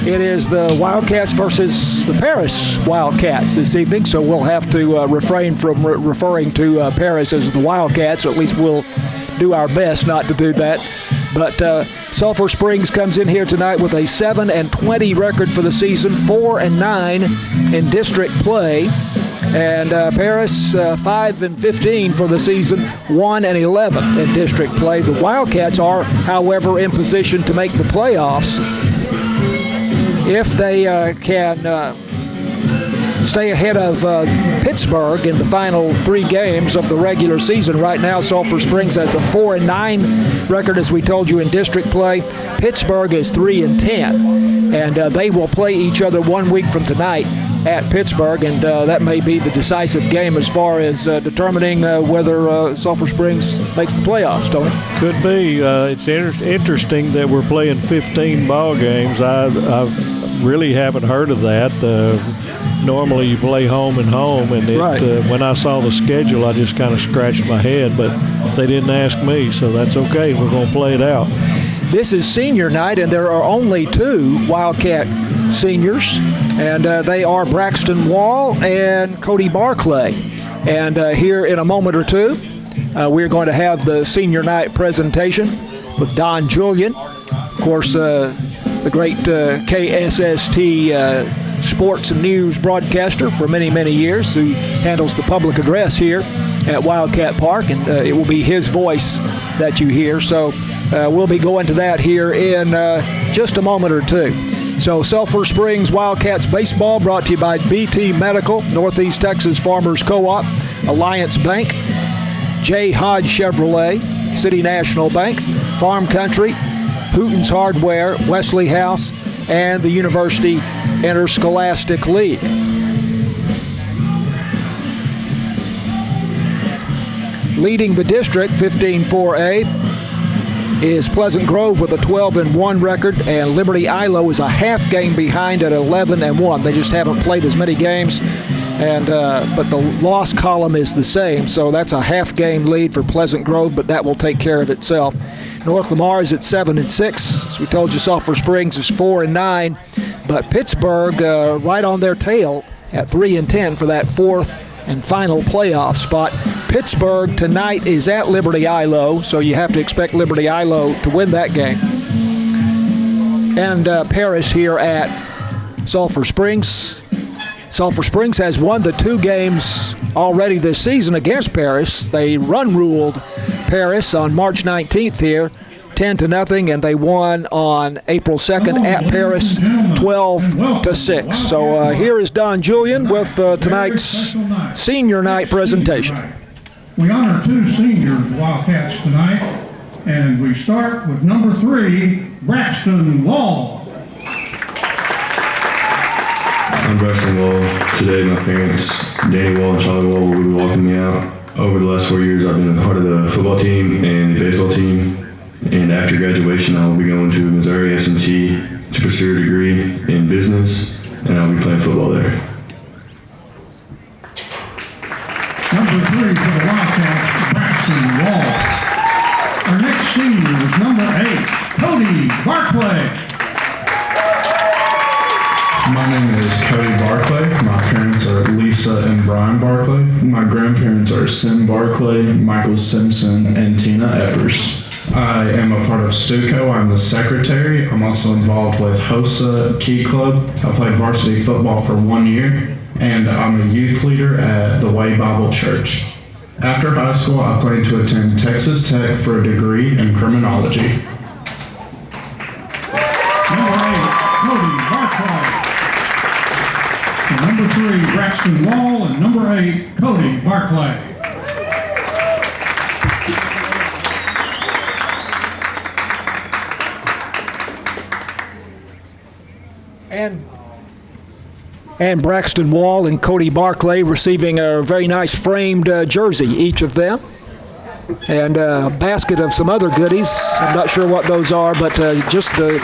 It is the Wildcats versus the Paris Wildcats this evening, so we'll have to refrain from referring to Paris as the Wildcats, or at least we'll do our best not to do that. But Sulphur Springs comes in here tonight with a 7-20 record for the season, 4-9 in district play. And Paris, 5-15 for the season, 1-11 in district play. The Wildcats are, however, in position to make the playoffs if they can stay ahead of Pittsburgh in the final 3 games of the regular season. Right now, Sulphur Springs has a 4-9 record, as we told you, in district play. Pittsburgh is 3-10, and they will play each other 1 week from tonight at Pittsburgh, and that may be the decisive game as far as determining whether Sulphur Springs makes the playoffs, Tony. Could be. It's interesting that we're playing 15 ball games. I really haven't heard of that. Normally you play home and home, and right. When I saw the schedule, I just kind of scratched my head, but they didn't ask me, so that's okay. We're going to play it out. This is senior night, and there are only 2 Wildcat seniors, and they are Braxton Wall and Cody Barclay. And here in a moment or two, we're going to have the senior night presentation with Don Julian, of course, the great KSST sports and news broadcaster for many, many years, who handles the public address here at Wildcat Park, and it will be his voice that you hear. So we'll be going to that here in just a moment or two. So Sulphur Springs Wildcats baseball brought to you by BT Medical, Northeast Texas Farmers Co-op, Alliance Bank, J. Hodge Chevrolet, City National Bank, Farm Country, Hooten's Hardware, Wesley House, and the University Interscholastic League. Leading the district, 15-4A, is Pleasant Grove with a 12-1 record, and Liberty Ilo is a half game behind at 11-1. They just haven't played as many games, and but the loss column is the same, so that's a half game lead for Pleasant Grove, but that will take care of itself. North Lamar is at 7-6. As we told you, Sulphur Springs is 4-9, but Pittsburgh right on their tail at 3-10 for that 4th and final playoff spot. Pittsburgh tonight is at Liberty Ilo, so you have to expect Liberty Ilo to win that game. And Paris here at Sulphur Springs. Sulphur Springs has won the 2 games already this season against Paris. They run-ruled Paris on March 19th here, 10-0, and they won on April 2nd at Paris, 12-6. So here is Don Julian with tonight's senior night presentation. We honor 2 seniors Wildcats tonight, and we start with number 3, Braxton Wall. I'm Braxton Wall. Today my parents, Danny Wall and Charlie Wall, will be walking me out. Over the last 4 years, I've been a part of the football team and the baseball team. And after graduation, I will be going to Missouri S&T to pursue a degree in business, and I'll be playing football there. Number 3 for the Wildcats, Braxton Wall. Our next senior is number 8, Cody Barclay. My name is Cody Barclay. My parents are Lisa and Brian Barclay. My grandparents are Sim Barclay, Michael Simpson, and Tina Eppers. I am a part of Stuco. I'm the secretary. I'm also involved with HOSA Key Club. I played varsity football for 1 year, and I'm a youth leader at the Way Bible Church. After high school, I plan to attend Texas Tech for a degree in criminology. Number 8, Cody Barclay. And number 3, Braxton Wall, and number 8, Cody Barclay. And Braxton Wall and Cody Barclay receiving a very nice framed jersey, each of them. And a basket of some other goodies. I'm not sure what those are, but just the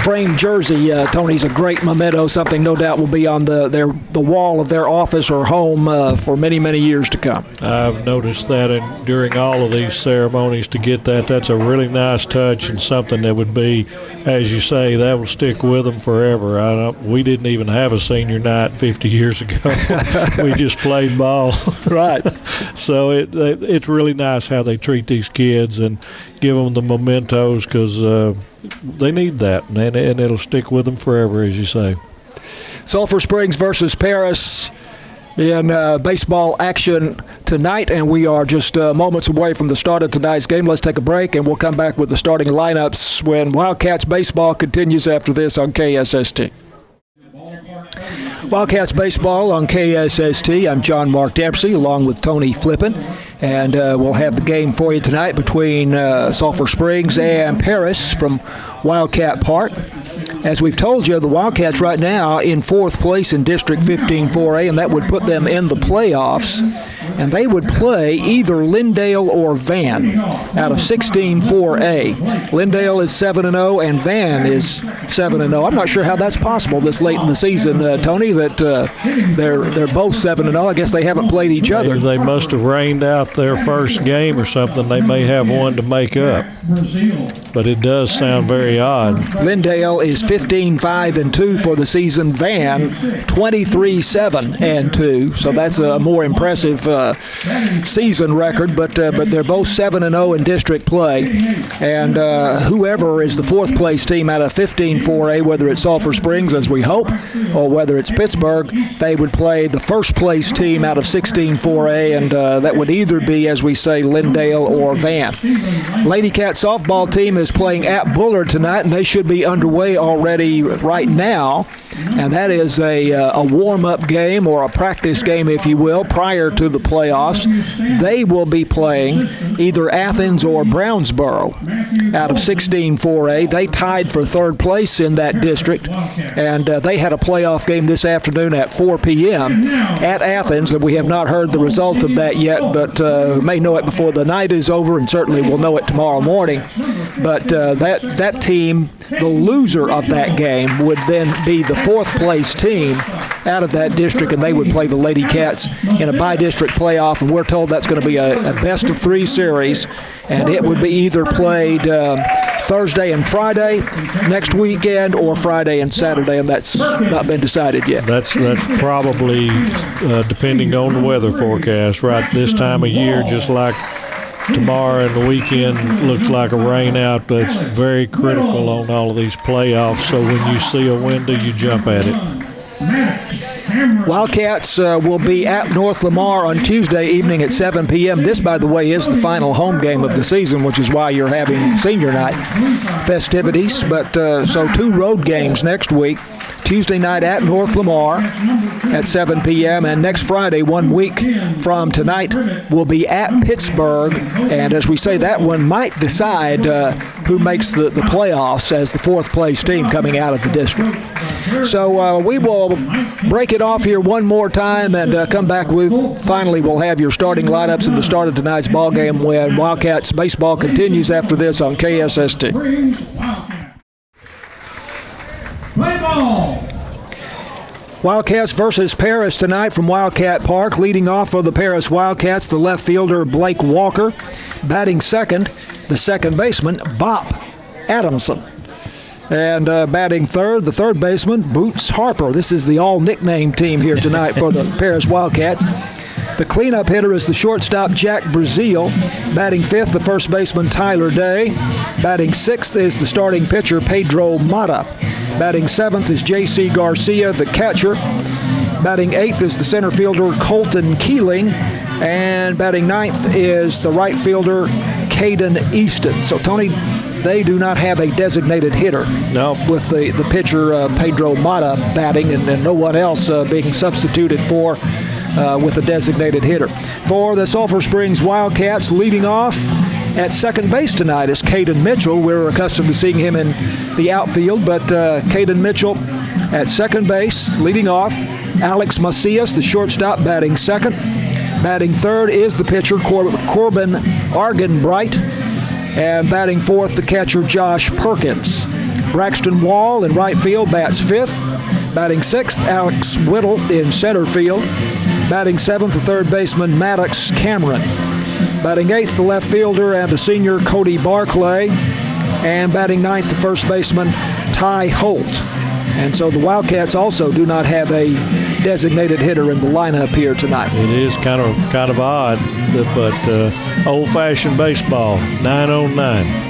framed jersey, Tony's a great memento, something no doubt will be on the wall of their office or home for many, many years to come. I've noticed that during all of these ceremonies to get that. That's a really nice touch and something that would be, as you say, that will stick with them forever. We didn't even have a senior night 50 years ago. We just played ball. Right. So it's really nice how they treat these kids and give them the mementos, because they need that, and it'll stick with them forever, as you say. Sulphur Springs versus Paris in baseball action tonight, and we are just moments away from the start of tonight's game. Let's take a break, and we'll come back with the starting lineups when Wildcats baseball continues after this on KSST. Wildcats baseball on KSST. I'm John Mark Dempsey along with Tony Flippin, and we'll have the game for you tonight between Sulphur Springs and Paris from Wildcat Park. As we've told you, the Wildcats right now in fourth place in District 15-4A, and that would put them in the playoffs. And they would play either Lindale or Van out of 16-4A. Lindale is 7-0, and Van is 7-0. I'm not sure how that's possible this late in the season, Tony, that they're both 7-0. I guess they haven't played each other. They must have rained out their first game or something. They may have one to make up. But it does sound very odd. Lindale is 15-5-2 for the season. Van 23-7-2. So that's a more impressive season record, but they're both 7-0 in district play, and whoever is the fourth place team out of 15-4A, whether it's Sulphur Springs, as we hope, or whether it's Pittsburgh, they would play the first place team out of 16-4A, and that would either be, as we say, Lindale or Van. Lady Cat softball team is playing at Bullard tonight, and they should be underway already right now, and that is a warm-up game or a practice game, if you will, prior to the playoffs. They will be playing either Athens or Brownsboro out of 16-4A. They tied for third place in that district, and they had a playoff game this afternoon at 4 p.m. at Athens, and we have not heard the result of that yet, but may know it before the night is over, and certainly we'll know it tomorrow morning. But that team, the loser of that game, would then be the fourth place team out of that district, and they would play the Lady Cats in a bi-district playoff, and we're told that's going to be a best-of-3 series, and it would be either played Thursday and Friday next weekend or Friday and Saturday, and that's not been decided yet. That's probably depending on the weather forecast. Right this time of year, just like tomorrow and the weekend looks like a rain out. That's very critical on all of these playoffs, so when you see a window, you jump at it. Wildcats will be at North Lamar on Tuesday evening at 7 p.m. This, by the way, is the final home game of the season, which is why you're having senior night festivities. But so 2 road games next week. Tuesday night at North Lamar at 7 p.m. and next Friday, 1 week from tonight, will be at Pittsburgh. And as we say, that one might decide who makes the playoffs as the fourth place team coming out of the district. So we will break it off here one more time and come back with, finally, we'll have your starting lineups at the start of tonight's ball game when Wildcats baseball continues after this on KSST. Play ball. Wildcats versus Paris tonight from Wildcat Park. Leading off for the Paris Wildcats, the left fielder Blake Walker. Batting second, the second baseman Bop Adamson. And batting third, the third baseman Boots Harper. This is the all-nickname team here tonight for the Paris Wildcats. The cleanup hitter is the shortstop Jack Brazil. Batting fifth, the first baseman Tyler Day. Batting sixth is the starting pitcher Pedro Mata. Batting seventh is J.C. Garcia, the catcher. Batting eighth is the center fielder Colton Keeling. And batting ninth is the right fielder Caden Easton. So, Tony, they do not have a designated hitter. No. With the pitcher Pedro Mata batting and no one else being substituted for with a designated hitter. For the Sulphur Springs Wildcats, leading off at second base tonight is Caden Mitchell. We're accustomed to seeing him in the outfield, but Caden Mitchell at second base, leading off. Alex Macias, the shortstop, batting second. Batting third is the pitcher Corbin Argenbright. And batting fourth, the catcher Josh Perkins. Braxton Wall in right field bats fifth. Batting sixth, Alex Whittle in center field. Batting seventh, the third baseman Maddox Cameron. Batting eighth, the left fielder and the senior Cody Barclay. And batting ninth, the first baseman Ty Holt. And so the Wildcats also do not have a designated hitter in the lineup here tonight. It is kind of odd, but old-fashioned baseball, 9-on-9.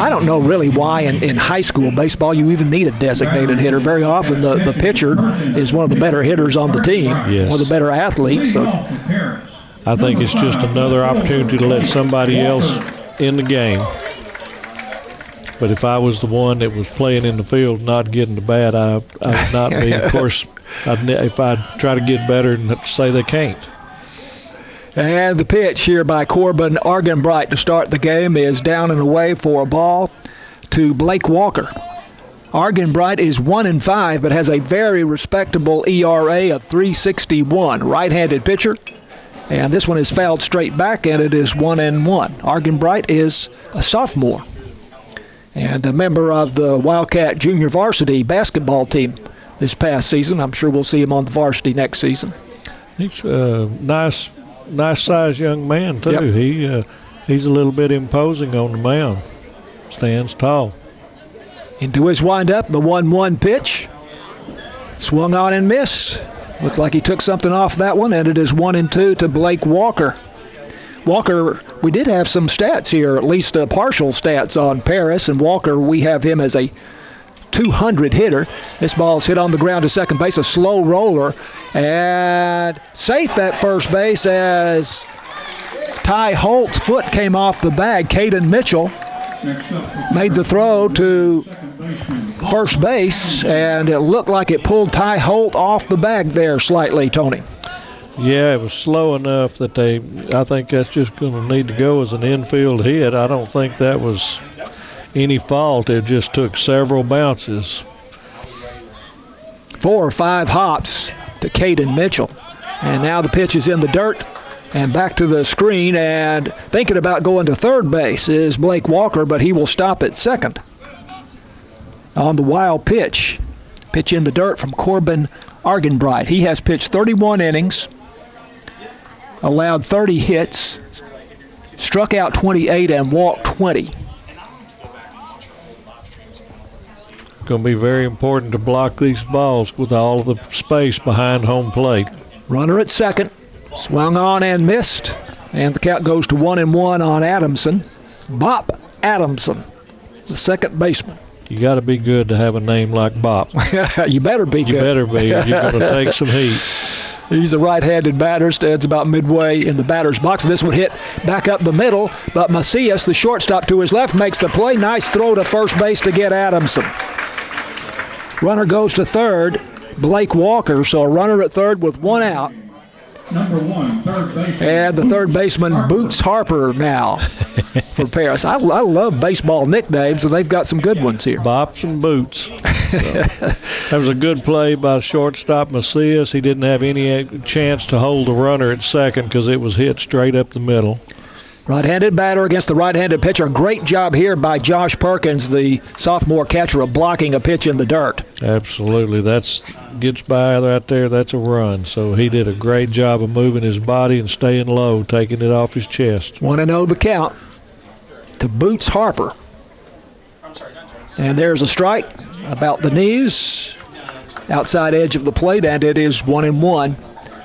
I don't know really why in high school baseball you even need a designated hitter. Very often the pitcher is one of the better hitters on the team, yes. one of the better athletes. So I think it's just another opportunity to let somebody else in the game. But if I was the one that was playing in the field, not getting the bat, I would not be. Of course, if I try to get better and say they can't. And the pitch here by Corbin Argenbright to start the game is down and away for a ball to Blake Walker. Argenbright is 1-5, but has a very respectable ERA of 3.61. Right-handed pitcher. And this one is fouled straight back, and it is 1-1. Argenbright is a sophomore and a member of the Wildcat junior varsity basketball team this past season. I'm sure we'll see him on the varsity next season. He's a nice-sized young man, too. Yep. He's a little bit imposing on the mound. Stands tall. Into his windup, the 1-1 pitch. Swung on and missed. Looks like he took something off that one, and it is 1-2 to Blake Walker. Walker, we did have some stats here, at least partial stats on Paris, and Walker, we have him as a 200 hitter. This ball's hit on the ground to second base, a slow roller, and safe at first base as Ty Holt's foot came off the bag. Caden Mitchell made the throw to first base, and it looked like it pulled Ty Holt off the bag there slightly, Tony. Yeah, it was slow enough that I think that's just going to need to go as an infield hit. I don't think that was any fault. It just took several bounces. 4 or 5 hops to Caden Mitchell. And now the pitch is in the dirt and back to the screen, and thinking about going to third base is Blake Walker, but he will stop at second. On the wild pitch. Pitch in the dirt from Corbin Argenbright. He has pitched 31 innings, allowed 30 hits, struck out 28, and walked 20. Going to be very important to block these balls with all of the space behind home plate. Runner at second. Swung on and missed. And the count goes to 1-1 on Adamson. Bop Adamson, the second baseman. You got to be good to have a name like Bop. You better be good. You better be. You're going to take some heat. He's a right-handed batter, stands about midway in the batter's box. This one hit back up the middle, but Macias, the shortstop to his left, makes the play. Nice throw to first base to get Adamson. Runner goes to third, Blake Walker, so a runner at third with one out. Number 1, third baseman. And the third baseman, Boots Harper, now for Paris. I love baseball nicknames, and they've got some good ones here. Bops and Boots. That was a good play by shortstop Macias. He didn't have any chance to hold the runner at second because it was hit straight up the middle. Right-handed batter against the right-handed pitcher. Great job here by Josh Perkins, the sophomore catcher, of blocking a pitch in the dirt. Absolutely. Gets by right there. That's a run. So he did a great job of moving his body and staying low, taking it off his chest. 1-0 the count to Boots Harper. And there's a strike about the knees, outside edge of the plate, and it is 1-1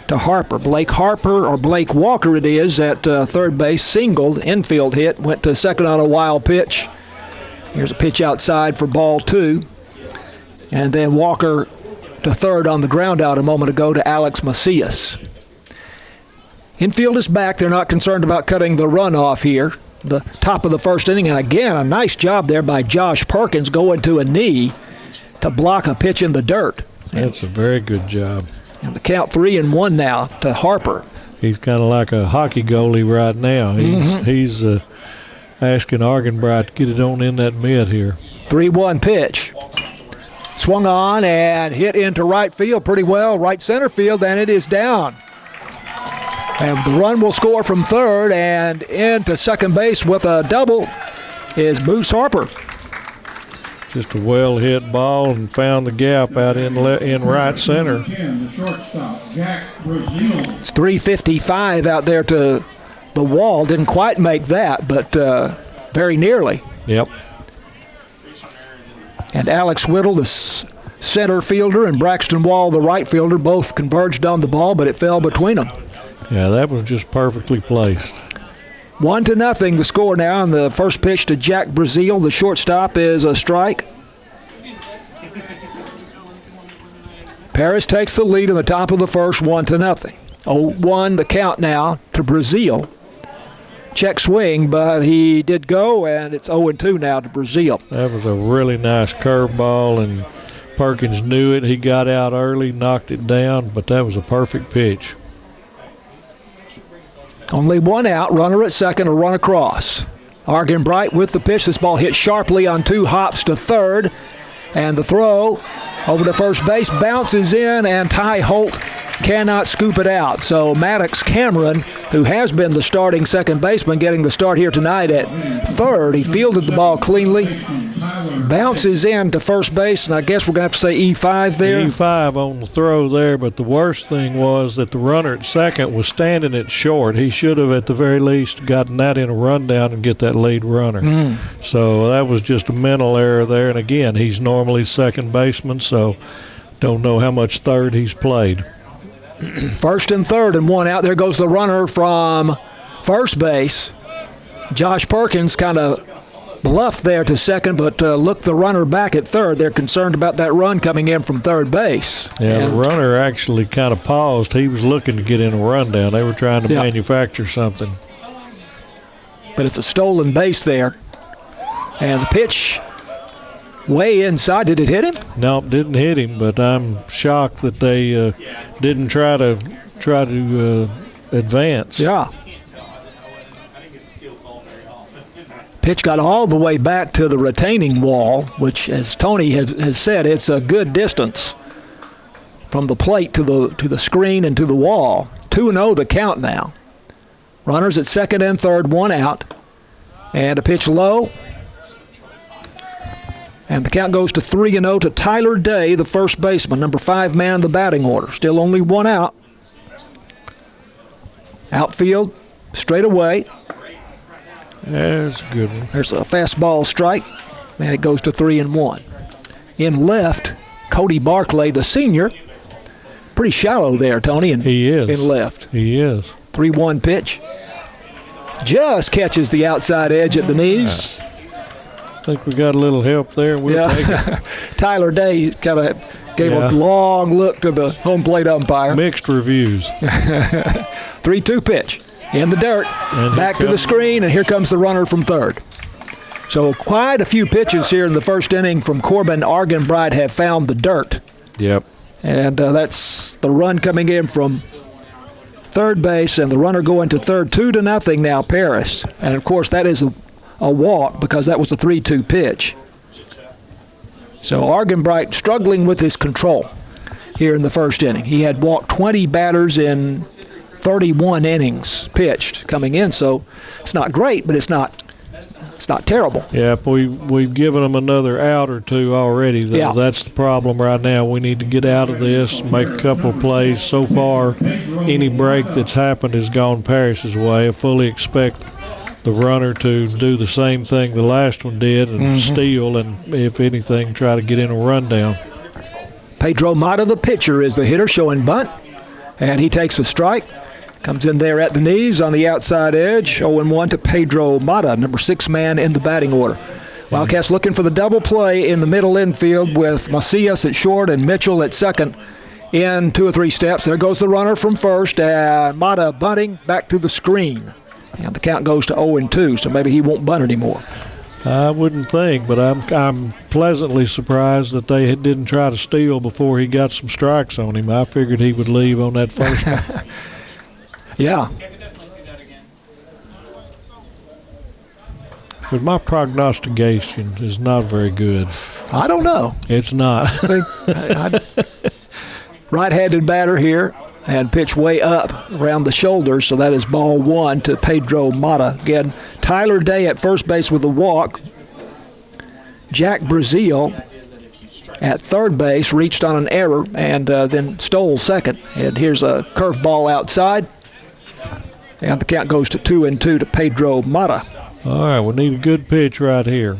to Harper. Blake Harper, or Blake Walker it is, at third base, singled, infield hit, went to second on a wild pitch. Here's a pitch outside for ball 2. And then Walker to third on the ground out a moment ago to Alex Macias. Infield is back. They're not concerned about cutting the run off here. The top of the first inning, and again, a nice job there by Josh Perkins going to a knee to block a pitch in the dirt. That's a very good job. And the count 3-1 now to Harper. He's kind of like a hockey goalie right now. He's asking Argenbright to get it on in that mitt here. 3-1 pitch. Swung on and hit into right field pretty well, right center field, and it is down. And the run will score from third, and into second base with a double is Boots Harper. Just a well-hit ball and found the gap out in right center. 10, the shortstop, Jack Brazil. It's 355 out there to the wall. Didn't quite make that, but very nearly. Yep. And Alex Whittle, the center fielder, and Braxton Wall, the right fielder, both converged on the ball, but it fell between them. Yeah, that was just perfectly placed. 1-0 the score now, and the first pitch to Jack Brazil, the shortstop, is a strike. Paris takes the lead in the top of the first, 1-0. 0-1 the count now to Brazil. Check swing, but he did go, and it's 0-2 now to Brazil. That was a really nice curveball, and Perkins knew it. He got out early, knocked it down, but that was a perfect pitch. Only one out, runner at second, a run across. Argenbright with the pitch. This ball hit sharply on 2 hops to third, and the throw over to first base bounces in, and Ty Holt cannot scoop it out. So Maddox Cameron, who has been the starting second baseman, getting the start here tonight at third. He fielded the ball cleanly, bounces in to first base, and I guess we're going to have to say E5 there. E5 on the throw there, but the worst thing was that the runner at second was standing it short. He should have, at the very least, gotten that in a rundown and get that lead runner. So that was just a mental error there, and again, he's normally second baseman, so don't know how much third he's played. First and third and one out. There goes the runner from first base. Josh Perkins kind of bluffed there to second, but looked the runner back at third. They're concerned about that run coming in from third base. Yeah, the runner actually kind of paused. He was looking to get in a rundown. They were trying to manufacture something. But it's a stolen base there. And the pitch way inside. Did it hit him? No, didn't hit him, but I'm shocked that they didn't try to advance. Yeah. Pitch got all the way back to the retaining wall, which, as Tony has said, it's a good distance from the plate to the screen and to the wall. 2-0 the count now. Runners at second and third, one out. And a pitch low. And the count goes to 3-0 to Tyler Day, the first baseman, number 5 man in the batting order. Still only one out. Outfield, straight away. There's a good one. There's a fastball strike, and it goes to 3-1. In left, Cody Barclay, the senior. Pretty shallow there, Tony. He is. In left. He is. 3-1 pitch. Just catches the outside edge at the knees. I think we got a little help there. We'll take it. Tyler Day kind of gave a long look to the home plate umpire. Mixed reviews. 3-2 pitch. In the dirt. And back to the screen, and here comes the runner from third. So quite a few pitches here in the first inning from Corbin Argenbright have found the dirt. Yep. And that's the run coming in from third base, and the runner going to third. 2-0 now, Paris. And, of course, that is a walk because that was a 3-2 pitch. So Argenbright struggling with his control here in the first inning. He had walked 20 batters in 31 innings pitched coming in, so it's not great, but it's not terrible. Yeah, we've given them another out or two already, though. Yeah. That's the problem right now. We need to get out of this, make a couple of plays. So far, any break that's happened has gone Parrish's way. I fully expect the runner to do the same thing the last one did and steal, and if anything, try to get in a rundown. Pedro Mata, the pitcher, is the hitter, showing bunt, and he takes a strike. Comes in there at the knees on the outside edge. 0-1 to Pedro Mata, number 6 man in the batting order. Wildcats looking for the double play in the middle infield with Macias at short and Mitchell at second in 2 or 3 steps. There goes the runner from first, and Mata bunting back to the screen. And the count goes to 0-2, so maybe he won't bunt anymore. I wouldn't think, but I'm pleasantly surprised that they didn't try to steal before he got some strikes on him. I figured he would leave on that first one. Yeah. But my prognostication is not very good. I don't know. It's not. Right-handed batter here, and pitch way up around the shoulders, so that is ball 1 to Pedro Mata. Again, Tyler Day at first base with a walk. Jack Brazil at third base reached on an error and then stole second. And here's a curveball outside. And the count goes to 2-2 to Pedro Mata. All right, we need a good pitch right here.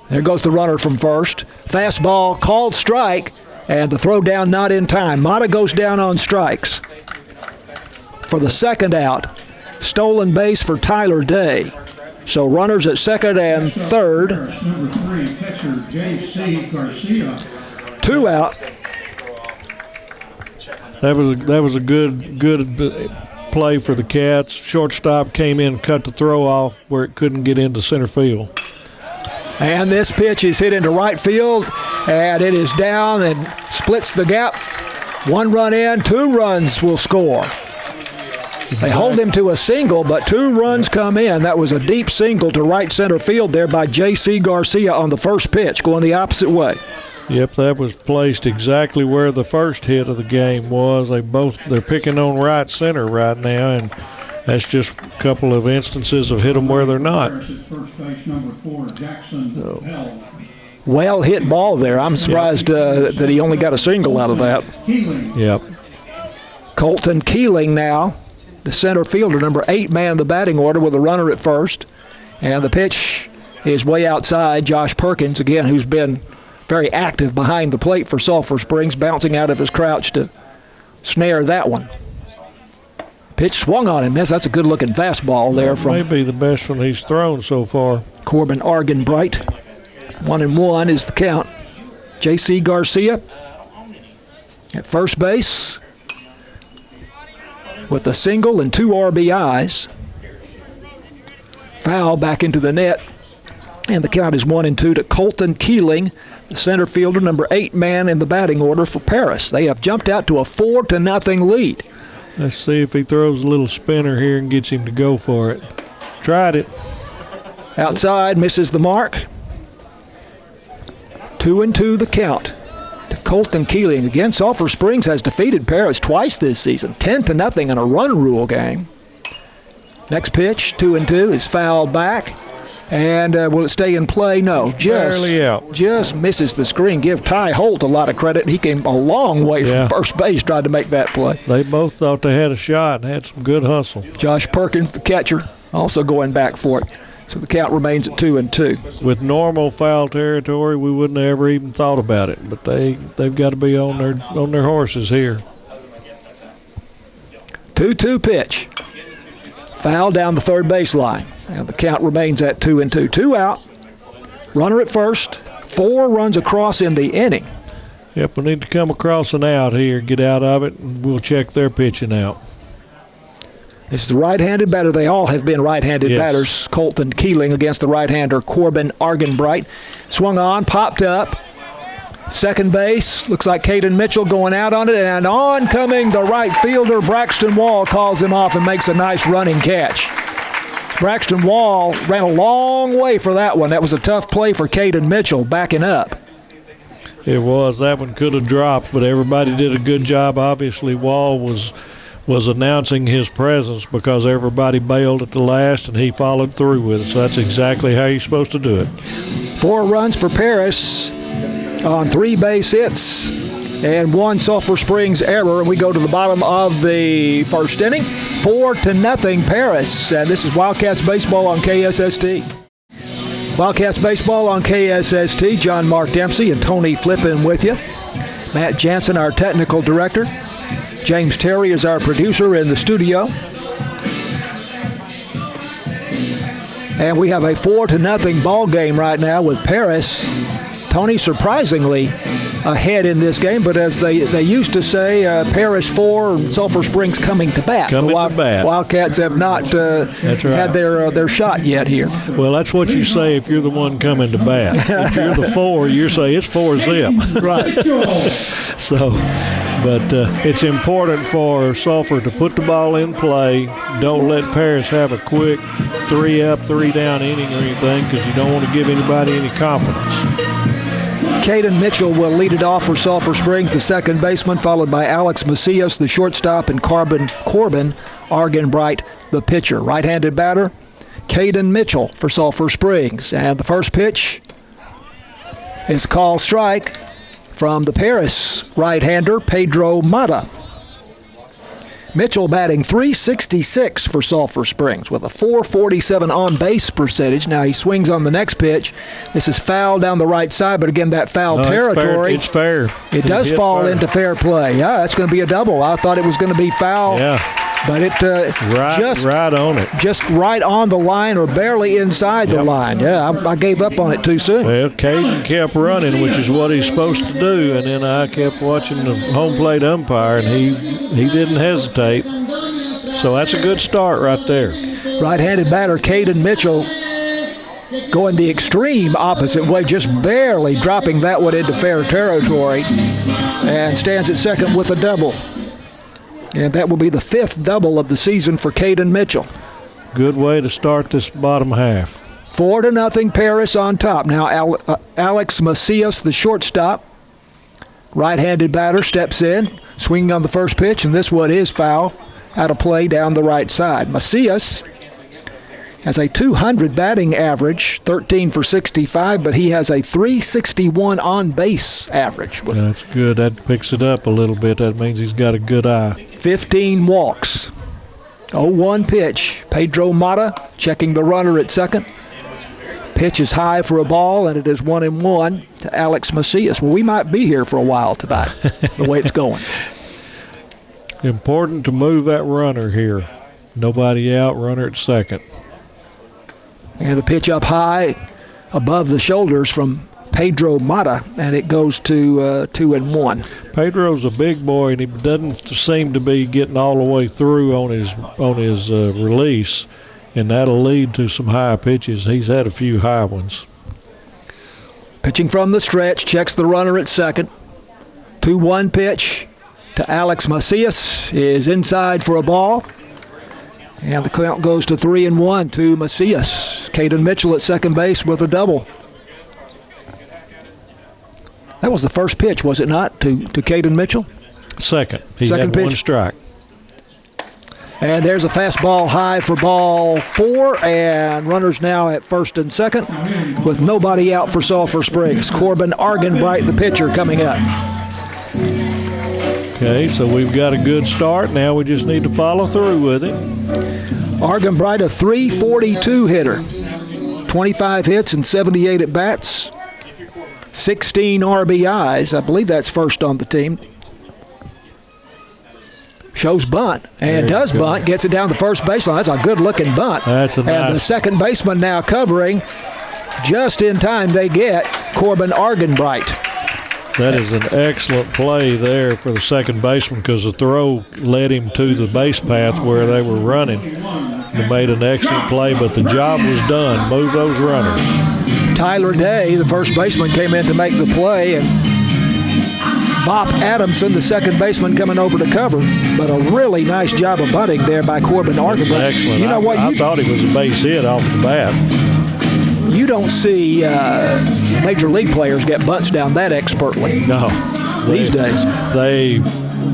There goes the runner from first. Fastball called strike, and the throw down not in time. Mata goes down on strikes. For the second out, stolen base for Tyler Day. So runners at second and third. Number 3, catcher J.C. Garcia. 2 out. That was a good play for the Cats. Shortstop came in and cut the throw off where it couldn't get into center field. And this pitch is hit into right field, and it is down and splits the gap. 1 run in, 2 runs will score. They hold him to a single, but 2 runs come in. That was a deep single to right center field there by J.C. Garcia on the first pitch, going the opposite way. Yep, that was placed exactly where the first hit of the game was. They're picking on right center right now, and that's just a couple of instances of hit them where they're not. First base number 4, Jackson Bell. Well hit ball there. I'm surprised that he only got a single out of that. Yep. Colton Keeling now, the center fielder, number 8 man in the batting order with a runner at first. And the pitch is way outside. Josh Perkins, again, who's been very active behind the plate for Sulphur Springs, bouncing out of his crouch to snare that one. Pitch swung on him. Yes, that's a good-looking fastball there from maybe the best one he's thrown so far. Corbin Argenbright. 1-1 is the count. J.C. Garcia at first base with a single and 2 RBIs. Foul back into the net, and the count is 1-2 to Colton Keeling, the center fielder, number 8 man in the batting order for Paris. They have jumped out to a 4-0 lead. Let's see if he throws a little spinner here and gets him to go for it. Tried it. Outside, misses the mark. 2-2 the count to Colton Keeling. Again, Sulphur Springs has defeated Paris twice this season, 10-0 in a run rule game. Next pitch, 2-2, is fouled back. And will it stay in play? No, barely out. Just misses the screen. Give Ty Holt a lot of credit. He came a long way from first base trying to make that play. They both thought they had a shot and had some good hustle. Josh Perkins, the catcher, also going back for it. So the count remains at 2-2. With normal foul territory, we wouldn't have ever even thought about it. But they've got to be on their horses here. 2-2 pitch. Foul down the third baseline. And the count remains at 2-2. 2 out. Runner at first. 4 runs across in the inning. Yep, we need to come across an out here, get out of it, and we'll check their pitching out. This is the right-handed batter. They all have been right-handed batters. Colton Keeling against the right-hander Corbin Argenbright. Swung on, popped up. Second base, looks like Caden Mitchell going out on it, and oncoming the right fielder, Braxton Wall, calls him off and makes a nice running catch. Braxton Wall ran a long way for that one. That was a tough play for Caden Mitchell, backing up. It was. That one could have dropped, but everybody did a good job. Obviously, Wall was announcing his presence because everybody bailed at the last, and he followed through with it. So that's exactly how you're supposed to do it. 4 runs for Paris on 3 base hits and 1 Sulphur Springs error, and we go to the bottom of the first inning. 4-0 Paris, and this is WildCats Baseball on KSST. WildCats Baseball on KSST. John Mark Dempsey and Tony Flippin with you. Matt Jansen, our technical director. James Terry is our producer in the studio. And we have a 4-0 ball game right now with Paris. Tony surprisingly ahead in this game, but as they used to say, Paris 4 and Sulphur Springs coming to bat. Wildcats have not had their shot yet here. Well, that's what you say if you're the one coming to bat. If you're the 4, you say it's 4-zip. Right. So, but it's important for Sulphur to put the ball in play. Don't let Paris have a quick 3-up, 3-down inning or anything, because you don't want to give anybody any confidence. Caden Mitchell will lead it off for Sulphur Springs, the second baseman, followed by Alex Macias, the shortstop, and Corbin Argenbright, the pitcher. Right-handed batter Caden Mitchell for Sulphur Springs. And the first pitch is called strike from the Paris right-hander, Pedro Mata. Mitchell batting .366 for Sulphur Springs with a .447 on-base percentage. Now he swings on the next pitch. This is foul down the right side, but again, that foul territory. It's fair. It does fall into fair play. Yeah, that's going to be a double. I thought it was going to be foul. Yeah. But it right on it. Just right on the line or barely inside the line. Yeah, I gave up on it too soon. Well, Caden kept running, which is what he's supposed to do, and then I kept watching the home plate umpire, and he didn't hesitate. So that's a good start right there. Right-handed batter Caden Mitchell going the extreme opposite way, just barely dropping that one into fair territory, and stands at second with a double. And that will be the 5th double of the season for Caden Mitchell. Good way to start this bottom half. 4-0 Paris on top. Now Alex Macias, the shortstop, right-handed batter, steps in, swinging on the first pitch, and this one is foul, out of play down the right side. Macias has a .200 batting average, 13 for 65, but he has a .361 on-base average. That's good. That picks it up a little bit. That means he's got a good eye. 15 walks. 0-1 pitch. Pedro Mata checking the runner at second. Pitch is high for a ball, and it is 1-1 to Alex Macias. Well, we might be here for a while tonight, the way it's going. Important to move that runner here. Nobody out, runner at second. And the pitch up high above the shoulders from Pedro Mata, and it goes to 2-1. Pedro's a big boy, and he doesn't seem to be getting all the way through on his release, and that'll lead to some high pitches. He's had a few high ones. Pitching from the stretch, checks the runner at second. 2-1 pitch to Alex Macias is inside for a ball. And the count goes to 3-1 to Macias. Caden Mitchell at second base with a double. That was the first pitch, was it not, to Caden Mitchell? Second. He Second had pitch. one strike. And there's a fastball high for ball 4, and runners now at first and second with nobody out for Sulphur Springs. Corbin Argenbright, the pitcher, coming up. Okay, so we've got a good start. Now we just need to follow through with it. Argenbright, a .342 hitter. 25 hits and 78 at-bats. 16 RBIs. I believe that's first on the team. Shows bunt and does bunt, gets it down the first baseline. That's a good-looking bunt. That's a nice. And the second baseman now covering. Just in time they get Corbin Argenbright. That is an excellent play there for the second baseman because the throw led him to the base path where they were running. He made an excellent play, but the job was done. Move those runners. Tyler Day, the first baseman, came in to make the play, and Bob Adamson, the second baseman, coming over to cover. But a really nice job of bunting there by Corbin Argenbright. Excellent. You know what? I thought he was a base hit off the bat. You don't see major league players get bunts down that expertly. No. These days. They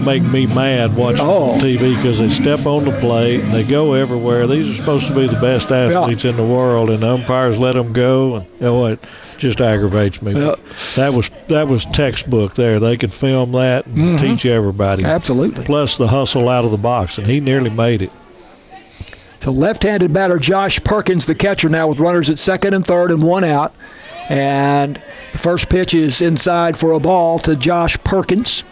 make me mad watching on TV because they step on the plate and they go everywhere. These are supposed to be the best athletes in the world, and the umpires let them go, and it just aggravates me. That was textbook there. They could film that and teach everybody. Absolutely. Plus the hustle out of the box, and he nearly made it. So left-handed batter Josh Perkins, the catcher, now with runners at second and third and one out. And the first pitch is inside for a ball to Josh Perkins.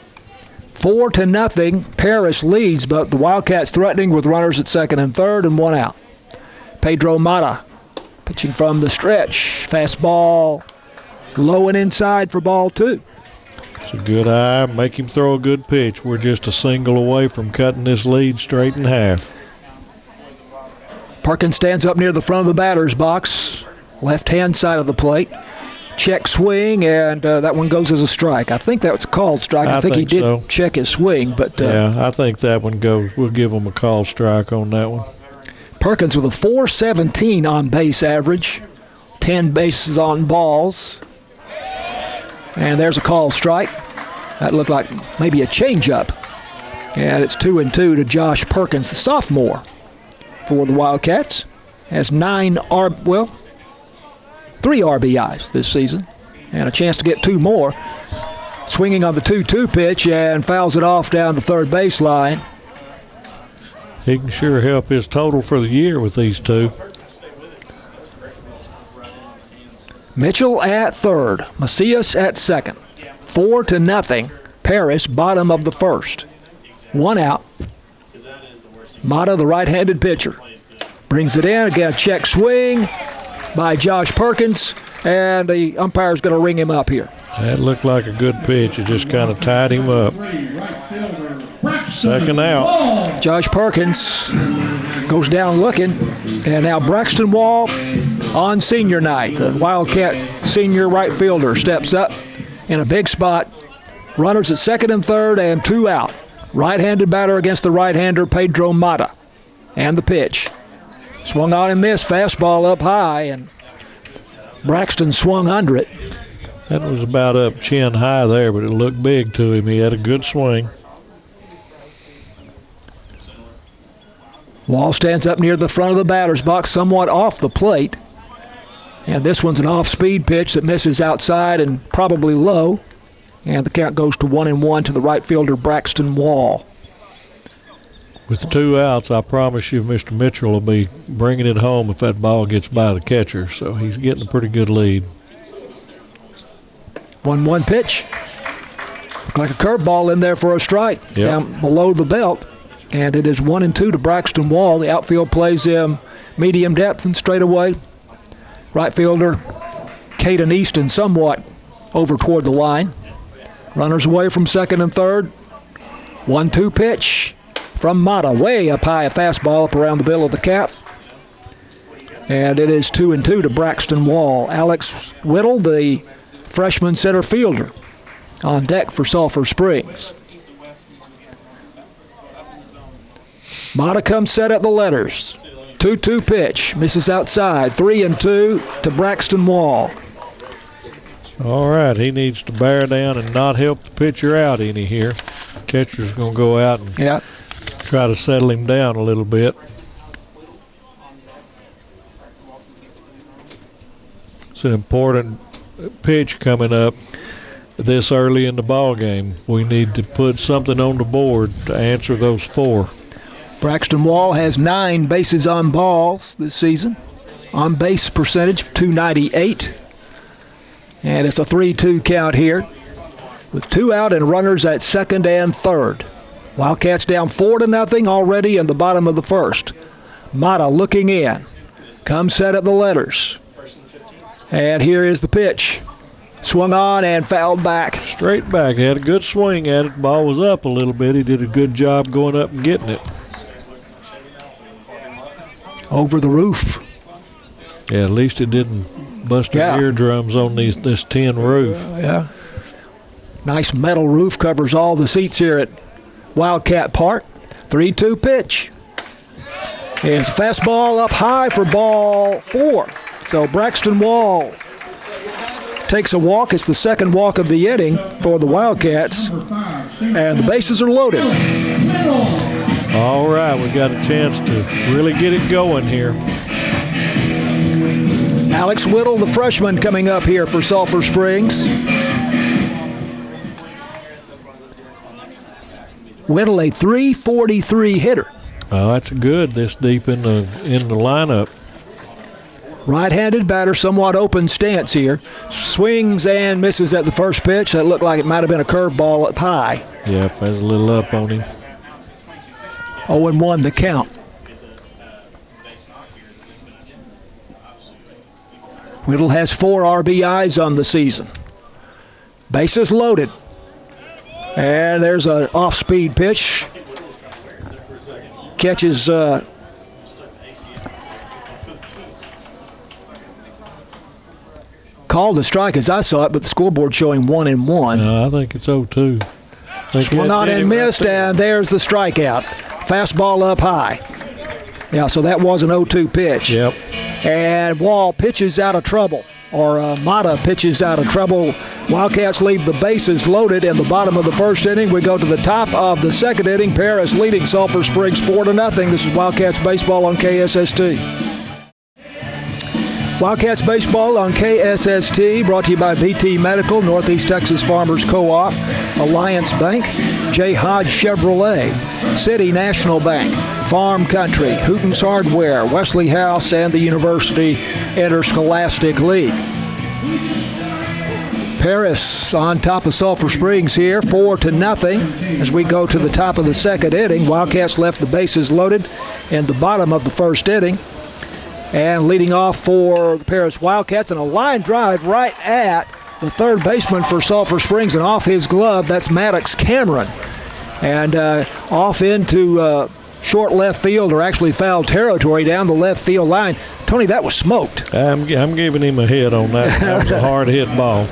4-0. Paris leads, but the Wildcats threatening with runners at second and third and one out. Pedro Mata pitching from the stretch. Fastball low and inside for ball 2. It's a good eye. Make him throw a good pitch. We're just a single away from cutting this lead straight in half. Perkins stands up near the front of the batter's box, left-hand side of the plate. Check swing, and that one goes as a strike. I think that was a called strike. I think he did so. Check his swing. But yeah, I think that one goes. We'll give him a call strike on that one. Perkins with a .417 on base average, 10 bases on balls. And there's a call strike. That looked like maybe a changeup. And it's 2-2 to Josh Perkins, the sophomore, for the Wildcats. has 3 RBIs this season, and a chance to get 2 more. Swinging on the 2-2 pitch and fouls it off down the third baseline. He can sure help his total for the year with these 2. Mitchell at third, Macias at second. 4-0, Paris, bottom of the first. 1 out. Mata, the right-handed pitcher, brings it in. Again, a check swing by Josh Perkins, and the umpire's going to ring him up here. That looked like a good pitch. It just kind of tied him up. 2nd out. Josh Perkins goes down looking, and now Braxton Wall on senior night. The Wildcat senior right fielder steps up in a big spot. Runners at second and third and 2 out. Right-handed batter against the right-hander Pedro Mata. And the pitch. Swung on and missed. Fastball up high, and Braxton swung under it. That was about up chin high there, but it looked big to him. He had a good swing. Wall stands up near the front of the batter's box, somewhat off the plate. And this one's an off-speed pitch that misses outside and probably low. And the count goes to 1-1 to the right fielder, Braxton Wall. With 2 outs, I promise you Mr. Mitchell will be bringing it home if that ball gets by the catcher. So he's getting a pretty good lead. 1-1 pitch. Looked like a curveball in there for a strike. Yep. Down below the belt. And it is 1-2 to Braxton Wall. The outfield plays him medium depth and straight away. Right fielder, Caden Easton, somewhat over toward the line. Runners away from second and third. 1-2 pitch from Mata. Way up high, a fastball up around the bill of the cap. And it is 2-2 to Braxton Wall. Alex Whittle, the freshman center fielder, on deck for Sulphur Springs. Mata comes set at the letters. 2-2 pitch. Misses outside. 3-2 to Braxton Wall. All right, he needs to bear down and not help the pitcher out any here. Catcher's going to go out and try to settle him down a little bit. It's an important pitch coming up this early in the ball game. We need to put something on the board to answer those 4. Braxton Wall has 9 bases on balls this season. On base percentage of .298. And it's a 3-2 count here with 2 out and runners at second and third. Wildcats down 4-0 already in the bottom of the first. Mata looking in. Comes set at the letters. And here is the pitch. Swung on and fouled back. Straight back. He had a good swing at it. The ball was up a little bit. He did a good job going up and getting it. Over the roof. Yeah, at least it didn't bust our eardrums on this tin roof. Yeah. Nice metal roof, covers all the seats here at Wildcat Park. 3-2 pitch. It's a fastball up high for ball 4. So Braxton Wall takes a walk. It's the second walk of the inning for the Wildcats. And the bases are loaded. All right, we got a chance to really get it going here. Alex Whittle, the freshman, coming up here for Sulphur Springs. Whittle, a .343 hitter. Oh, that's good this deep in the lineup. Right-handed batter, somewhat open stance here. Swings and misses at the first pitch. That looked like it might have been a curveball up high. Yep, that's a little up on him. 0-1 the count. Whittle has 4 RBIs on the season. Bases loaded. And there's an off-speed pitch. Catches called a strike as I saw it, but the scoreboard showing 1-1. No, I think it's 0-2. Swung on and missed, and there's the strikeout. Fastball up high. Yeah, so that was an 0-2 pitch. Yep. And Wall pitches out of trouble, or Mata pitches out of trouble. Wildcats leave the bases loaded in the bottom of the first inning. We go to the top of the second inning. Paris leading Sulphur Springs 4-0. This is Wildcats baseball on KSST. Wildcats baseball on KSST, brought to you by BT Medical, Northeast Texas Farmers Co-op, Alliance Bank, J. Hodge Chevrolet, City National Bank, Farm Country, Hooten's Hardware, Wesley House, and the University Interscholastic League. Paris on top of Sulphur Springs here, 4-0 as we go to the top of the second inning. Wildcats left the bases loaded in the bottom of the first inning. And leading off for the Paris Wildcats, and a line drive right at the third baseman for Sulphur Springs, and off his glove, that's Maddox Cameron. And off into short left field, or actually foul territory down the left field line. Tony, that was smoked. I'm giving him a hit on that. That was a hard hit ball.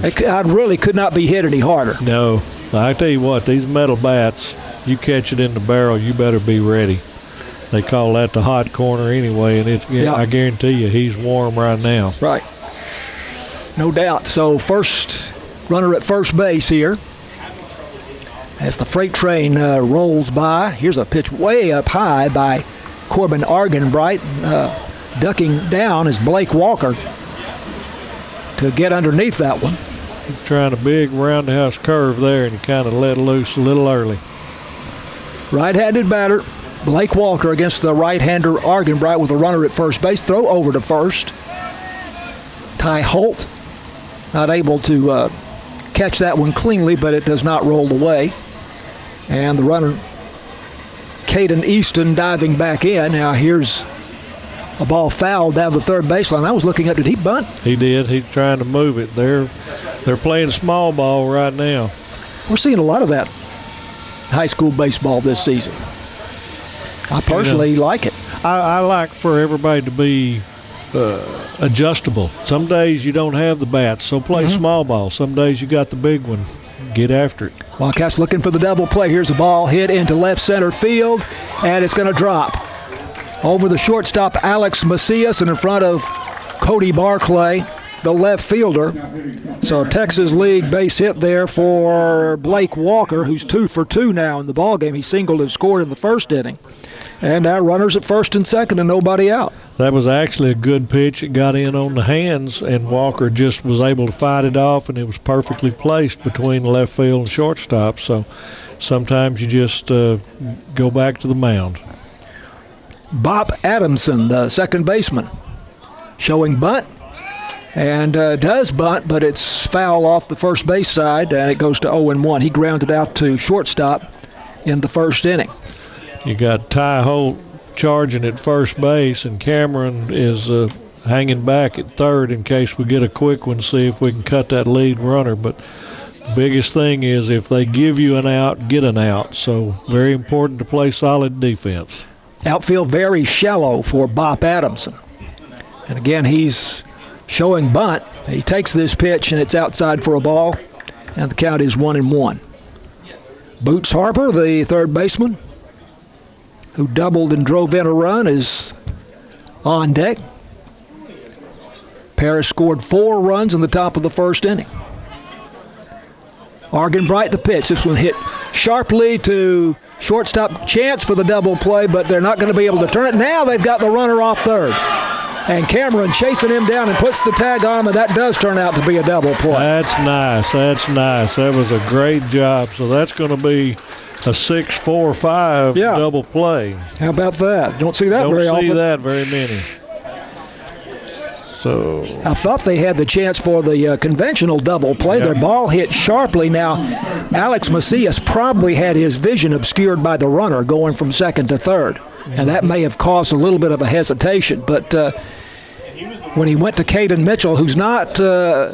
I really could not be hit any harder. No. I tell you what, these metal bats, you catch it in the barrel, you better be ready. They call that the hot corner anyway, and I guarantee you he's warm right now. Right. No doubt. So first runner at first base here as the freight train rolls by. Here's a pitch way up high by Corbin Argenbright. Ducking down is Blake Walker to get underneath that one. Trying a big roundhouse curve there, and he kind of let loose a little early. Right-handed batter Blake Walker against the right-hander Argenbright with a runner at first base. Throw over to first. Ty Holt not able to catch that one cleanly, but it does not roll away. And the runner, Caden Easton, diving back in. Now here's a ball fouled down the third baseline. I was looking up, did he bunt? He did. He's trying to move it. They're playing small ball right now. We're seeing a lot of that high school baseball this season. I personally like it. I like for everybody to be adjustable. Some days you don't have the bats, so play small ball. Some days you got the big one. Get after it. Wildcats looking for the double play. Here's a ball hit into left center field, and it's going to drop over the shortstop Alex Macias and in front of Cody Barclay, the left fielder. So Texas League base hit there for Blake Walker, who's 2 for 2 now in the ballgame. He singled and scored in the first inning. And now runners at first and second and nobody out. That was actually a good pitch. It got in on the hands, and Walker just was able to fight it off, and it was perfectly placed between left field and shortstop. So sometimes you just go back to the mound. Bob Adamson, the second baseman, showing bunt. And does bunt, but it's foul off the first base side, and it goes to 0-1. He grounded out to shortstop in the first inning. You got Ty Holt charging at first base, and Cameron is hanging back at third in case we get a quick one, see if we can cut that lead runner. But the biggest thing is if they give you an out, get an out. So very important to play solid defense. Outfield very shallow for Bob Adamson. And again, he's showing bunt. He takes this pitch, and it's outside for a ball, and the count is 1-1. Boots Harper, the third baseman, who doubled and drove in a run, is on deck. Paris scored 4 runs in the top of the first inning. Argenbright the pitch. This one hit sharply to shortstop. Chance for the double play, but they're not going to be able to turn it. Now they've got the runner off third. And Cameron chasing him down and puts the tag on him, and that does turn out to be a double play. That's nice. That's nice. That was a great job. So that's going to be a 6-4-5 double play. How about that? Don't see that very often. Don't see that very many. So I thought they had the chance for the conventional double play. Their ball hit sharply. Now, Alex Macias probably had his vision obscured by the runner going from second to third, and that may have caused a little bit of a hesitation. But when he went to Caden Mitchell, who's not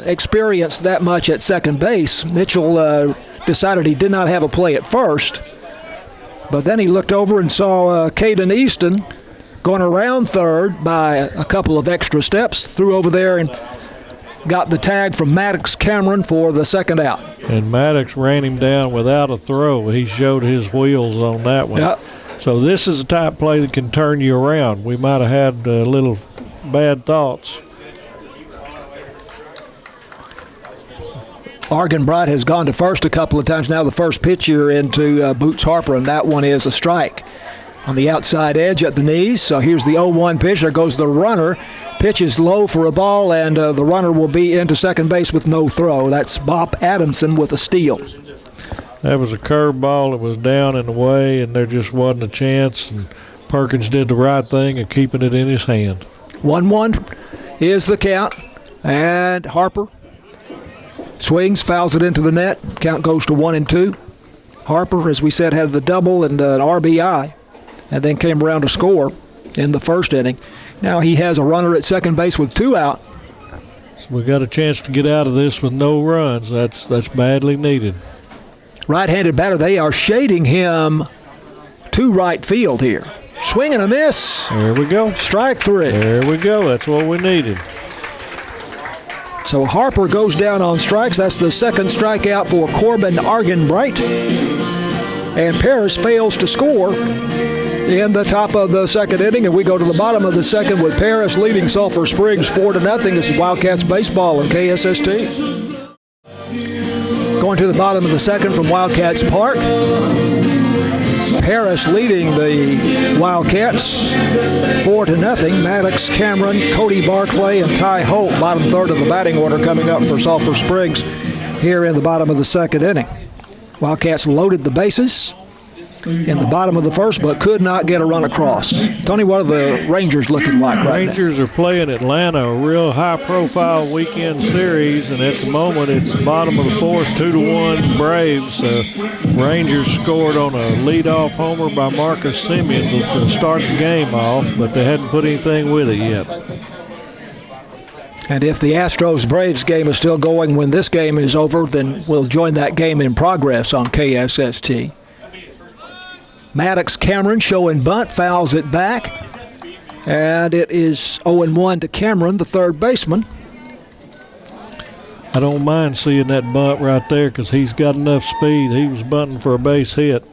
experienced that much at second base, Mitchell decided he did not have a play at first. But then he looked over and saw Caden Easton going around third by a couple of extra steps, threw over there and got the tag from Maddox Cameron for the second out. And Maddox ran him down without a throw. He showed his wheels on that one. Yep. So this is a type play that can turn you around. We might have had a little bad thoughts. Argenbright has gone to first a couple of times now. The first pitch here into Boots Harper, and that one is a strike. on the outside edge at the knees. So here's the 0-1 pitch. There goes the runner. Pitch is low for a ball, and the runner will be into second base with no throw. That's Bob Adamson with a steal. That was a curveball. It was down and away, and there just wasn't a chance. And Perkins did the right thing of keeping it in his hand. 1-1 is the count, and Harper swings, fouls it into the net. Count goes to 1-2. Harper, as we said, had the double and an RBI, and then came around to score in the first inning. Now he has a runner at second base with 2 out. So we got a chance to get out of this with no runs. That's badly needed. Right-handed batter, they are shading him to right field here. Swing and a miss. There we go. Strike 3. There we go. That's what we needed. So Harper goes down on strikes. That's the second strikeout for Corbin Argenbright. And Paris fails to score in the top of the second inning, and we go to the bottom of the second with Paris leading Sulphur Springs 4-0. This is WildCats baseball and KSST. Going to the bottom of the second from Wildcats Park. Paris leading the Wildcats 4-0. Maddox, Cameron, Cody Barclay, and Ty Holt, bottom third of the batting order, coming up for Sulphur Springs here in the bottom of the second inning. Wildcats loaded the bases in the bottom of the first, but could not get a run across. Tony, what are the Rangers looking like right now? Rangers are playing Atlanta, a real high-profile weekend series, and at the moment it's the bottom of the fourth, 2-1 Braves. Rangers scored on a leadoff homer by Marcus Simeon to start the game off, but they hadn't put anything with it yet. And if the Astros-Braves game is still going when this game is over, then we'll join that game in progress on KSST. Maddox Cameron showing bunt, fouls it back, and it is 0-1 to Cameron, the third baseman. I don't mind seeing that bunt right there because he's got enough speed. He was bunting for a base hit.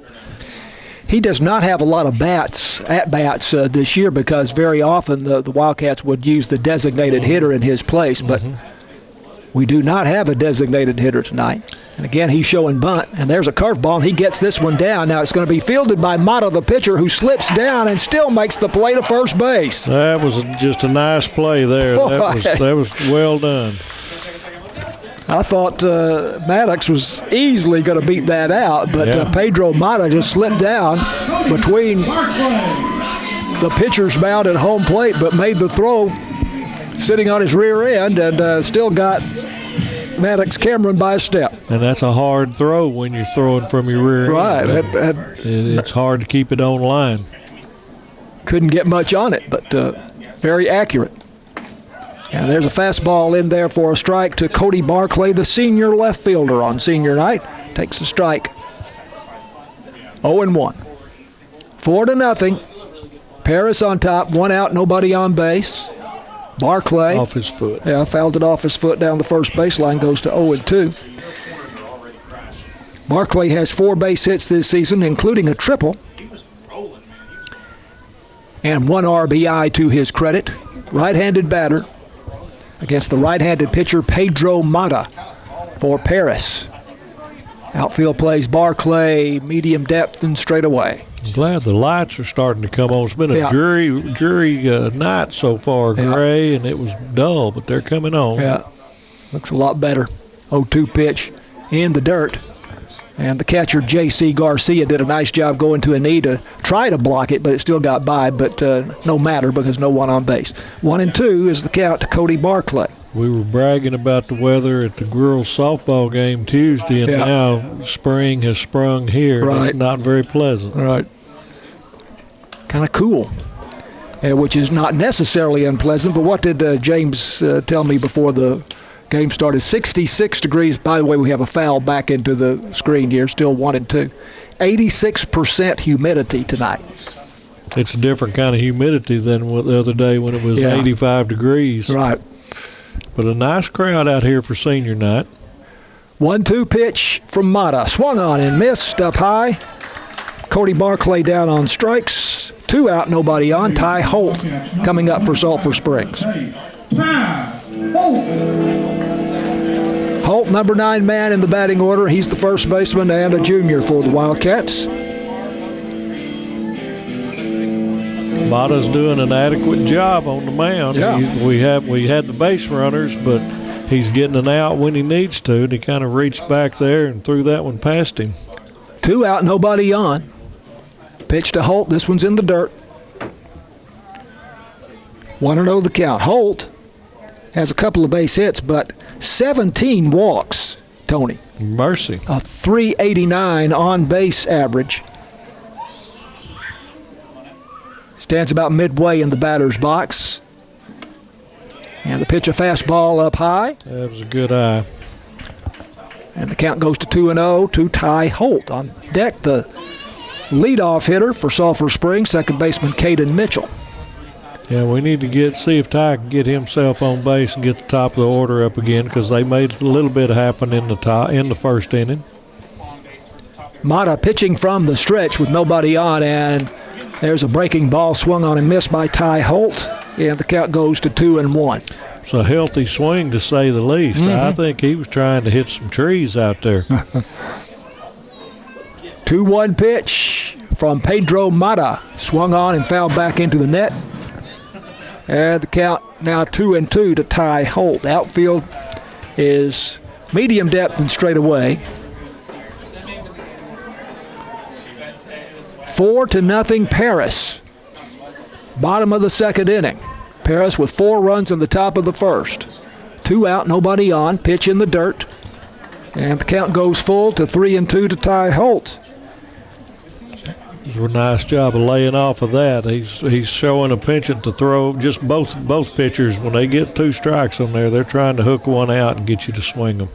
He does not have a lot of at-bats this year because very often the Wildcats would use the designated hitter in his place, but we do not have a designated hitter tonight. And again, he's showing bunt, and there's a curveball, and he gets this one down. Now it's going to be fielded by Mata, the pitcher, who slips down and still makes the play to first base. That was just a nice play there. That was well done. I thought Maddox was easily going to beat that out, but Pedro Mata just slipped down between the pitcher's mound and home plate, but made the throw sitting on his rear end and still got Maddox Cameron by a step. And that's a hard throw when you're throwing from your rear end. Right. It's hard to keep it on line. Couldn't get much on it, but very accurate. And there's a fastball in there for a strike to Cody Barclay, the senior left fielder on senior night. Takes the strike. 0-1. 4-0. Paris on top, 1 out, nobody on base. Barclay. Off his foot. Yeah, fouled it off his foot down the first baseline, goes to 0-2. Barclay has 4 base hits this season, including a triple. And 1 RBI to his credit. Right-handed batter against the right-handed pitcher Pedro Mata for Paris. Outfield plays Barclay, medium depth and straight away. I'm glad the lights are starting to come on. It's been a dreary night so far, gray, and it was dull, but they're coming on. Yeah, looks a lot better. 0-2 pitch in the dirt. And the catcher, J.C. Garcia, did a nice job going to a knee to try to block it, but it still got by, but no matter because no one on base. 1-2 is the count to Cody Barclay. We were bragging about the weather at the girls' softball game Tuesday, and now spring has sprung here. Right. It's not very pleasant. Right. Kind of cool, which is not necessarily unpleasant, but what did James tell me before the game started? 66 degrees. By the way, we have a foul back into the screen here, still 1-2. 86% humidity tonight. It's a different kind of humidity than the other day when it was 85 degrees. Right. But a nice crowd out here for senior night. 1-2 pitch from Mata. Swung on and missed up high. Cody Barclay down on strikes. 2 out, nobody on. Ty Holt coming up for Sulphur Springs. Holt, number 9 man in the batting order. He's the first baseman and a junior for the Wildcats. Mata's doing an adequate job on the mound. Yeah. We had the base runners, but he's getting an out when he needs to, and he kind of reached back there and threw that one past him. 2 out, nobody on. Pitch to Holt. This one's in the dirt. 1-0 the count. Holt has a couple of base hits, but 17 walks, Tony. Mercy. A .389 on-base average. Stands about midway in the batter's box. And the pitch, a fastball up high. That was a good eye. And the count goes to 2-0 to Ty Holt. On deck, the leadoff hitter for Sulphur Springs, second baseman Caden Mitchell. Yeah, we need to see if Ty can get himself on base and get the top of the order up again, because they made a little bit happen in the first inning. Mata pitching from the stretch with nobody on, and there's a breaking ball swung on and missed by Ty Holt, and the count goes to 2-1. It's a healthy swing, to say the least. Mm-hmm. I think he was trying to hit some trees out there. 2-1 pitch from Pedro Mata, swung on and fouled back into the net. And the count now 2-2 to Ty Holt. Outfield is medium depth and straight away. 4-0 Paris. Bottom of the second inning. Paris with 4 runs in the top of the first. 2 out, nobody on. Pitch in the dirt. And the count goes full to 3-2 to Ty Holt. It was a nice job of laying off of that. He's showing a penchant to throw. Just both pitchers, when they get 2 strikes on there, they're trying to hook one out and get you to swing them.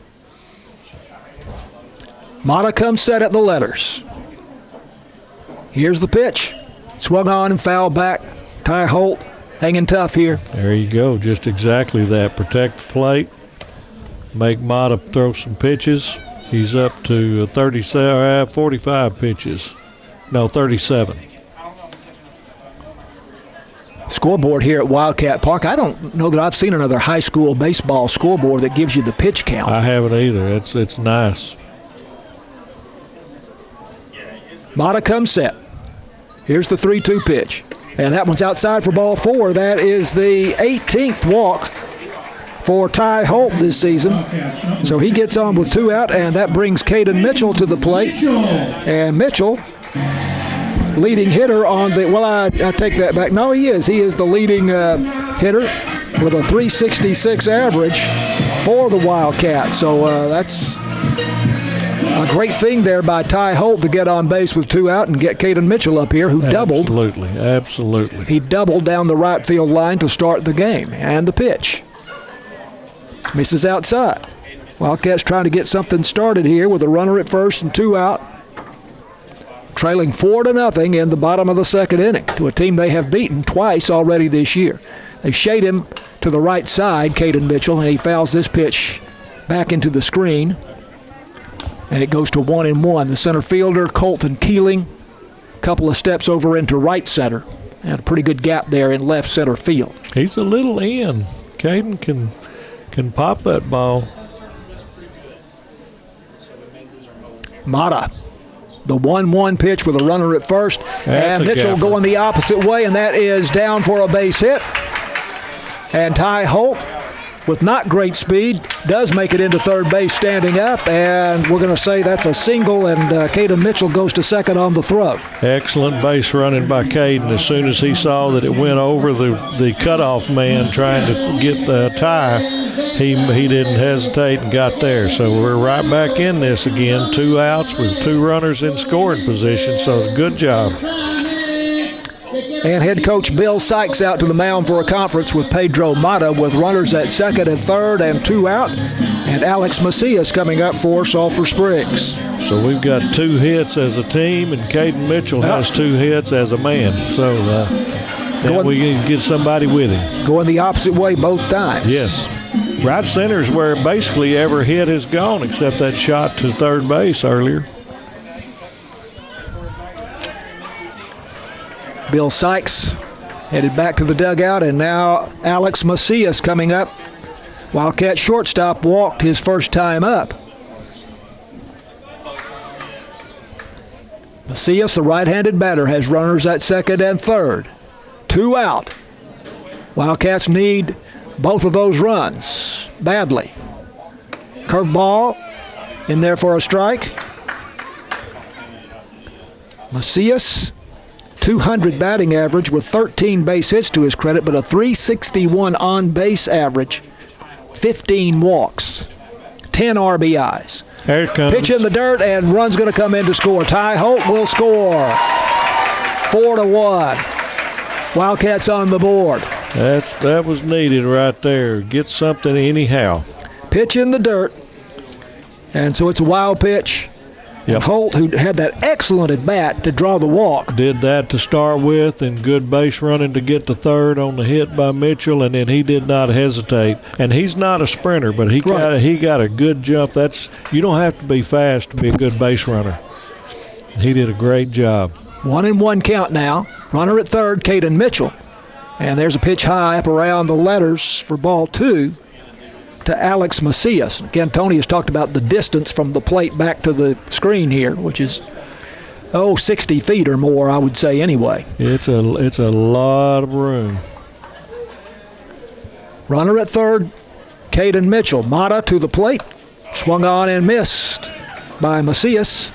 Mata comes set at the letters. Here's the pitch. Swung on and fouled back. Ty Holt hanging tough here. There you go. Just exactly that. Protect the plate. Make Mata throw some pitches. He's up to 45 pitches. No, 37. Scoreboard here at Wildcat Park. I don't know that I've seen another high school baseball scoreboard that gives you the pitch count. I haven't either. It's nice. Mata comes set. Here's the 3-2 pitch. And that one's outside for ball 4. That is the 18th walk for Ty Holt this season. So he gets on with 2 out, and that brings Caden Mitchell to the plate. And Mitchell, leading hitter on the, well, I take that back. No, he is. He is the leading hitter with a .366 average for the Wildcats. So that's a great thing there by Ty Holt to get on base with 2 out and get Caden Mitchell up here, who doubled. Absolutely. He doubled down the right field line to start the game. And the pitch. Misses outside. Wildcats trying to get something started here with a runner at first and 2 out. Trailing 4-0 in the bottom of the second inning to a team they have beaten twice already this year. They shade him to the right side, Caden Mitchell, and he fouls this pitch back into the screen. And it goes to 1-1. The center fielder, Colton Keeling, a couple of steps over into right center. And a pretty good gap there in left center field. He's a little in. Caden can pop that ball. Mata, the 1-1 pitch with a runner at first. And Mitchell going the opposite way, and that is down for a base hit. And Ty Holt, with not great speed, does make it into third base standing up, and we're going to say that's a single, and Caden Mitchell goes to second on the throw. Excellent base running by Caden. As soon as he saw that it went over the cutoff man trying to get the tie, he didn't hesitate and got there. So we're right back in this again. 2 outs with 2 runners in scoring position, so good job. And head coach Bill Sykes out to the mound for a conference with Pedro Mata with runners at second and third and 2 out. And Alex Macias coming up for Sulphur Springs. So we've got 2 hits as a team, and Caden Mitchell has 2 hits as a man. So we can get somebody with him. Going the opposite way both times. Yes. Right center is where basically every hit has gone except that shot to third base earlier. Bill Sykes headed back to the dugout, and now Alex Macias coming up. Wildcat shortstop walked his first time up. Macias, the right-handed batter, has runners at second and third. 2 out. Wildcats need both of those runs badly. Curveball in there for a strike. Macias, 200 batting average with 13 base hits to his credit, but a 361 on-base average, 15 walks, 10 RBIs. There it comes. Pitch in the dirt, and run's going to come in to score. Ty Holt will score. 4-1. Wildcats on the board. That was needed right there. Get something anyhow. Pitch in the dirt, and so it's a wild pitch. Yep. And Holt, who had that excellent at bat to draw the walk. Did that to start with, and good base running to get to third on the hit by Mitchell, and then he did not hesitate. And he's not a sprinter, but he got a good jump. You don't have to be fast to be a good base runner. He did a great job. 1-1 count now. Runner at third, Caden Mitchell. And there's a pitch high up around the letters for ball 2 to Alex Macias. Again, Tony has talked about the distance from the plate back to the screen here, which is 60 feet or more, I would say anyway. It's a lot of room. Runner at third, Caden Mitchell. Mata to the plate, swung on and missed by Macias.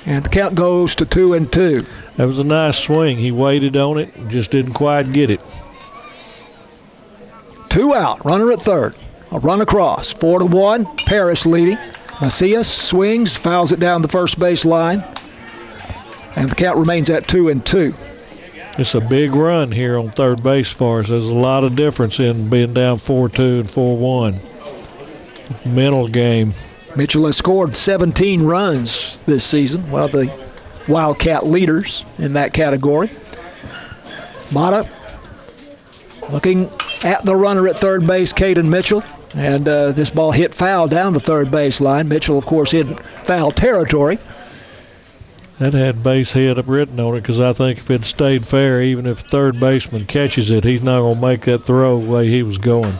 And the count goes to 2-2. That was a nice swing. He waited on it, just didn't quite get it. 2 out, runner at third. A run across, 4-1, Paris leading. Macias swings, fouls it down the first base line, and the count remains at 2-2. It's a big run here on third base for us. There's a lot of difference in being down 4-2 and 4-1. Mental game. Mitchell has scored 17 runs this season, one of the Wildcat leaders in that category. Mata looking at the runner at third base, Caden Mitchell, and this ball hit foul down the third base line. Mitchell, of course, in foul territory. That had base hit written on it because I think if it stayed fair, even if third baseman catches it, he's not going to make that throw the way he was going.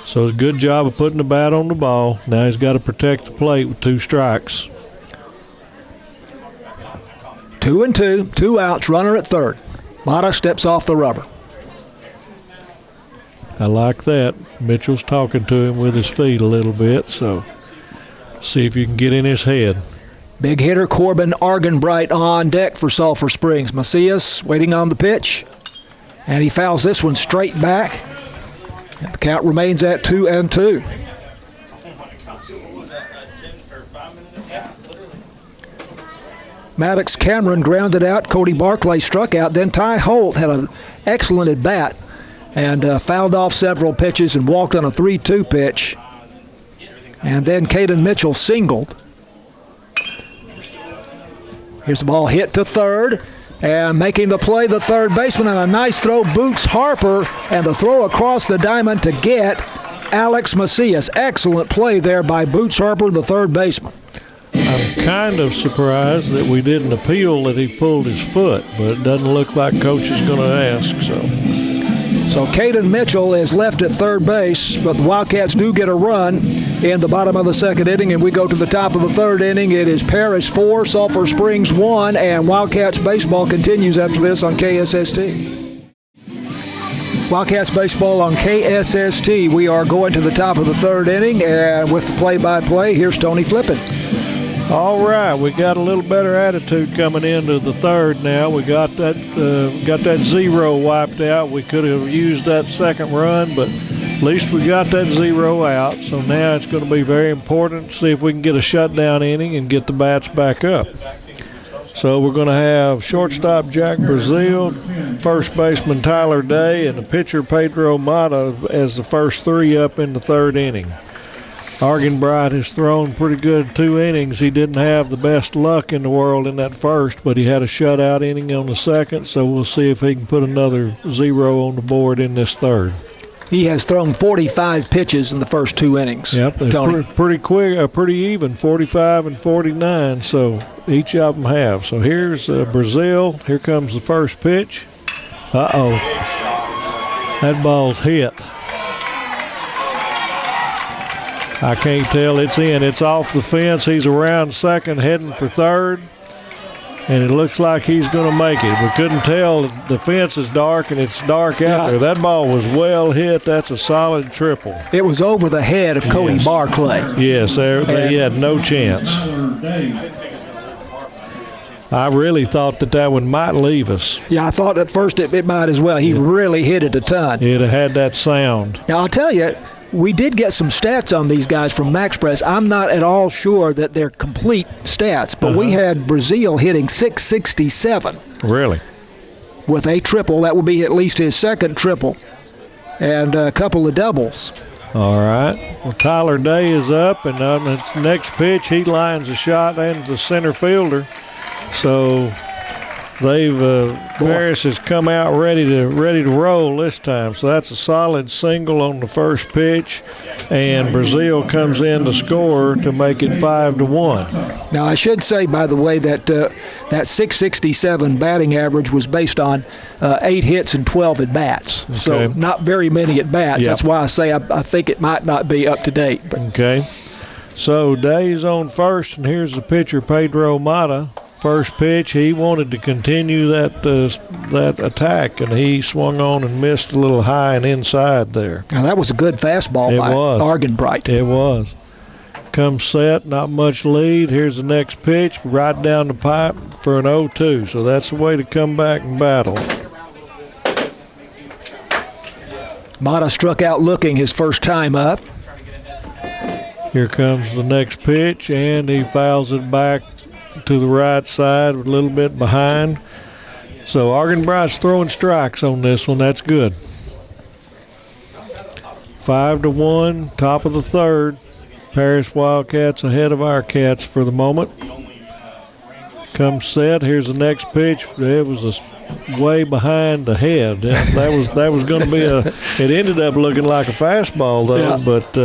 So a good job of putting the bat on the ball. Now he's got to protect the plate with 2 strikes. 2-2, 2 outs, runner at third. Mata steps off the rubber. I like that. Mitchell's talking to him with his feet a little bit, so see if you can get in his head. Big hitter Corbin Argenbright on deck for Sulphur Springs. Macias waiting on the pitch, and he fouls this one straight back. And the count remains at 2-2. Maddox Cameron grounded out. Cody Barclay struck out. Then Ty Holt had an excellent at bat and fouled off several pitches and walked on a 3-2 pitch. And then Caden Mitchell singled. Here's the ball hit to third, and making the play, the third baseman, and a nice throw, Boots Harper, and the throw across the diamond to get Alex Macias. Excellent play there by Boots Harper, the third baseman. I'm kind of surprised that we didn't appeal that he pulled his foot, but it doesn't look like Coach is going to ask, So Caden Mitchell is left at third base, but the Wildcats do get a run in the bottom of the second inning, and we go to the top of the third inning. It is Paris 4, Sulphur Springs 1, and Wildcats baseball continues after this on KSST. Wildcats baseball on KSST. We are going to the top of the third inning, and with the play-by-play, here's Tony Flippin. All right, we got a little better attitude coming into the third now. We got that 0 wiped out. We could have used that second run, but at least we got that 0 out. So now it's going to be very important to see if we can get a shutdown inning and get the bats back up. So we're going to have shortstop Jack Brazil, first baseman Tyler Day, and the pitcher Pedro Mata as the first 3 up in the third inning. Argenbright has thrown pretty good 2 innings. He didn't have the best luck in the world in that first, but he had a shutout inning on the second, so we'll see if he can put another 0 on the board in this third. He has thrown 45 pitches in the first 2 innings. Yep, Tony. Pretty quick, pretty even, 45 and 49, so each of them have. So here's Brazil. Here comes the first pitch. Uh-oh. That ball's hit. I can't tell. It's in. It's off the fence. He's around second, heading for third. and it looks like he's going to make it. We couldn't tell. The fence is dark, and it's dark out there. That ball was well hit. That's a solid triple. It was over the head of Cody Barclay. Yes, they had no chance. I really thought that one might leave us. Yeah, I thought at first it might as well. He really hit it a ton. It had that sound. Now, I'll tell you, we did get some stats on these guys from MaxPress. I'm not at all sure that they're complete stats, but we had Brazil hitting 667. Really? With a triple. That would be at least his second triple. And a couple of doubles. All right. Well, Tyler Day is up, and on the next pitch, he lines a shot into the center fielder. So Paris has come out ready to roll this time. So that's a solid single on the first pitch, and Brazil comes in to score to make it 5-1. Now I should say, by the way, that that 667 batting average was based on 8 hits and 12 at bats. Okay. So not very many at bats. Yep. That's why I say I think it might not be up to date. But. Okay. So Day's on first, and here's the pitcher, Pedro Mata. First pitch, he wanted to continue that attack, and he swung on and missed a little high and inside there. Now that was a good fastball by Argenbright. It was. Comes set, not much lead. Here's the next pitch, right down the pipe for an 0-2. So that's the way to come back and battle. Mata struck out looking his first time up. Here comes the next pitch, and he fouls it back to the right side, a little bit behind. So Argenbright's throwing strikes on this one. That's good. 5-1, top of the third. Paris Wildcats ahead of our Cats for the moment. Comes set. Here's the next pitch. It was way behind the head. That was going to be it ended up looking like a fastball though, but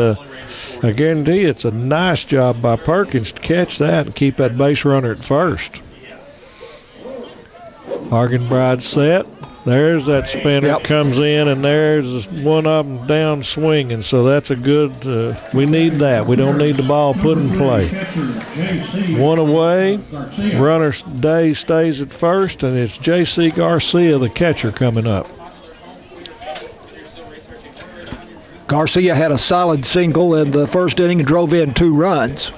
I guarantee it's a nice job by Perkins to catch that and keep that base runner at first. Argenbright set. There's that spinner comes in, and there's one of them down swinging. So that's a good we need that. We don't need the ball put in play. One away. Runner Day stays at first, and it's J.C. Garcia, the catcher, coming up. Garcia had a solid single in the first inning and drove in 2 runs.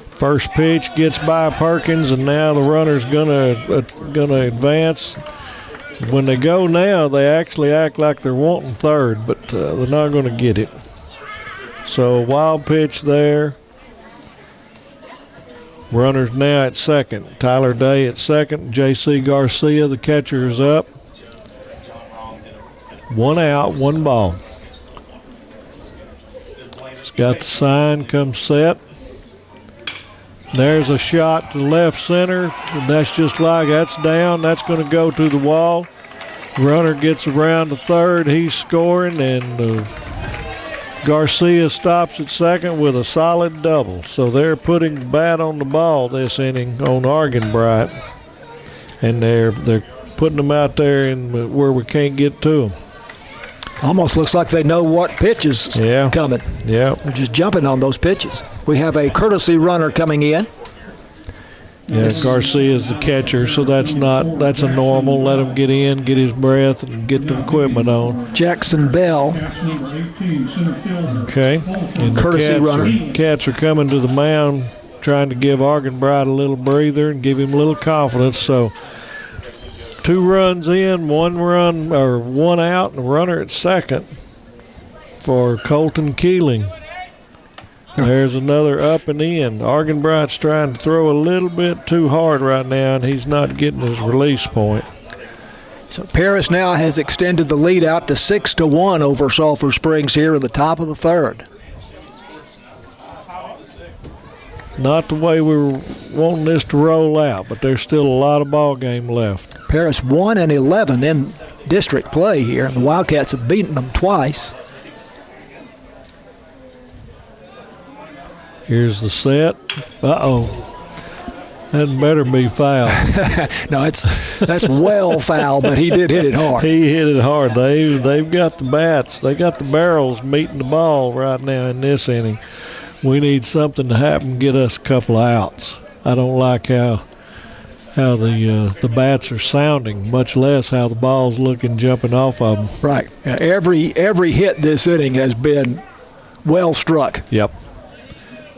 First pitch gets by Perkins, and now the runner's gonna advance. When they go now, they actually act like they're wanting third, but they're not going to get it. So wild pitch there. Runner's now at second. Tyler Day at second. J.C. Garcia, the catcher, is up. 1 out, 1 ball. He's got the sign, comes set. There's a shot to left center. And that's down. That's going to go to the wall. Runner gets around to third. He's scoring, and Garcia stops at second with a solid double. So they're putting the bat on the ball this inning on Argenbright, and they're putting them out there where we can't get to them. Almost looks like they know what pitch is coming. Yeah. They're just jumping on those pitches. We have a courtesy runner coming in. Yeah, Garcia is the catcher, so that's a normal. Let him get in, get his breath, and get the equipment on. Jackson Bell. Okay. And courtesy runner. Cats are coming to the mound, trying to give Argenbright a little breather and give him a little confidence. So 2 runs in, 1 out, and a runner at second for Colton Keeling. There's another up and in. Argenbright's trying to throw a little bit too hard right now, and he's not getting his release point. So Paris now has extended the lead out to 6-1 over Sulphur Springs here in the top of the third. Not the way we were wanting this to roll out, but there's still a lot of ball game left. Paris 1-11 in district play here, and the Wildcats have beaten them twice. Here's the set. Uh-oh. That better be foul. No, that's well foul, but he did hit it hard. He hit it hard. They've got the bats. They got the barrels meeting the ball right now in this inning. We need something to happen, get us a couple of outs. I don't like how the bats are sounding, much less how the ball's looking jumping off of them. Right. Every hit this inning has been well struck. Yep.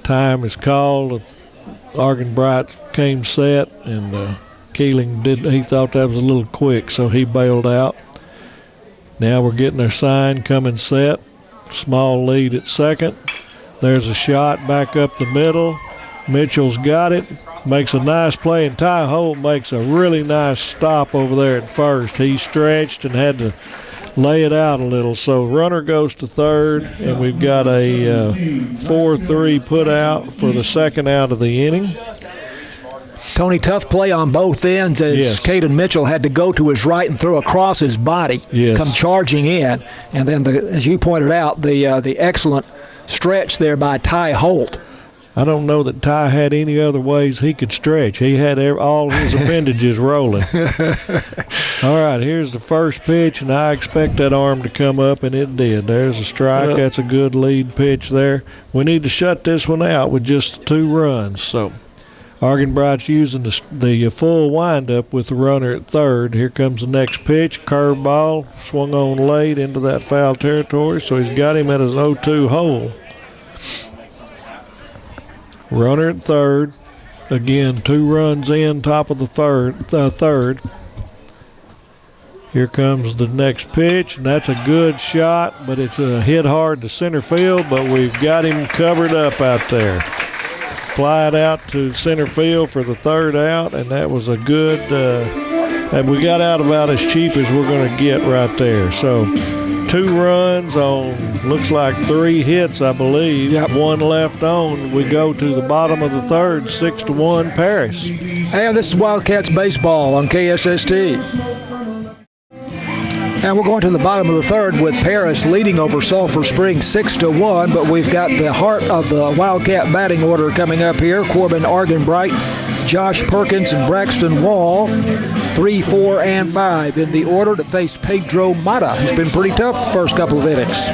Time is called. Argenbright came set, and Keeling he thought that was a little quick, so he bailed out. Now we're getting our sign, coming set. Small lead at second. There's a shot back up the middle. Mitchell's got it. Makes a nice play, and Ty Holt makes a really nice stop over there at first. He stretched and had to lay it out a little. So runner goes to third, and we've got a 4-3 put out for the second out of the inning. Tony, tough play on both ends as Caden Mitchell had to go to his right and throw across his body, come charging in. And then, as you pointed out, the excellent stretch there by Ty Holt. I don't know that Ty had any other ways he could stretch. He had all his appendages rolling. All right, here's the first pitch, and I expect that arm to come up, and it did. There's a strike. That's a good lead pitch there. We need to shut this one out with just 2 runs. So Argenbright's using the full windup with the runner at third. Here comes the next pitch. Curveball swung on late into that foul territory, so he's got him at his 0-2 hole. Runner at third. Again, 2 runs in, top of the third. Here comes the next pitch, and that's a good shot, but it's hit hard to center field, but we've got him covered up out there. Fly it out to center field for the third out, and that was a good and we got out about as cheap as we're going to get right there. So 2 runs on, looks like 3 hits, I believe. Yep. 1 left on. We go to the bottom of the third, 6-1 Paris. Hey, this is WildCats baseball on KSST. And we're going to the bottom of the third with Paris leading over Sulphur Springs 6-1, but we've got the heart of the Wildcat batting order coming up here. Corbin Argenbright, Josh Perkins, and Braxton Wall, 3, 4, and 5 in the order to face Pedro Mata, who's been pretty tough the first couple of innings.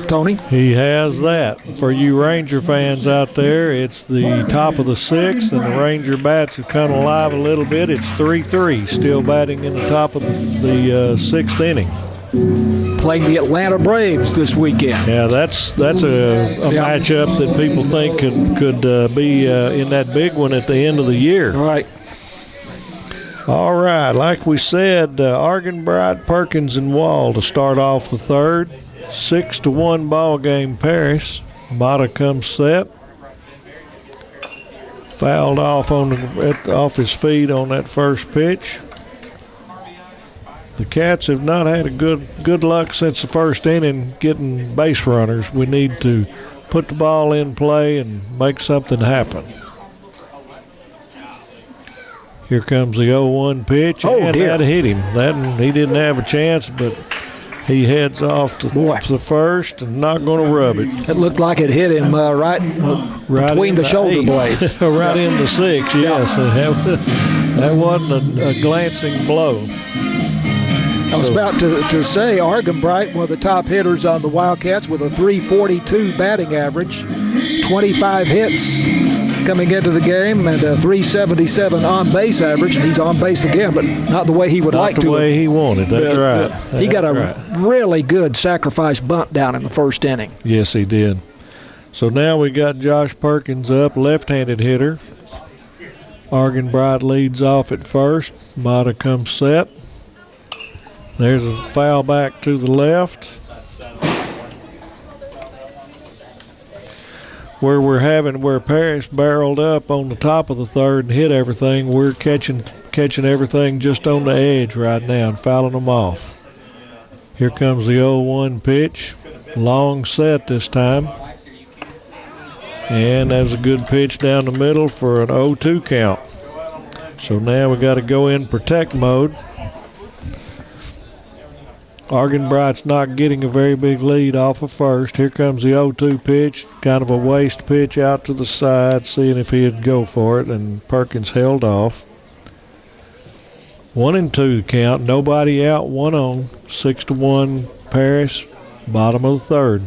Tony? He has that. For you Ranger fans out there, it's the top of the 6th, and the Ranger bats have come alive a little bit. It's 3-3, still batting in the top of the 6th inning. Playing the Atlanta Braves this weekend. Yeah, that's a matchup that people think could be in that big one at the end of the year. All right. All right, like we said, Argenbright, Perkins, and Wall to start off the third. 6-1 ball game, Paris. Mata comes set. Fouled off off his feet on that first pitch. The Cats have not had a good luck since the first inning getting base runners. We need to put the ball in play and make something happen. Here comes the 0-1 pitch, and that hit him. He didn't have a chance, but he heads off to the first and not going to rub it. It looked like it hit him right between the shoulder blades. Right in the 6, yes. That wasn't a glancing blow. I was about to say Argenbright, one of the top hitters on the Wildcats with a .342 batting average, 25 hits coming into the game, and a .377 on-base average, and he's on base again, but not the way he would like to. Not the way he wanted, that's right. He got a really good sacrifice bunt down in the first inning. Yes, he did. So now we got Josh Perkins up, left-handed hitter. Argenbright leads off at first. Mata comes set. There's a foul back to the left. Where Paris barreled up on the top of the third and hit everything, we're catching everything just on the edge right now and fouling them off. Here comes the 0-1 pitch. Long set this time. And that was a good pitch down the middle for an 0-2 count. So now we got to go in protect mode. Argenbright's not getting a very big lead off of first. Here comes the 0-2 pitch, kind of a waste pitch out to the side, seeing if he'd go for it, and Perkins held off. 1-2 count, nobody out, 1 on, 6-1 Paris, bottom of the third.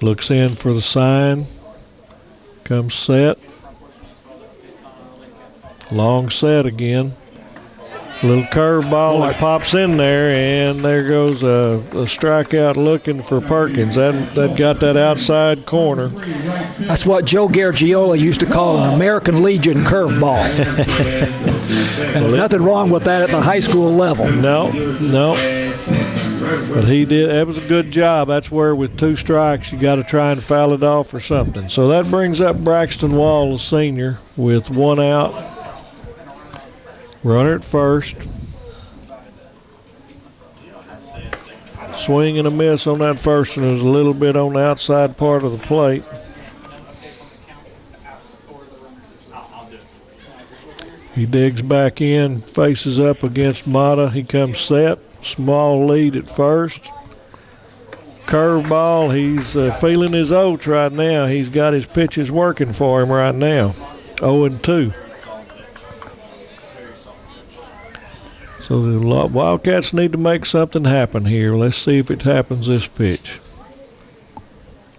Looks in for the sign, Comes set. Long set again. Little curveball that pops in there, and there goes a strikeout looking for Perkins. That got that outside corner. That's what Joe Gargiola used to call an American Legion curveball. And nothing wrong with that at the high school level. No. But he did. That was a good job. That's where with 2 strikes you got to try and foul it off or something. So that brings up Braxton Wall, the senior, with 1 out. Runner at first. Swing and a miss on that first one. It was a little bit on the outside part of the plate. He digs back in, faces up against Mata. He comes set. Small lead at first. Curveball. He's feeling his oats right now. He's got his pitches working for him right now. 0-2. So the Wildcats need to make something happen here. Let's see if it happens this pitch.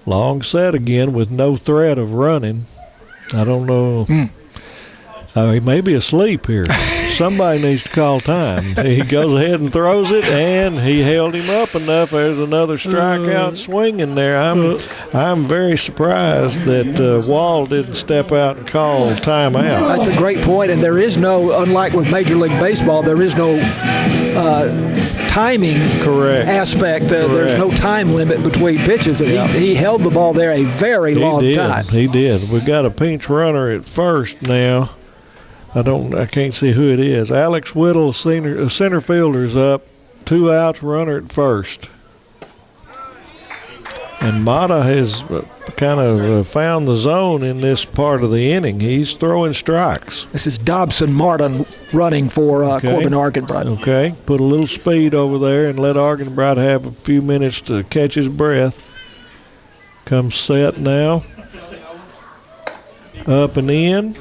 Long set again with no threat of running. I don't know. He may be asleep here. Somebody needs to call time. He goes ahead and throws it, and he held him up enough. There's another strikeout swing in there. I'm very surprised that Wall didn't step out and call timeout. That's a great point, and there is no, unlike with Major League Baseball, there is no timing aspect. There's no time limit between pitches. He held the ball there a very long time. He did. We've got a pinch runner at first now. I can't see who it is. Alex Whittle, center fielder's up. 2 outs, runner at first. And Mata has kind of found the zone in this part of the inning. He's throwing strikes. This is Dobson Martin running for Corbin Argenbright. Okay, put a little speed over there and let Argenbright have a few minutes to catch his breath. Comes set now. Up and in.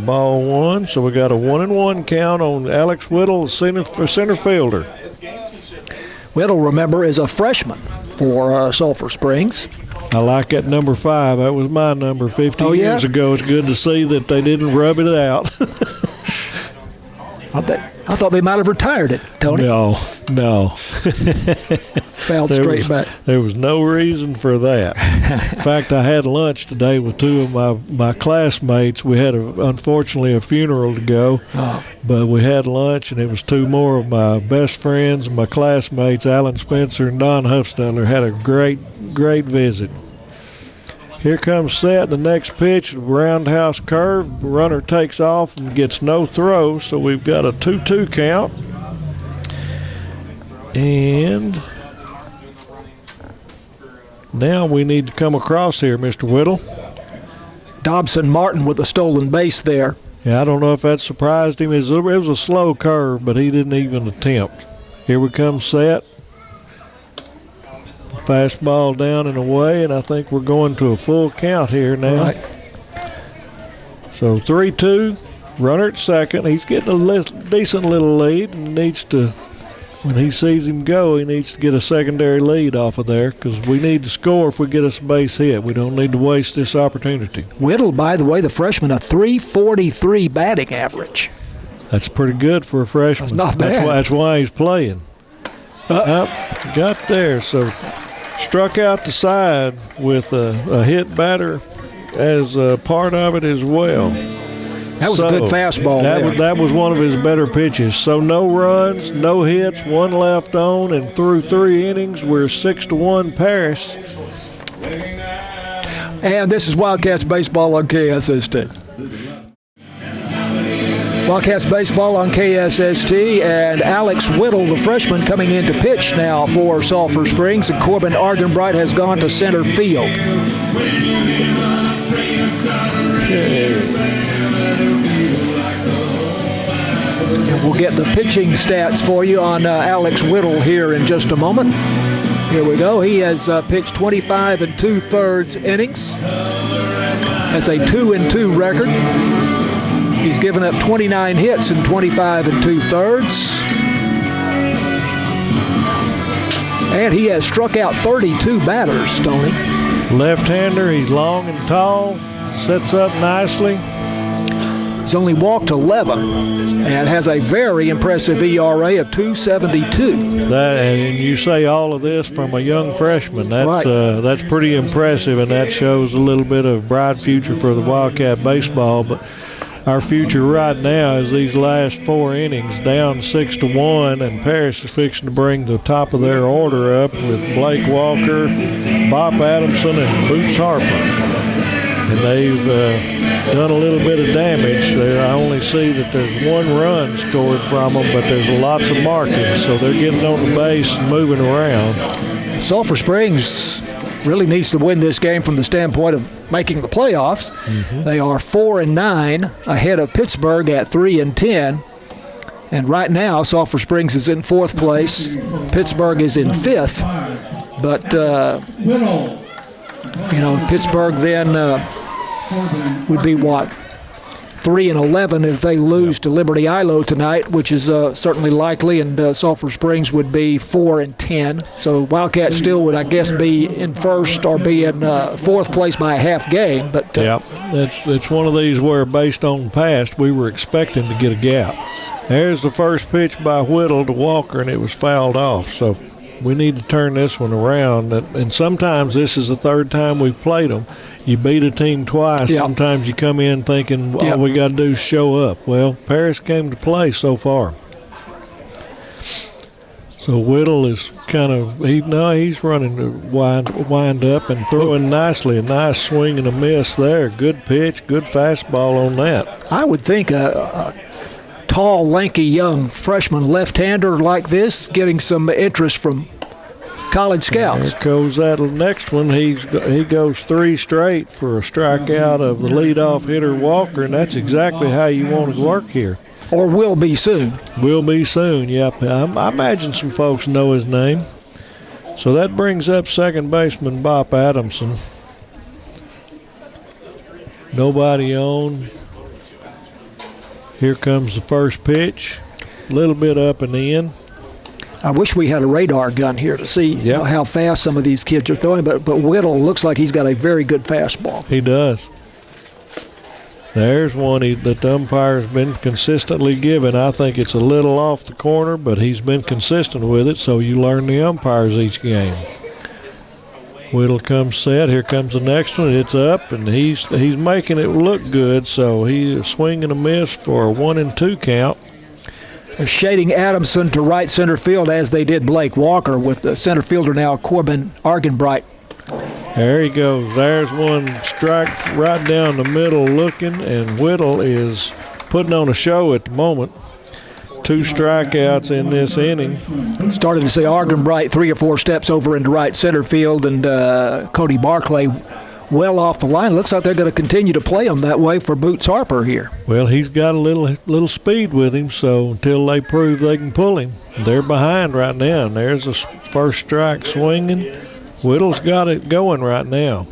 Ball 1, so we got a 1-1 count on Alex Whittle, center fielder. Whittle, remember, is a freshman for Sulphur Springs. I like that number 5. That was my number 50 years ago. It's good to see that they didn't rub it out. I thought they might have retired it, Tony. No. Fouled straight back. There was no reason for that. In fact, I had lunch today with 2 of my classmates. We had, unfortunately, a funeral to go, but we had lunch, and it was 2 more of my best friends and my classmates, Alan Spencer and Don Huffstetter. Had a great visit. Here comes set, the next pitch, roundhouse curve. Runner takes off and gets no throw, so we've got a 2-2 count. And now we need to come across here, Mr. Whittle. Dobson Martin with a stolen base there. Yeah, I don't know if that surprised him. It was a slow curve, but he didn't even attempt. Here we come set. Fastball down and away, and I think we're going to a full count here now. Right. So 3-2, runner at second. He's getting a decent little lead and needs to, when he sees him go, he needs to get a secondary lead off of there because we need to score if we get us a base hit. We don't need to waste this opportunity. Whittle, by the way, the freshman, a .343 batting average. That's pretty good for a freshman. That's not bad. That's why he's playing. Got there, so struck out the side with a hit batter as a part of it as well. That was a good fastball there. That was one of his better pitches. So no runs, no hits, 1 left on, and through 3 innings, we're 6-1 Paris. And this is Wildcats Baseball on KSST. Wildcats Baseball on KSST, and Alex Whittle, the freshman, coming in to pitch now for Sulphur Springs, and Corbin Argenbright has gone to center field. And we'll get the pitching stats for you on Alex Whittle here in just a moment. Here we go. He has pitched 25 2/3 innings. That's a 2-2 record. He's given up 29 hits in 25 2/3. And he has struck out 32 batters, Tony. Left-hander, he's long and tall, sets up nicely. He's only walked 11 and has a very impressive ERA of 2.72. And you say all of this from a young freshman. That's pretty impressive, and that shows a little bit of bright future for the Wildcat baseball. But our future right now is these last 4 innings down 6-1, and Paris is fixing to bring the top of their order up with Blake Walker, Bob Adamson, and Boots Harper. And they've done a little bit of damage. I only see that there's 1 run scored from them, but there's lots of markings, so they're getting on the base and moving around. Sulphur Springs really needs to win this game from the standpoint of making the playoffs. Mm-hmm. They are 4-9 ahead of Pittsburgh at 3-10. And right now, Sulphur Springs is in 4th place. Pittsburgh is in 5th. But, Pittsburgh then would be 3-11 if they lose to Liberty Ilo tonight, which is certainly likely, and Sulphur Springs would be 4-10. So Wildcats still would, I guess, be in 1st or be in 4th place by a half game. But it's one of these where, based on the past, we were expecting to get a gap. There's the first pitch by Whittle to Walker, and it was fouled off. So we need to turn this one around. And sometimes this is the 3rd time we've played them. You beat a team twice. Yep. Sometimes you come in thinking all we got to do is show up. Well, Paris came to play so far. So Whittle is he's running to wind up and throwing nicely. A nice swing and a miss there. Good pitch, good fastball on that. I would think a tall, lanky, young freshman left-hander like this getting some interest from college scouts. There goes that next one. He goes 3 straight for a strikeout of the leadoff hitter Walker, and that's exactly how you want to work here. Or will be soon. Will be soon, yep. I imagine some folks know his name. So that brings up second baseman Bob Adamson. Nobody on. Here comes the first pitch. A little bit up and in. I wish we had a radar gun here to see how fast some of these kids are throwing, but Whittle looks like he's got a very good fastball. He does. There's one that the umpire's been consistently giving. I think it's a little off the corner, but he's been consistent with it, so you learn the umpires each game. Whittle comes set. Here comes the next one. It's up, and he's making it look good, so he's swinging a miss for a 1-2 count. They're shading Adamson to right center field as they did Blake Walker, with the center fielder now Corbin Argenbright. There he goes. There's one strike right down the middle looking, and Whittle is putting on a show at the moment. 2 strikeouts in this inning. Started to see Argenbright 3 or 4 steps over into right center field, and Cody Barclay well off the line. Looks like they're going to continue to play him that way for Boots Harper here. Well, he's got a little speed with him, so until they prove they can pull him, they're behind right now. And there's a first strike swinging. Whittle's got it going right now.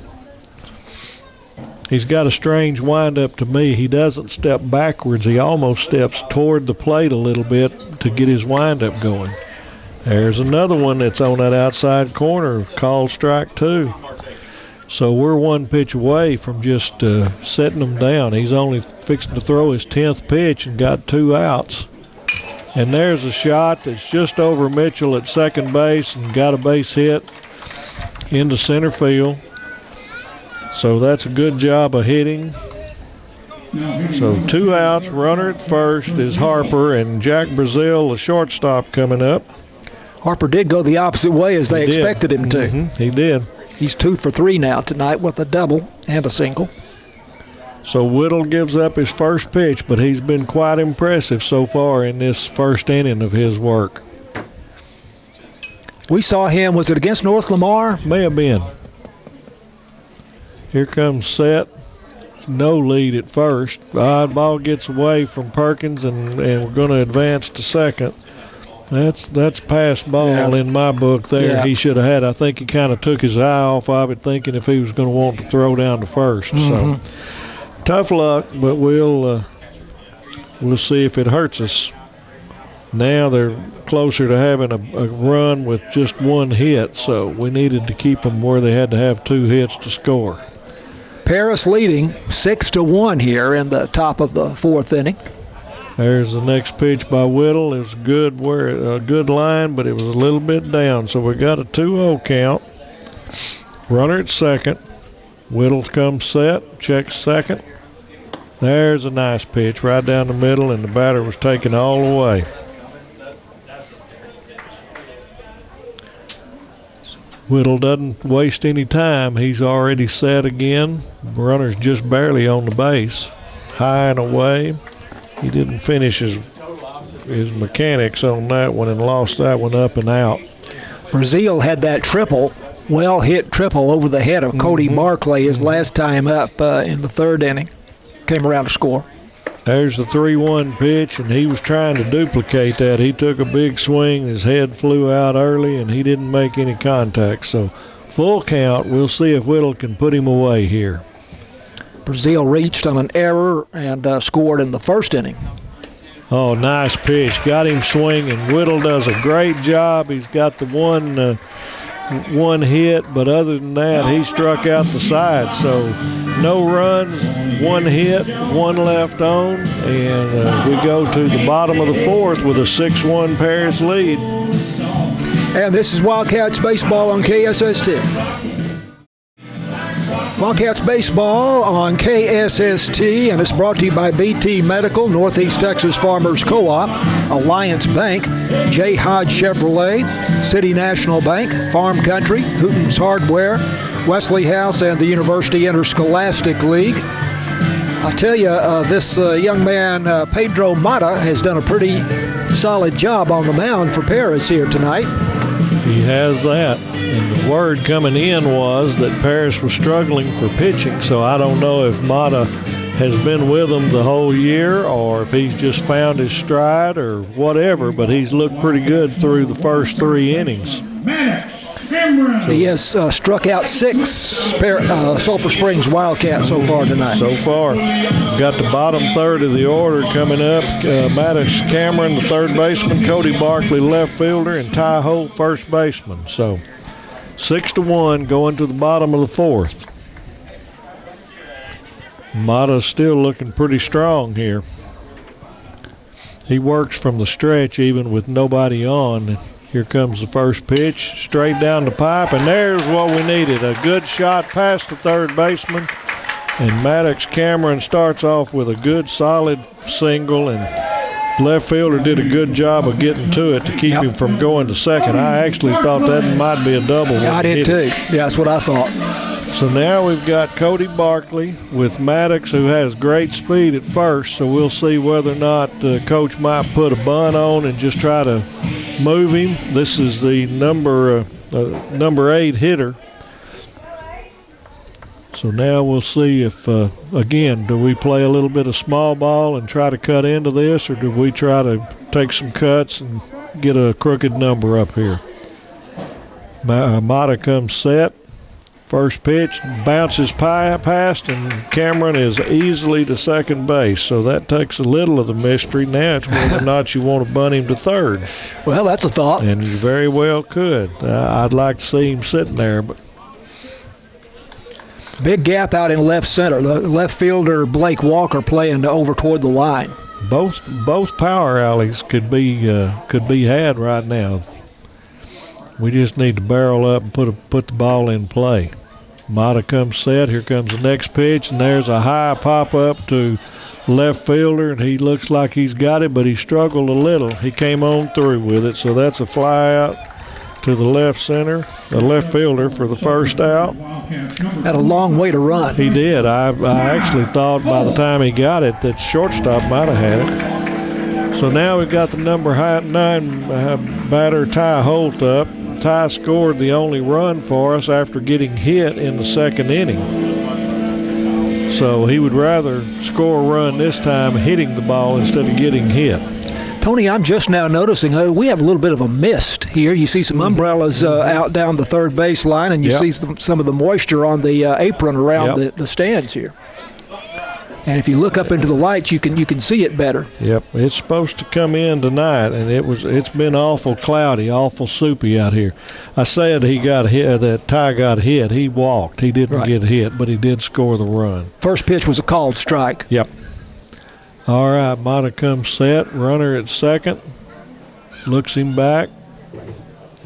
He's got a strange windup to me. He doesn't step backwards. He almost steps toward the plate a little bit to get his windup going. There's another one that's on that outside corner, called strike 2. So we're 1 pitch away from just setting him down. He's only fixing to throw his 10th pitch and got 2 outs. And there's a shot that's just over Mitchell at second base and got a base hit into center field. So that's a good job of hitting. So 2 outs, runner at first is Harper, and Jack Brazil, the shortstop, coming up. Harper did go the opposite way as they expected him to. Mm-hmm. He did. He's 2 for 3 now tonight with a double and a single. So Whittle gives up his first pitch, but he's been quite impressive so far in this first inning of his work. We saw him, was it against North Lamar? May have been. Here comes set. No lead at first. The odd ball gets away from Perkins, and we're going to advance to second. That's pass ball in my book there. Yeah. He should have had. I think he kind of took his eye off of it, thinking if he was going to want to throw down to first. Mm-hmm. So tough luck, but we'll see if it hurts us. Now they're closer to having a run with just 1 hit, so we needed to keep them where they had to have 2 hits to score. Paris leading 6-1 here in the top of the fourth inning. There's the next pitch by Whittle. It was a good line, but it was a little bit down. So we got a 2-0 count. Runner at second. Whittle comes set, checks second. There's a nice pitch right down the middle, and the batter was taken all the way. Whittle doesn't waste any time. He's already set again. Runner's just barely on the base. High and away. He didn't finish his mechanics on that one and lost that one up and out. Brazil had that triple, well-hit triple over the head of Cody Barclay his last time up in the third inning. Came around to score. There's the 3-1 pitch, and he was trying to duplicate that. He took a big swing. His head flew out early, and he didn't make any contact. So full count. We'll see if Whittle can put him away here. Brazil reached on an error and scored in the first inning. Oh, nice pitch. Got him swinging. Whittle does a great job. He's got the one hit, but other than that, he struck out the side. So no runs, one hit, one left on, and we go to the bottom of the fourth with a 6-1 Paris lead. And this is Wildcats Baseball on KSST. Wildcats Baseball on KSST, and it's brought to you by BT Medical, Northeast Texas Farmers Co-op, Alliance Bank, J. Hodge Chevrolet, City National Bank, Farm Country, Hooten's Hardware, Wesley House, and the University Interscholastic League. I tell you, this young man, Pedro Mata, has done a pretty solid job on the mound for Paris here tonight. He has that. And the word coming in was that Paris was struggling for pitching, so I don't know if Mata has been with them the whole year or if he's just found his stride or whatever, but he's looked pretty good through the first 3 innings. He has struck out 6 Sulphur Springs Wildcats so far tonight. So far. Got the bottom third of the order coming up. Maddox Cameron, the third baseman, Cody Barkley, left fielder, and Ty Holt, first baseman. So 6-1 going to the bottom of the fourth. Mata's still looking pretty strong here. He works from the stretch even with nobody on. Here comes the first pitch, straight down the pipe, and there's what we needed. A good shot past the third baseman, and Maddox Cameron starts off with a good solid single, and left fielder did a good job of getting to it to keep him from going to second. I actually thought that might be a double. I did too. Yeah, that's what I thought. So now we've got Cody Barkley with Maddox, who has great speed at first, so we'll see whether or not Coach might put a bunt on and just try to move him. This is the number 8 hitter. So now we'll see if, again, do we play a little bit of small ball and try to cut into this, or do we try to take some cuts and get a crooked number up here? Mata comes set. First pitch bounces past, and Cameron is easily to second base. So that takes a little of the mystery. Now it's whether or not you want to bunt him to third. Well, that's a thought. And you very well could. I'd like to see him sitting there, but big gap out in left center. The left fielder Blake Walker playing over toward the line. Both power alleys could be had right now. We just need to barrel up and put the ball in play. Mata comes set. Here comes the next pitch, and there's a high pop-up to left fielder, and he looks like he's got it, but he struggled a little. He came on through with it, so that's a fly out to the left fielder for the first out. Had a long way to run. He did. I actually thought by the time he got it that shortstop might have had it. So now we've got the number 9 batter Ty Holt up. Ty scored the only run for us after getting hit in the second inning. So he would rather score a run this time hitting the ball instead of getting hit. Tony, I'm just now noticing we have a little bit of a mist here. You see some umbrellas out down the third base line, and you see some of the moisture on the apron around the stands here. And if you look up into the lights, you can see it better. Yep, it's supposed to come in tonight, and it's been awful cloudy, awful soupy out here. I said he got hit, that Ty got hit. He walked. He didn't get hit, but he did score the run. First pitch was a called strike. Yep. All right, Mata comes set, runner at second, looks him back.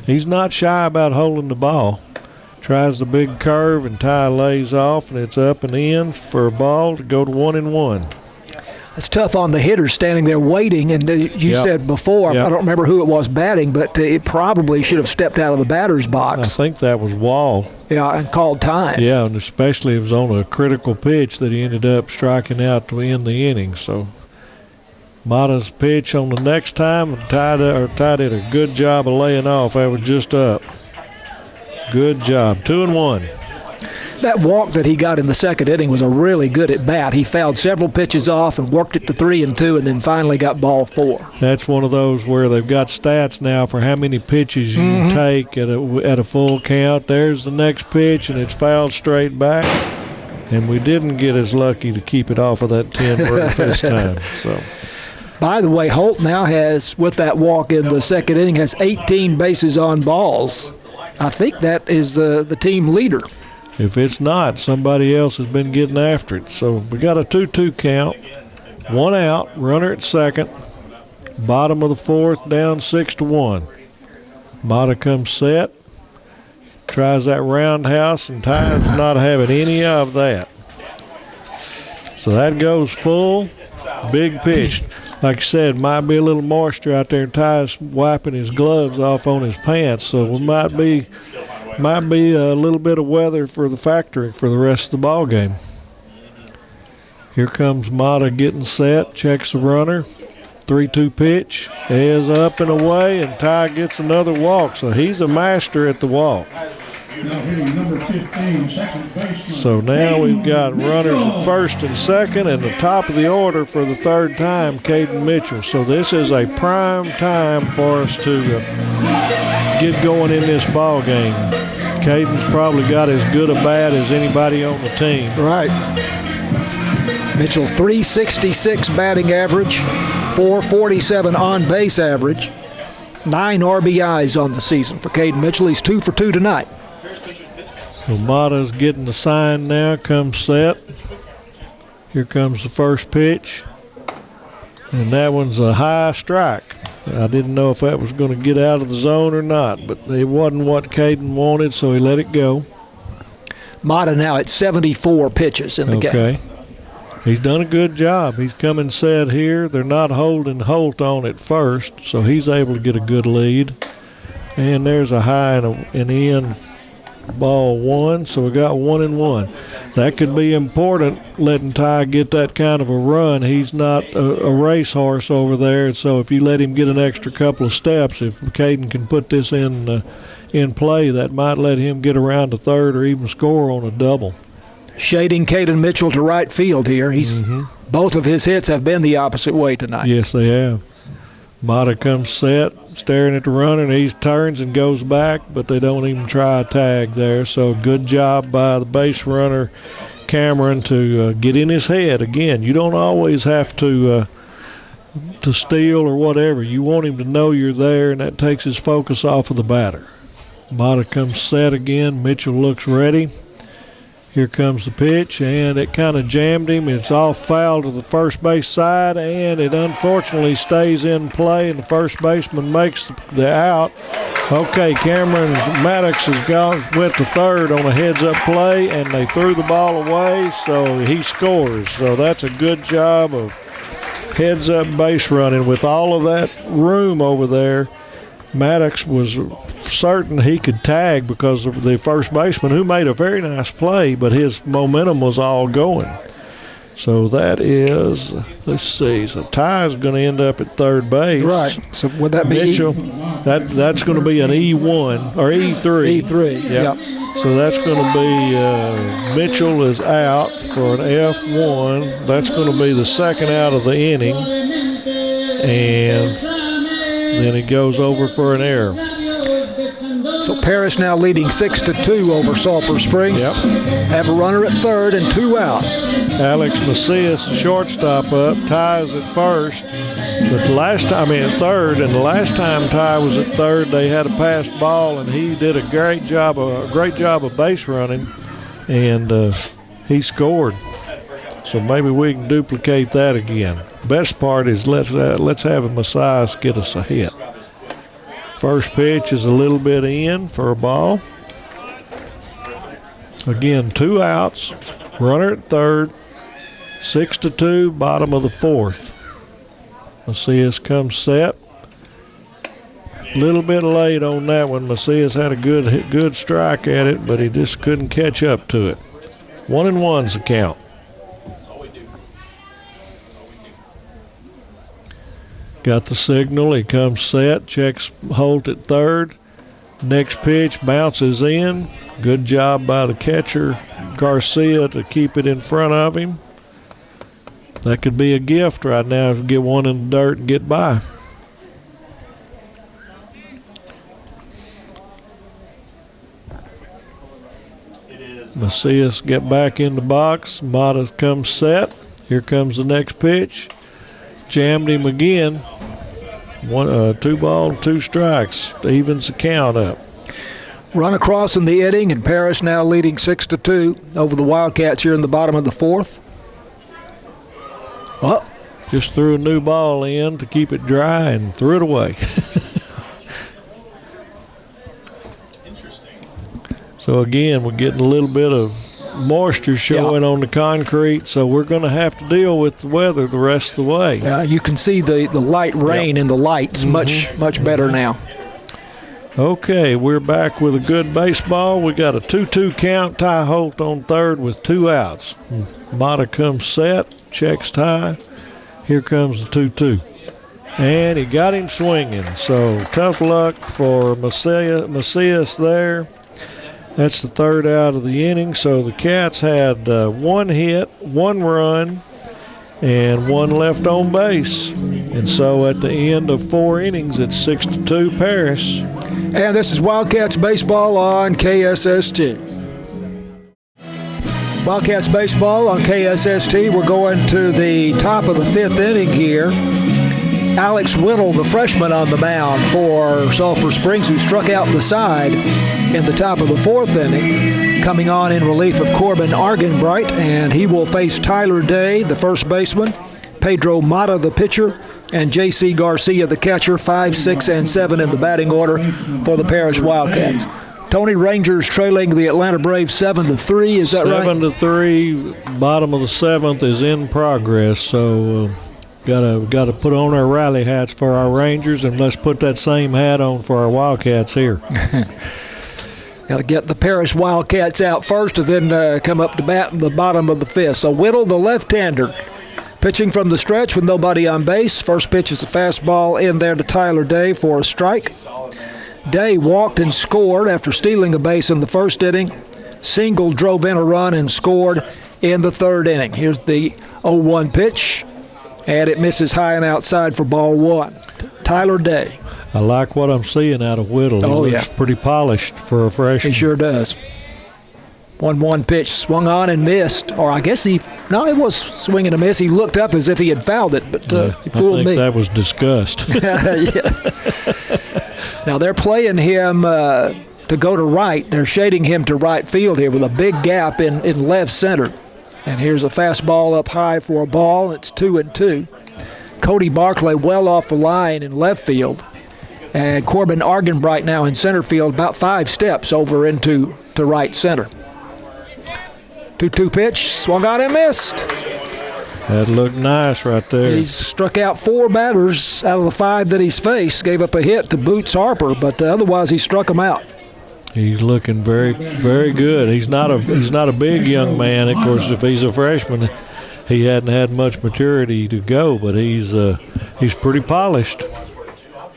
He's not shy about holding the ball. Tries the big curve, and Ty lays off, and it's up and in for a ball to go to 1-1. It's tough on the hitter standing there waiting, and you said before, I don't remember who it was batting, but it probably should have stepped out of the batter's box. I think that was Wall. Yeah, and called time. Yeah, and especially it was on a critical pitch that he ended up striking out to end the inning. So Mata's pitch on the next time, Ty did a good job of laying off. That was just up. Good job. 2-1. That walk that he got in the second inning was a really good at bat. He fouled several pitches off and worked it to 3-2, and then finally got ball 4. That's one of those where they've got stats now for how many pitches you take at a full count. There's the next pitch, and it's fouled straight back. And we didn't get as lucky to keep it off of that 10 roof this time. So. By the way, Holt now has, with that walk in the second inning, has 18 bases on balls. I think that is the team leader. If it's not, somebody else has been getting after it. So we got a 2-2 count. 1 out, runner at second. Bottom of the fourth, down 6-1. Mata comes set. Tries that roundhouse, and Ty's not having any of that. So that goes full. Big pitch. Like I said, might be a little moisture out there, and Ty's wiping his gloves off on his pants, so it might be a little bit of weather for the factory for the rest of the ball game. Here comes Mata getting set, checks the runner, 3-2 pitch, is up and away, and Ty gets another walk, so he's a master at the walk. Number 15, second baseman. So now we've got runners at first and second, and the top of the order for the third time, Caden Mitchell. So this is a prime time for us to get going in this ball game. Caden's probably got as good a bat as anybody on the team. Right. Mitchell, 366 batting average, 447 on base average, 9 RBIs on the season for Caden Mitchell. He's 2 for 2 tonight. So Mata's getting the sign now, comes set. Here comes the first pitch. And that one's a high strike. I didn't know if that was going to get out of the zone or not, but it wasn't what Caden wanted, so he let it go. Mata now at 74 pitches in the game. Okay. He's done a good job. He's coming set here. They're not holding Holt on at first, so he's able to get a good lead. And there's a high and an in. Ball 1, so we got 1-1. That could be important, letting Ty get that kind of a run. He's not a racehorse over there, and so if you let him get an extra couple of steps, if Caden can put this in play, that might let him get around to third or even score on a double. Shading Caden Mitchell to right field here. He's both of his hits have been the opposite way tonight. Yes, they have. Mata comes set, staring at the runner, and he turns and goes back, but they don't even try a tag there. So good job by the base runner, Cameron, to get in his head. Again, you don't always have to steal or whatever. You want him to know you're there, and that takes his focus off of the batter. Mata comes set again. Mitchell looks ready. Here comes the pitch, and it kind of jammed him. It's off foul to the first base side, and it unfortunately stays in play, and the first baseman makes the out. Okay, Cameron Maddox went to third on a heads-up play, and they threw the ball away, so he scores. So that's a good job of heads-up base running. With all of that room over there, Maddox was certain he could tag because of the first baseman, who made a very nice play, but his momentum was all going. So that is, let's see, so Ty's going to end up at third base. Right. So would that be Mitchell? That's going to be an E1 or E3. E3. Yep. So that's going to be Mitchell is out for an F1. That's going to be the second out of the inning, and then it goes over for an error. So Paris now leading 6-2 over Sulphur Springs. Have a runner at third and 2 out. Alex Macias, shortstop, up, ties at first. But third, and the last time Ty was at third, they had a passed ball, and he did a great job of base running, and he scored. So maybe we can duplicate that again. Best part is let's have a Macias get us a hit. First pitch is a little bit in for a ball. Again, 2 outs, runner at third, 6-2, bottom of the 4th. Macias comes set. A little bit late on that one. Macias had a good strike at it, but he just couldn't catch up to it. 1-1's the count. Got the signal. He comes set, checks Holt at third. Next pitch bounces in. Good job by the catcher, Garcia, to keep it in front of him. That could be a gift right now if you get one in the dirt and get by. Macias get back in the box. Mata comes set. Here comes the next pitch. Jammed him again. 2 balls, 2 strikes. Evens the count up. Run across in the inning, and Paris now leading 6-2 over the Wildcats here in the bottom of the 4th. Oh, just threw a new ball in to keep it dry and threw it away. So again, we're getting a little bit of moisture showing on the concrete, so we're going to have to deal with the weather the rest of the way. Yeah, you can see the light rain in the lights much better now. Okay, we're back with a good baseball. We got a 2-2 count. Ty Holt on third with 2 outs. Mata comes set, checks Ty. Here comes the 2-2. And he got him swinging. So tough luck for Macias there. That's the 3rd out of the inning. So the Cats had 1 hit, 1 run, and 1 left on base. And so at the end of 4 innings, it's 6-2 Paris. And this is Wildcats baseball on KSST. Wildcats baseball on KSST. We're going to the top of the 5th inning here. Alex Whittle, the freshman, on the mound for Sulphur Springs, who struck out the side in the top of the 4th inning, coming on in relief of Corbin Argenbright, and he will face Tyler Day, the first baseman, Pedro Mata, the pitcher, and J.C. Garcia, the catcher. 5, 6, and 7 in the batting order for the Paris Wildcats. Tony, Rangers trailing the Atlanta Braves 7-3. Is that right? 7-3. Bottom of the 7th is in progress. So got to put on our rally hats for our Rangers, and let's put that same hat on for our Wildcats here. Got to get the Paris Wildcats out first, and then come up to bat in the bottom of the 5th. So Whittle, the left-hander, pitching from the stretch with nobody on base. First pitch is a fastball in there to Tyler Day for a strike. Day walked and scored after stealing a base in the 1st inning. Single drove in a run and scored in the 3rd inning. Here's the 0-1 pitch, and it misses high and outside for ball 1. Tyler Day. I like what I'm seeing out of Whittle. He looks pretty polished for a freshman. He sure does. 1-1 pitch, swung on and missed. Or I guess it was swinging a miss. He looked up as if he had fouled it, but he fooled me. I think that was disgust. Now they're playing him to go to right. They're shading him to right field here with a big gap in left center. And here's a fastball up high for a ball. It's 2-2. Cody Barclay well off the line in left field. And Corbin Argenbright now in center field, about 5 steps over into right center. 2-2 pitch, swung on and missed. That looked nice right there. He's struck out 4 batters out of the 5 that he's faced. Gave up a hit to Boots Harper, but otherwise he struck them out. He's looking very, very good. He's not a big young man. Of course, if he's a freshman, he hadn't had much maturity to go, but he's pretty polished.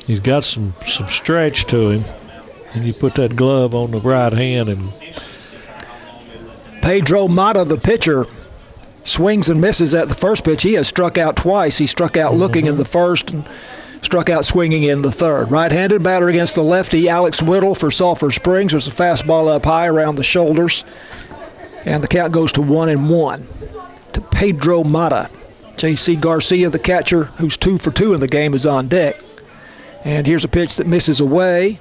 He's got some stretch to him, and you put that glove on the right hand. And Pedro Mata, the pitcher, swings and misses at the first pitch. He has struck out twice. He struck out looking in the 1st, and struck out swinging in the third. Right-handed batter against the lefty, Alex Whittle for Sulphur Springs. There's a fastball up high around the shoulders. And the count goes to 1-1 to Pedro Mata. J.C. Garcia, the catcher, who's 2 for 2 in the game, is on deck. And here's a pitch that misses away.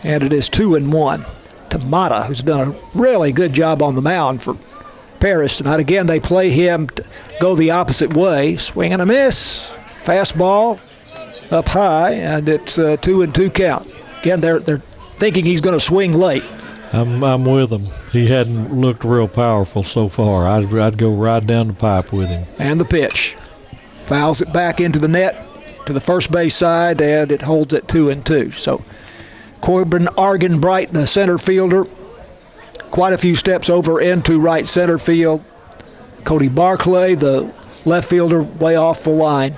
And it is 2-1 to Mata, who's done a really good job on the mound for Paris tonight. Again, they play him to go the opposite way. Swing and a miss. Fastball up high, and it's a 2-2 count. Again, they're thinking he's going to swing late. I'm with him. He hadn't looked real powerful so far. I'd go right down the pipe with him. And the pitch. Fouls it back into the net to the first base side, and it holds at 2-2. So Corbin Argenbright, the center fielder, quite a few steps over into right center field. Cody Barclay, the left fielder, way off the line.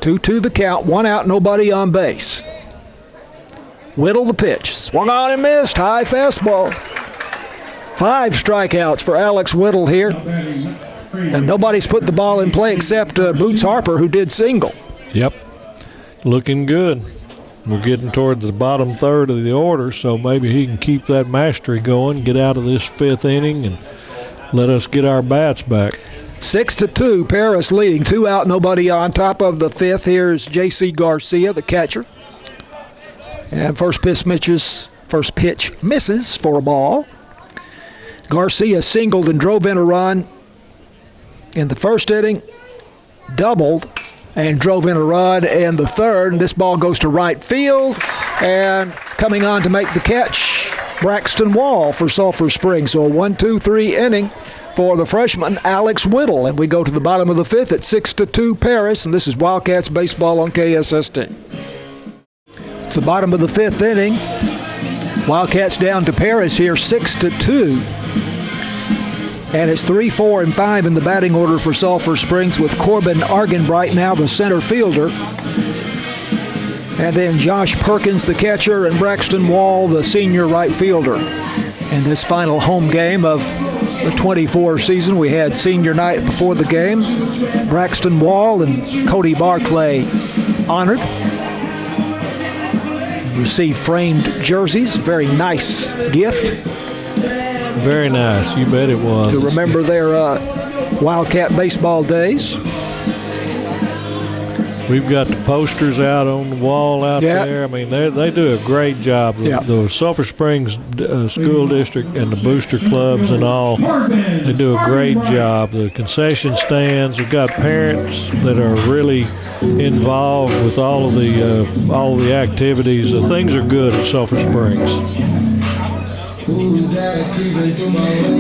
2-2 the count, 1 out, nobody on base. Whittle the pitch, swung on and missed, high fastball. 5 strikeouts for Alex Whittle here. And nobody's put the ball in play except Boots Harper, who did single. Yep, looking good. We're getting toward the bottom third of the order, so maybe he can keep that mastery going, get out of this 5th inning, and let us get our bats back. 6-2, Paris leading, 2 out, nobody on. Top of the 5th, here's J.C. Garcia, the catcher. And first pitch misses for a ball. Garcia singled and drove in a run in the first inning, doubled and drove in a run in the third. And this ball goes to right field, and coming on to make the catch, Braxton Wall for Sulphur Springs. So a 1-2-3 inning for the freshman Alex Whittle. And we go to the bottom of the 5th at 6-2 Paris, and this is Wildcats baseball on KSST. It's the bottom of the 5th inning. Wildcats down to Paris here, 6-2. And it's 3, 4, and 5 in the batting order for Sulphur Springs, with Corbin Argenbright now the center fielder. And then Josh Perkins, the catcher, and Braxton Wall, the senior right fielder. In this final home game of the 24 season, we had senior night before the game. Braxton Wall and Cody Barclay honored. Received framed jerseys, very nice gift. Very nice, you bet it was. To remember their Wildcat baseball days. We've got the posters out on the wall out there. I mean, they do a great job. The Sulphur Springs School District and the booster clubs and all, they do a great job. The concession stands, we've got parents that are really involved with all of the activities. Things are good at Sulphur Springs.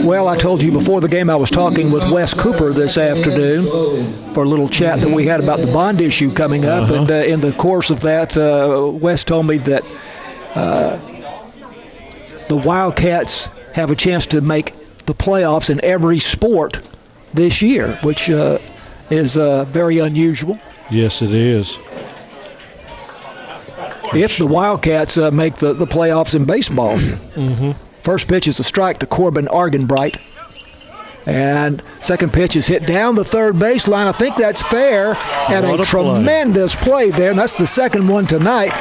Well, I told you before the game I was talking with Wes Cooper this afternoon for a little chat that we had about the bond issue coming up. And in the course of that, Wes told me that the Wildcats have a chance to make the playoffs in every sport this year, which is very unusual. Yes, it is. If the Wildcats make the playoffs in baseball. First pitch is a strike to Corbin Argenbright. And second pitch is hit down the third baseline. I think that's fair. And a tremendous play there. And that's the second one tonight.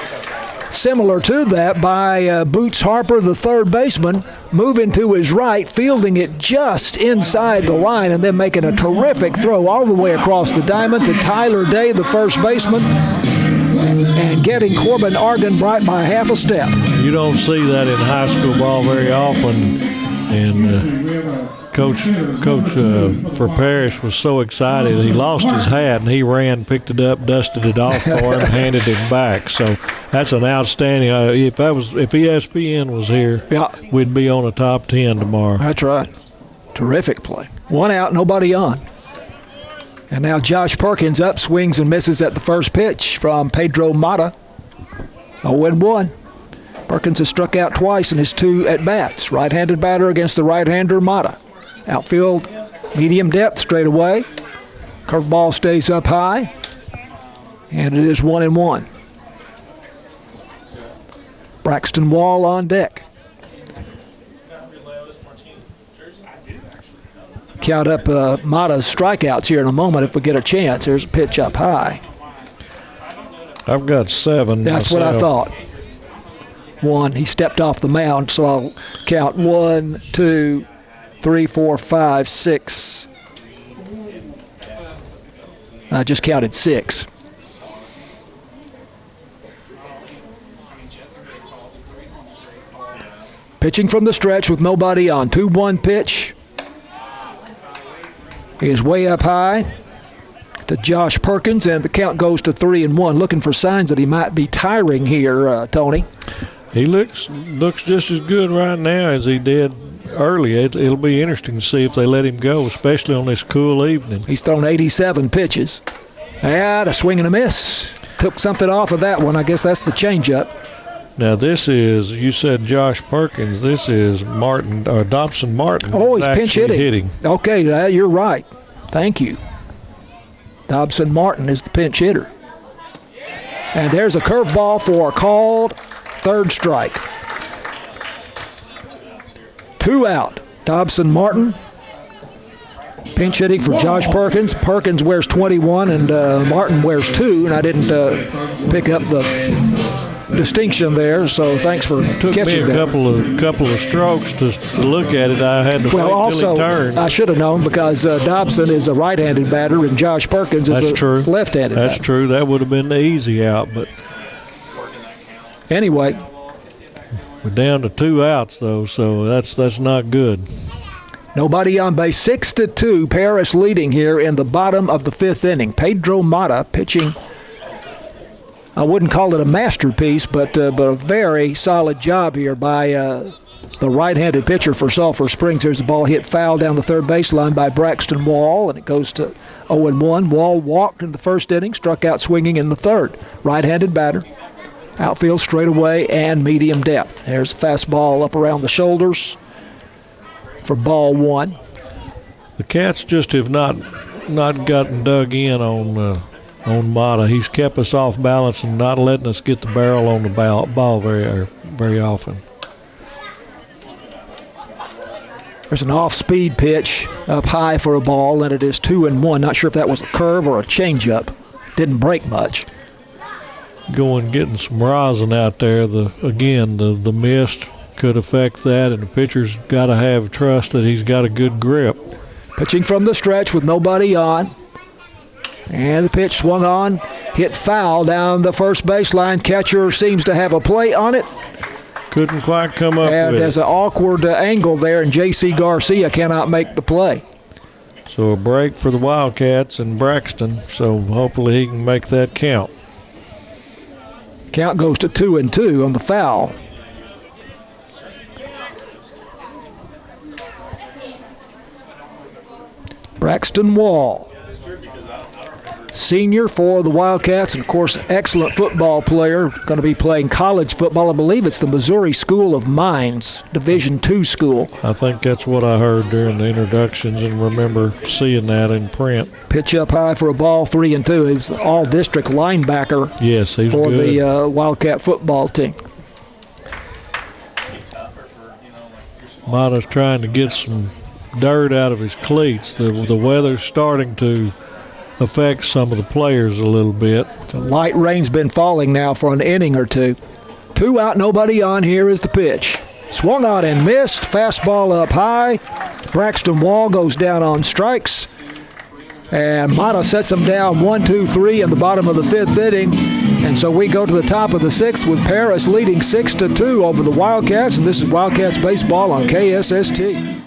Similar to that by Boots Harper, the third baseman, moving to his right, fielding it just inside the line, and then making a terrific throw all the way across the diamond to Tyler Day, the first baseman, and getting Corbin Argenbright by half a step. You don't see that in high school ball very often, and Coach for Parrish was so excited he lost his hat, and he ran, picked it up, dusted it off for him, handed it back. So that's an outstanding. If ESPN was here, we'd be on a top 10 tomorrow. That's right. Terrific play. 1 out, nobody on. And now Josh Perkins up, swings and misses at the first pitch from Pedro Mata. 0-1. Perkins has struck out twice in his 2 at-bats. Right-handed batter against the right-hander, Mata. Outfield, medium depth, straight away. Curveball stays up high. And it is 1-1. Braxton Wall on deck. count up Mata's strikeouts here in a moment if we get a chance. There's a pitch up high. I've got 7. That's what I thought. 1, he stepped off the mound, so I'll count 1, 2, 3, 4, 5, 6. I just counted 6. Pitching from the stretch with nobody on. 2-1 pitch. He is way up high to Josh Perkins, and the count goes to 3-1. Looking for signs that he might be tiring here, Tony. He looks just as good right now as he did early. It'll be interesting to see if they let him go, especially on this cool evening. He's thrown 87 pitches. And a swing and a miss. Took something off of that one. I guess that's the changeup. Now this is, you said Josh Perkins. This is Martin, or Dobson Martin. Oh, he's pinch hitting. Okay, you're right. Thank you. Dobson Martin is the pinch hitter. And there's a curveball for a called third strike. 2 out. Dobson Martin pinch hitting for Josh Perkins. Perkins wears 21 and Martin wears 2, and I didn't pick up the distinction there, so thanks for catching that. Took me a couple of strokes to look at it. I had to wait till he turned. I should have known because Dobson is a right-handed batter and Josh Perkins is a left-handed batter. That's true. That would have been the easy out, but anyway, we're down to 2 outs though, so that's not good. Nobody on base. 6-2. Paris leading here in the bottom of the 5th inning. Pedro Mata pitching. I wouldn't call it a masterpiece, but a very solid job here by the right-handed pitcher for Sulphur Springs. There's the ball hit foul down the third baseline by Braxton Wall, and it goes to 0-1. Wall walked in the first inning, struck out swinging in the third. Right-handed batter. Outfield straightaway and medium depth. There's a fastball up around the shoulders for ball 1. The Cats just have not gotten dug in on Mata. He's kept us off balance and not letting us get the barrel on the ball very often. There's an off-speed pitch up high for a ball, and it is 2-1. Not sure if that was a curve or a changeup. Didn't break much. Getting some rosin out there. The mist could affect that, and the pitcher's got to have trust that he's got a good grip. Pitching from the stretch with nobody on. And the pitch swung on, hit foul down the first baseline. Catcher seems to have a play on it. Couldn't quite come up with it. And there's an awkward angle there, and J.C. Garcia cannot make the play. So a break for the Wildcats and Braxton, so hopefully he can make that count. Count goes to 2-2 on the foul. Braxton Wall, senior for the Wildcats, and of course excellent football player, going to be playing college football. I believe it's the Missouri School of Mines, Division II school. I think that's what I heard during the introductions and remember seeing that in print. Pitch up high for a ball, 3-2. He's an all-district linebacker. Yes, he's for good. The Wildcat football team. Mata's trying to get some dirt out of his cleats. The weather's starting to affect some of the players a little bit. So light rain's been falling now for an inning or two. 2 out, nobody on. Here is the pitch. Swung out and missed. Fastball up high. Braxton Wall goes down on strikes. And Mata sets him down 1-2-3 in the bottom of the 5th inning. And so we go to the top of the 6th with Paris leading 6-2 over the Wildcats. And this is Wildcats baseball on KSST.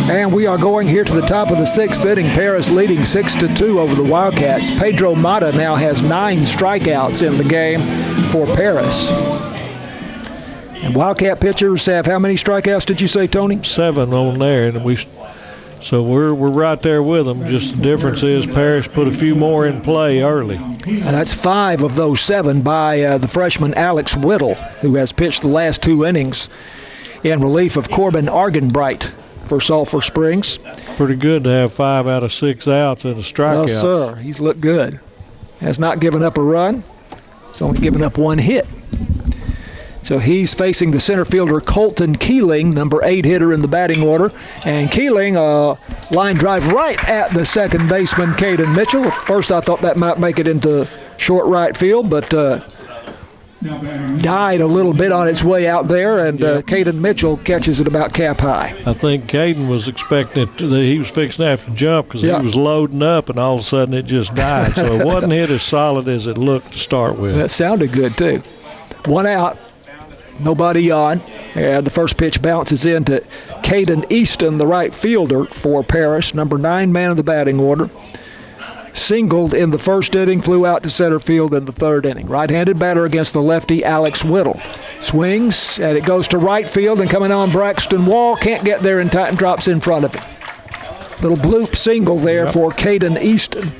And we are going here to the top of the 6th inning. Paris leading 6-2 over the Wildcats. Pedro Mata now has 9 strikeouts in the game for Paris. And Wildcat pitchers have how many strikeouts did you say, Tony? 7 on there, and so we're right there with them. Just the difference is Paris put a few more in play early. And that's 5 of those 7 by the freshman Alex Whittle, who has pitched the last 2 innings in relief of Corbin Argenbright for Sulphur Springs. Pretty good to have 5 out of 6 outs and a strikeout. Well, sir, he's looked good. Has not given up a run. He's only given up 1 hit. So he's facing the center fielder Colton Keeling, number 8 hitter in the batting order. And Keeling, line drive right at the second baseman, Caden Mitchell. At first I thought that might make it into short right field, but died a little bit on its way out there, and Caden Mitchell catches it about cap high. I think Caden was expecting it he was fixing to have to jump because he was loading up, and all of a sudden it just died. So it wasn't hit as solid as it looked to start with. That sounded good, too. 1 out. Nobody on, and the first pitch bounces into Caden Easton, the right fielder for Paris, number 9 man in the batting order. Singled in the first inning, flew out to center field in the third inning. Right-handed batter against the lefty, Alex Whittle. Swings, and it goes to right field, and coming on Braxton Wall, can't get there in time, drops in front of him. Little bloop single there for Caden Easton.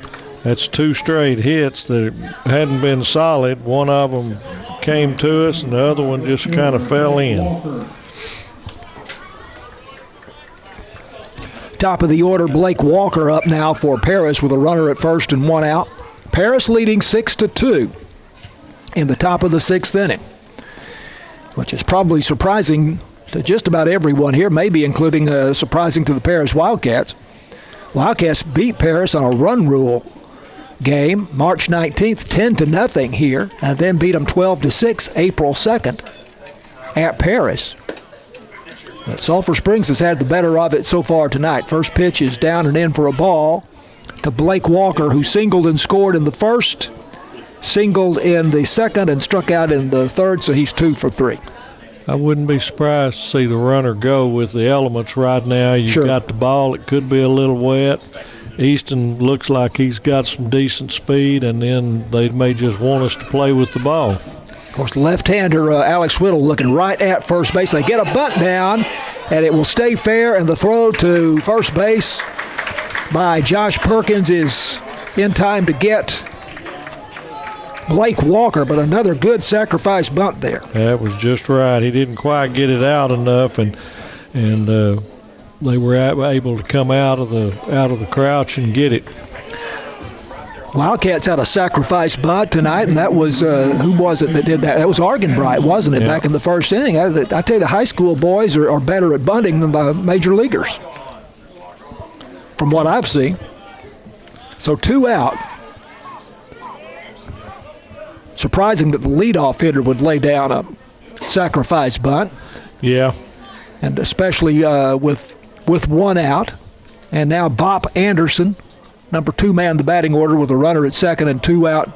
That's 2 straight hits that hadn't been solid. One of them came to us, and the other one just kind of fell in. Top of the order, Blake Walker up now for Paris with a runner at first and 1 out. Paris leading 6-2 in the top of the 6th inning, which is probably surprising to just about everyone here, maybe including surprising to the Paris Wildcats. Wildcats beat Paris on a run rule game March 19th, 10-0 here, and then beat them 12-6 April 2nd at Paris. But Sulphur Springs has had the better of it so far tonight. First pitch is down and in for a ball to Blake Walker, who singled and scored in the first, singled in the second, and struck out in the third, so he's 2 for 3. I wouldn't be surprised to see the runner go with the elements right now. You've got the ball. It could be a little wet. Easton looks like he's got some decent speed, and then they may just want us to play with the ball. Of course, left-hander Alex Whittle looking right at first base. They get a bunt down, and it will stay fair, and the throw to first base by Josh Perkins is in time to get Blake Walker, but another good sacrifice bunt there. That was just right. He didn't quite get it out enough, and they were able to come out of the crouch and get it. Wildcats had a sacrifice bunt tonight, and that was who was it that did that? That was Argenbright, wasn't it? Yeah. Back in the first inning. I tell you, the high school boys are better at bunting than the major leaguers, from what I've seen. So 2 out. Surprising that the leadoff hitter would lay down a sacrifice bunt. Yeah. And especially with 1 out. And now Bop Anderson, number 2 man in the batting order with a runner at second and 2 out.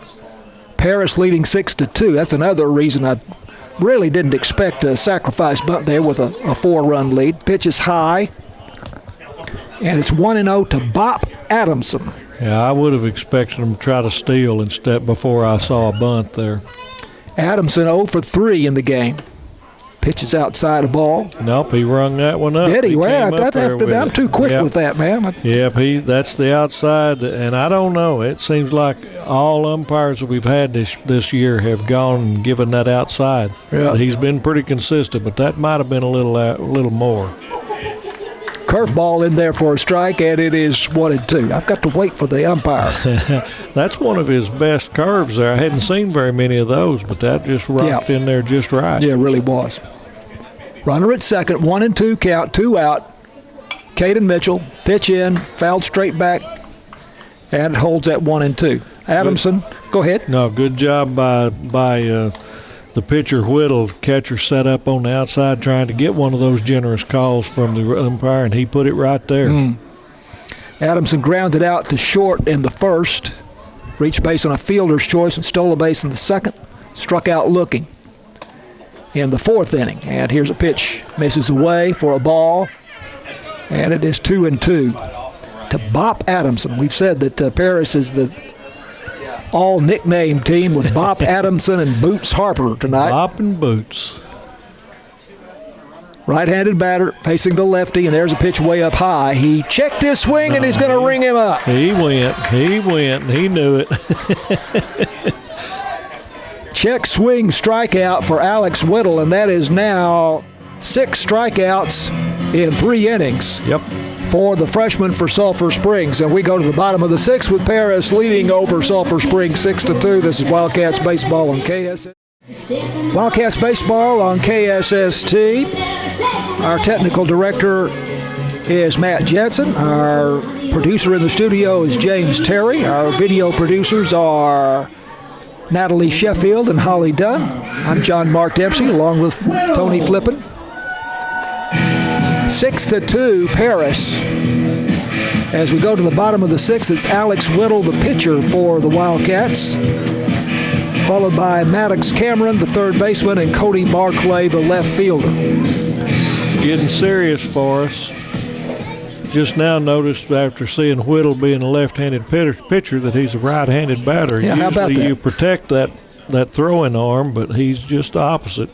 Paris leading 6-2. That's another reason I really didn't expect a sacrifice bunt there with a 4-run lead. Pitch is high. And it's 1-0 to Bop Adamson. Yeah, I would have expected him to try to steal instead before I saw a bunt there. Adamson 0 for 3 in the game. Pitches outside a ball. Nope, he rung that one up. Did he? Well, I'm too quick with that, man. Yep, that's the outside. And I don't know. It seems like all umpires that we've had this year have gone and given that outside. Yeah. He's been pretty consistent, but that might have been a little more. Curveball in there for a strike, and it is 1-2. I've got to wait for the umpire. That's one of his best curves there. I hadn't seen very many of those, but that just rocked in there just right. Yeah, it really was. Runner at second, 1-2 count, 2 out. Caden Mitchell, pitch in, fouled straight back, and it holds at 1-2. Adamson, go ahead. No, good job by the pitcher Whittle. Catcher set up on the outside trying to get one of those generous calls from the umpire, and he put it right there. Adamson grounded out to short in the first, reached base on a fielder's choice and stole a base in the second, struck out looking in the 4th inning. And here's a pitch, misses away for a ball, and it is 2-2 to Bop Adamson. We've said that Paris is the all-nickname team with Bop Adamson and Boots Harper tonight. Bop and Boots. Right-handed batter facing the lefty, and there's a pitch way up high. He checked his swing, and he's going to ring him up. He went, and he knew it. Check swing strikeout for Alex Whittle, and that is now 6 strikeouts in 3 innings. Yep. For the freshman for Sulphur Springs. And we go to the bottom of the 6th with Paris leading over Sulphur Springs 6-2. This is Wildcats Baseball on KS. Wildcats baseball on KSST. Our technical director is Matt Jensen. Our producer in the studio is James Terry. Our video producers are Natalie Sheffield and Holly Dunn. I'm John Mark Dempsey along with Tony Flippin. 6-2 Paris. As we go to the bottom of the sixth, it's Alex Whittle, the pitcher for the Wildcats, followed by Maddox Cameron, the third baseman, and Cody Barclay, the left fielder. Getting serious for us. Just now noticed after seeing Whittle being a left-handed pitcher that he's a right-handed batter. Yeah, how about that? Usually you protect that throwing arm, but he's just the opposite.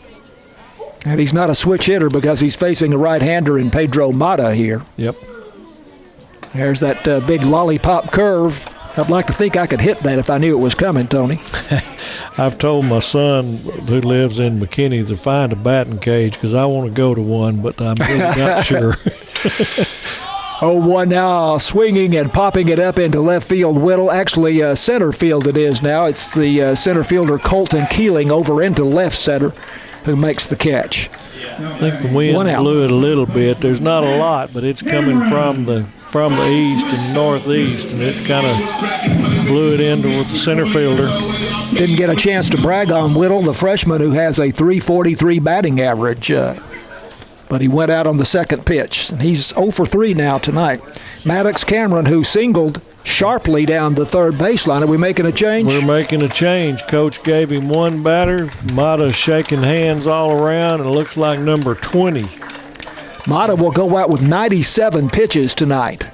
And he's not a switch hitter because he's facing a right-hander in Pedro Mata here. Yep. There's that big lollipop curve. I'd like to think I could hit that if I knew it was coming, Tony. I've told my son who lives in McKinney to find a batting cage because I want to go to one, but I'm really not sure. 0-1 now, swinging and popping it up into left field. Whittle, actually center field it is now. It's the center fielder Colton Keeling over into left center who makes the catch. I think the wind blew it a little bit. There's not a lot, but it's coming from the east and northeast, and it kind of blew it into the center fielder. Didn't get a chance to brag on Whittle, the freshman who has a .343 batting average. But he went out on the second pitch, and he's 0 for 3 now tonight. Maddox Cameron, who singled sharply down the third baseline. Are we making a change? We're making a change. Coach gave him one batter. Mata's shaking hands all around, and it looks like number 20. Mata will go out with 97 pitches tonight.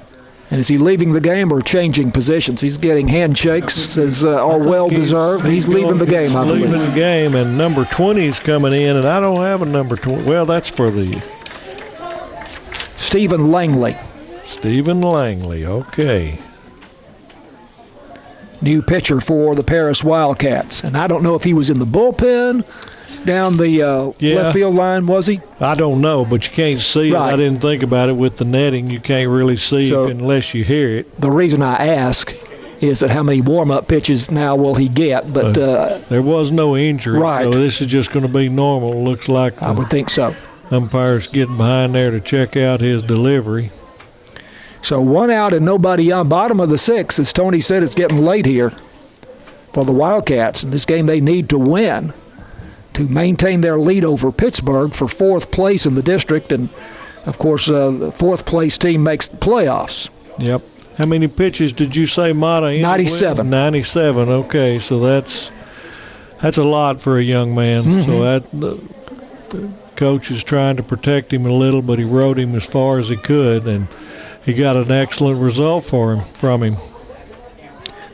And is he leaving the game or changing positions? He's getting handshakes, as all well-deserved. He's leaving the game, I believe. Leaving the game, and number 20 is coming in, and I don't have a number 20. Well, that's for the... Stephen Langley. Stephen Langley, okay. New pitcher for the Paris Wildcats. And I don't know if he was in the bullpen down the left field line, was he? I don't know, but you can't see right. it. I didn't think about it with the netting. You can't really see it unless you hear it. The reason I ask is that how many warm-up pitches now will he get? But there was no injury, right. So this is just going to be normal. Looks like I would think so. Umpire's getting behind there to check out his delivery. So 1 out and nobody on. Bottom of the sixth, as Tony said, it's getting late here for the Wildcats. In this game, they need to win to maintain their lead over Pittsburgh for fourth place in the district. And, of course, the fourth-place team makes the playoffs. Yep. How many pitches did you say Mata ended 97. with? 97, okay. So that's a lot for a young man. Mm-hmm. So the coach is trying to protect him a little, but he rode him as far as he could, and he got an excellent result from him.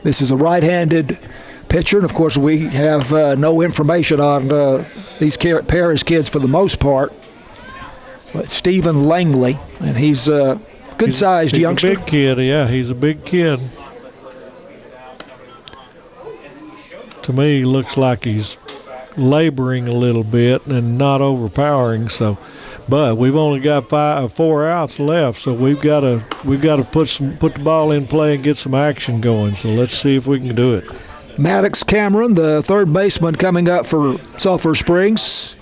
This is a right-handed pitcher, and of course we have no information on these Paris kids for the most part. But Stephen Langley, and he's a good-sized youngster. He's a big kid, yeah, he's a big kid. To me, he looks like he's laboring a little bit and not overpowering. So, but we've only got 4 outs left, so we've got to put the ball in play and get some action going. So let's see if we can do it. Maddox Cameron, the third baseman, coming up for Sulphur Springs.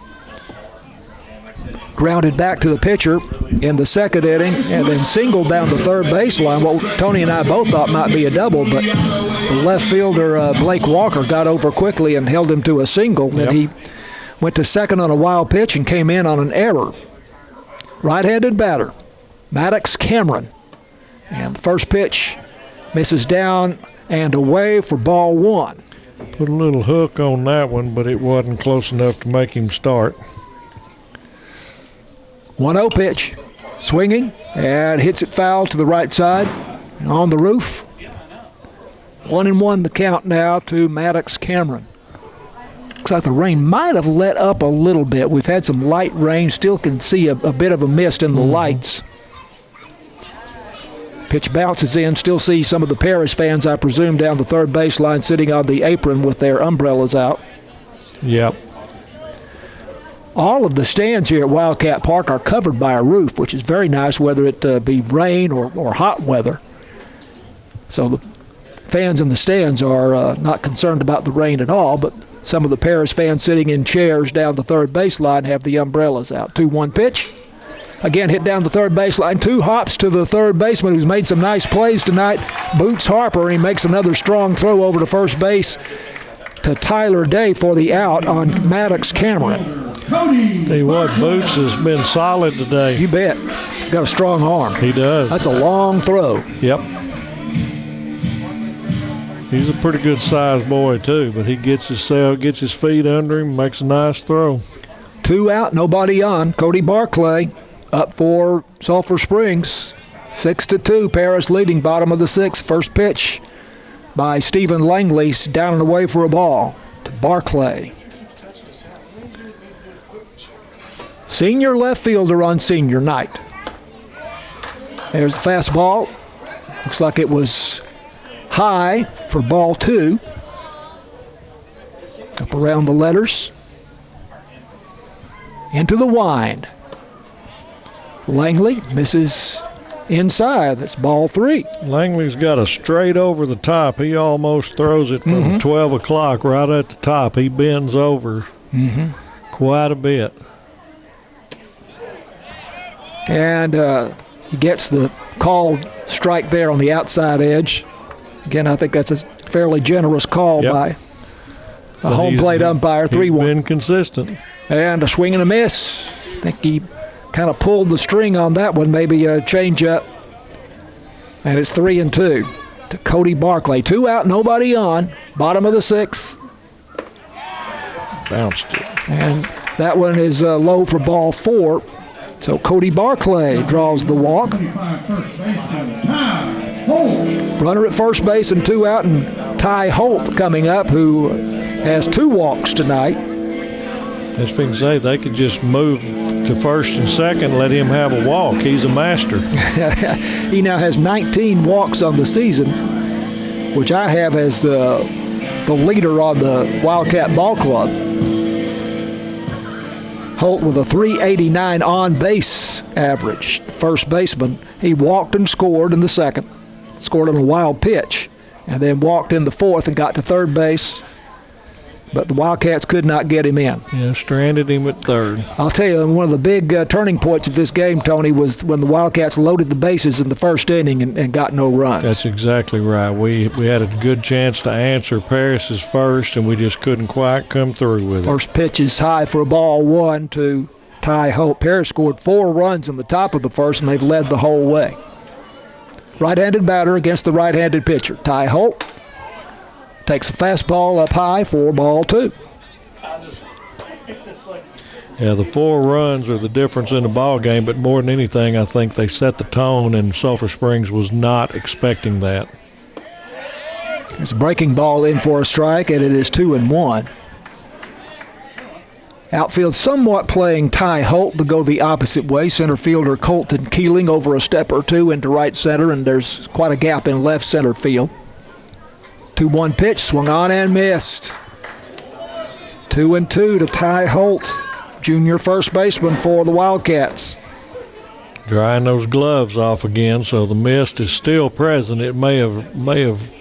Grounded back to the pitcher in the second inning and then singled down the third baseline. What Tony and I both thought might be a double, but the left fielder, Blake Walker, got over quickly and held him to a single. Yep. And he went to second on a wild pitch and came in on an error. Right-handed batter, Maddox Cameron. And the first pitch misses down and away for ball one. Put a little hook on that one, but it wasn't close enough to make him start. 1-0 pitch, swinging, and hits it foul to the right side, on the roof. 1-1 the count now to Maddox Cameron. Looks like the rain might have let up a little bit. We've had some light rain, still can see a bit of a mist in the lights. Pitch bounces in, still see some of the Paris fans, I presume, down the third baseline sitting on the apron with their umbrellas out. Yep. All of the stands here at Wildcat Park are covered by a roof, which is very nice, whether it be rain or hot weather. So the fans in the stands are not concerned about the rain at all, but some of the Paris fans sitting in chairs down the third baseline have the umbrellas out. 2-1 pitch. Again, hit down the third baseline. 2 hops to the third baseman, who's made some nice plays tonight. Boots Harper, and he makes another strong throw over to first base to Tyler Day for the out on Maddox Cameron. Tell you what, Boots has been solid today. You bet. Got a strong arm. He does. That's a long throw. Yep. He's a pretty good sized boy too, but he gets his feet under him, makes a nice throw. 2 out, nobody on. Cody Barclay up for Sulphur Springs. 6-2, Paris leading, bottom of the 6th. First pitch by Stephen Langley, down and away for a ball to Barclay. Senior left fielder on senior night. There's the fastball. Looks like it was high for ball 2. Up around the letters. Into the wind. Langley misses inside. That's ball 3. Langley's got a straight over the top. He almost throws it from 12 o'clock right at the top. He bends over quite a bit. And he gets the called strike there on the outside edge. Again, I think that's a fairly generous call by a home plate umpire. 3-1. He's been consistent. And a swing and a miss. I think he kind of pulled the string on that one, maybe a change-up. And it's 3-2 to Cody Barclay. 2 out, nobody on. Bottom of the 6th. Bounced it. And that one is low for ball 4. So Cody Barclay draws the walk. Runner at first base and 2 out, and Ty Holt coming up, who has 2 walks tonight. As I say, they could just move to first and second, let him have a walk. He's a master. He now has 19 walks on the season, which I have as the leader on the Wildcat Ball Club. Holt with a .389 on-base average. First baseman, he walked and scored in the second. Scored on a wild pitch, and then walked in the fourth and got to third base. But the Wildcats could not get him in. Yeah, stranded him at third. I'll tell you, one of the big turning points of this game, Tony, was when the Wildcats loaded the bases in the first inning and got no runs. That's exactly right. We had a good chance to answer Paris's first, and we just couldn't quite come through with it. First pitch is high for a ball 1 to Ty Holt. Paris scored 4 runs in the top of the first, and they've led the whole way. Right-handed batter against the right-handed pitcher. Ty Holt takes a fastball up high for ball 2. Yeah, the 4 runs are the difference in the ball game, but more than anything, I think they set the tone, and Sulphur Springs was not expecting that. There's a breaking ball in for a strike, and it is 2-1. Outfield somewhat playing Ty Holt to go the opposite way. Center fielder Colton Keeling over a step or 2 into right center, and there's quite a gap in left center field. 2-1 pitch, swung on and missed. 2-2 to Ty Holt, junior first baseman for the Wildcats. Drying those gloves off again, so the mist is still present. It may have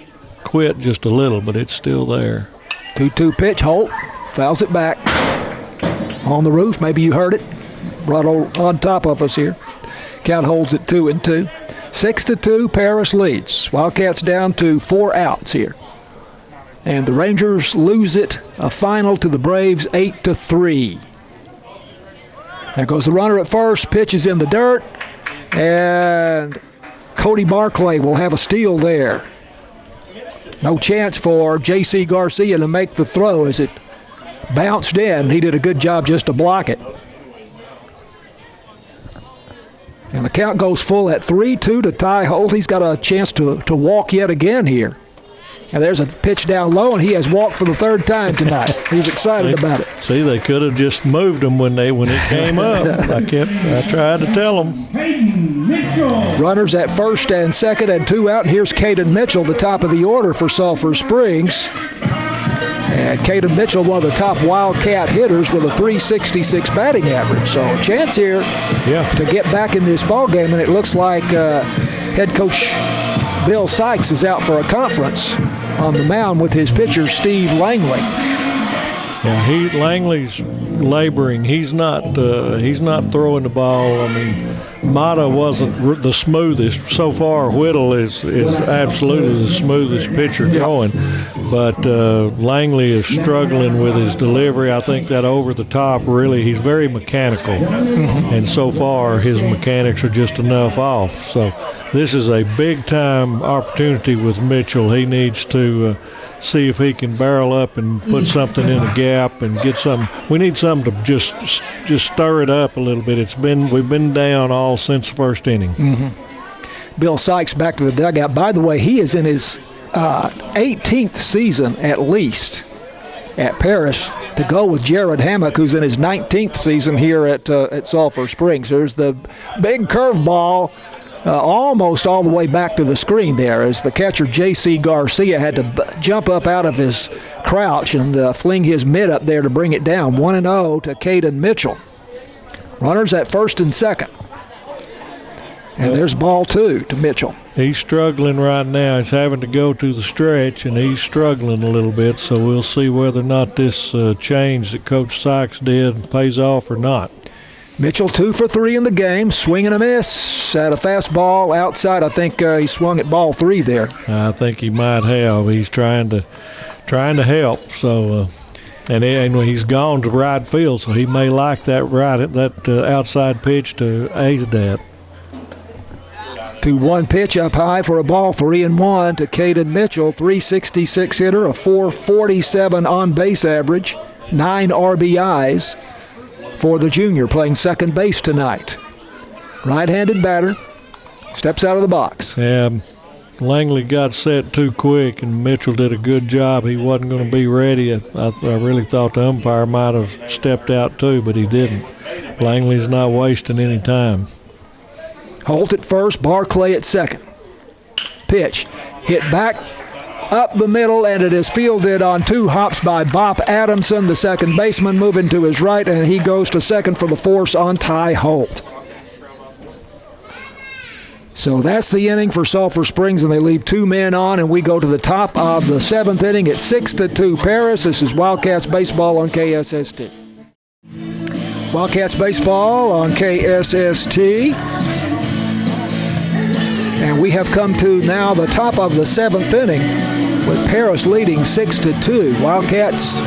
quit just a little, but it's still there. 2-2 pitch, Holt fouls it back. On the roof, maybe you heard it. Right on top of us here. Count holds at 2-2. 6-2, Paris leads. Wildcats down to 4 outs here. And the Rangers lose it, a final to the Braves, 8-3. There goes the runner at first. Pitch is in the dirt. And Cody Barclay will have a steal there. No chance for J.C. Garcia to make the throw as it bounced in. He did a good job just to block it. And the count goes full at 3-2 to Ty Holt. He's got a chance to walk yet again here. And there's a pitch down low, and he has walked for the 3rd time tonight. He's excited about it. See, they could have just moved him when it came up. I tried to tell them. Runners at first and second and 2 out. Here's Caden Mitchell, the top of the order for Sulphur Springs. And Caden Mitchell, one of the top Wildcat hitters with a .366 batting average. So a chance here to get back in this ball game, and it looks like head coach Bill Sykes is out for a conference on the mound with his pitcher Steve Langley. Yeah, Langley's laboring. He's not throwing the ball. I mean, Mata wasn't the smoothest so far. Whittle is absolutely the smoothest pitcher going, but Langley is struggling with his delivery. I think that over the top, really, he's very mechanical, and so far his mechanics are just enough off. So this is a big time opportunity with Mitchell. He needs to see if he can barrel up and put something in the gap and get some. We need something to just stir it up a little bit. We've been down all since the first inning. Bill Sykes back to the dugout. By the way, he is in his 18th season at least at Paris, to go with Jared Hammock, who's in his 19th season here at Sulphur Springs. There's the big curveball. Almost all the way back to the screen there, as the catcher J.C. Garcia had to jump up out of his crouch and fling his mitt up there to bring it down. 1-0 to Caden Mitchell. Runners at first and second. And there's ball 2 to Mitchell. He's struggling right now. He's having to go to the stretch, and he's struggling a little bit, so we'll see whether or not this change that Coach Sykes did pays off or not. Mitchell 2 for 3 in the game, swing and a miss at a fastball outside. I think he swung at ball 3 there. I think he might have. He's trying to help. So, and he's gone to right field, so he may like that outside pitch to aid that. 2-1 pitch up high for a ball, 3-1 to Caden Mitchell, 366 hitter, a 447 on base average, 9 RBIs. For the junior, playing second base tonight. Right-handed batter, steps out of the box. Yeah, Langley got set too quick, and Mitchell did a good job. He wasn't going to be ready. I really thought the umpire might have stepped out too, but he didn't. Langley's not wasting any time. Holt at first, Barclay at second. Pitch, hit back up the middle, and it is fielded on 2 hops by Bop Adamson, the second baseman, moving to his right, and he goes to second for the force on Ty Holt. So that's the inning for Sulphur Springs, and they leave 2 men on, and we go to the top of the 7th inning at 6-2 Paris. This is WildCats Baseball on KSST. WildCats Baseball on KSST. And we have come to now the top of the 7th inning with Paris leading 6-2. Wildcats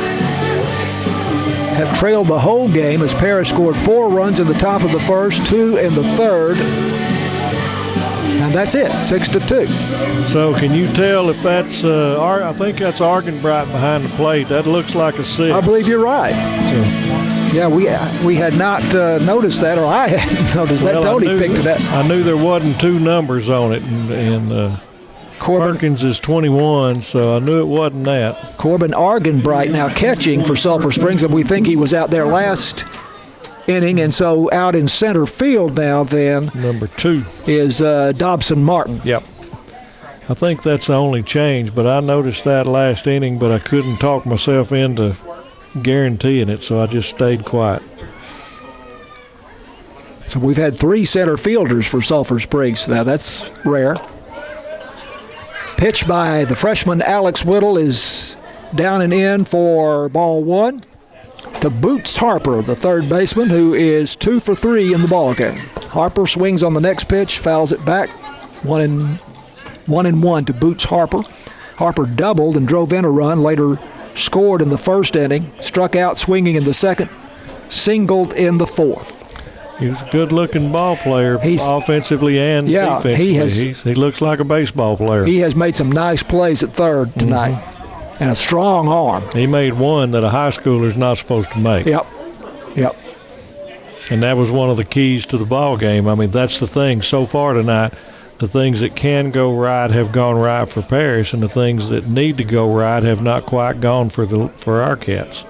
have trailed the whole game as Paris scored 4 runs in the top of the first, 2 in the third. And that's it, 6-2. So can you tell if that's, I think that's Argenbright behind the plate. That looks like a 6. I believe you're right. Yeah, we had not noticed that, or I hadn't noticed that. Tony picked it up. I knew there wasn't 2 numbers on it, and Perkins is 21, so I knew it wasn't that. Corbin Argenbright now catching for Sulphur Springs, and we think he was out there last inning, and so out in center field now then. Number 2 is Dobson Martin. Yep. I think that's the only change, but I noticed that last inning, but I couldn't talk myself into guaranteeing it, so I just stayed quiet. So we've had 3 center fielders for Sulphur Springs. Now that's rare. Pitch by the freshman Alex Whittle is down and in for ball 1 to Boots Harper, the third baseman, who is 2 for 3 in the ball game. Harper swings on the next pitch, fouls it back. 1-1 to Boots Harper. Harper doubled and drove in a run, later scored in the first inning, struck out swinging in the second, singled in the fourth. He was a good-looking ball player, offensively and defensively. He looks like a baseball player. He has made some nice plays at third tonight, and a strong arm. He made one that a high schooler is not supposed to make. Yep. And that was one of the keys to the ball game. I mean, that's the thing. So far tonight, the things that can go right have gone right for Paris, and the things that need to go right have not quite gone for our Cats.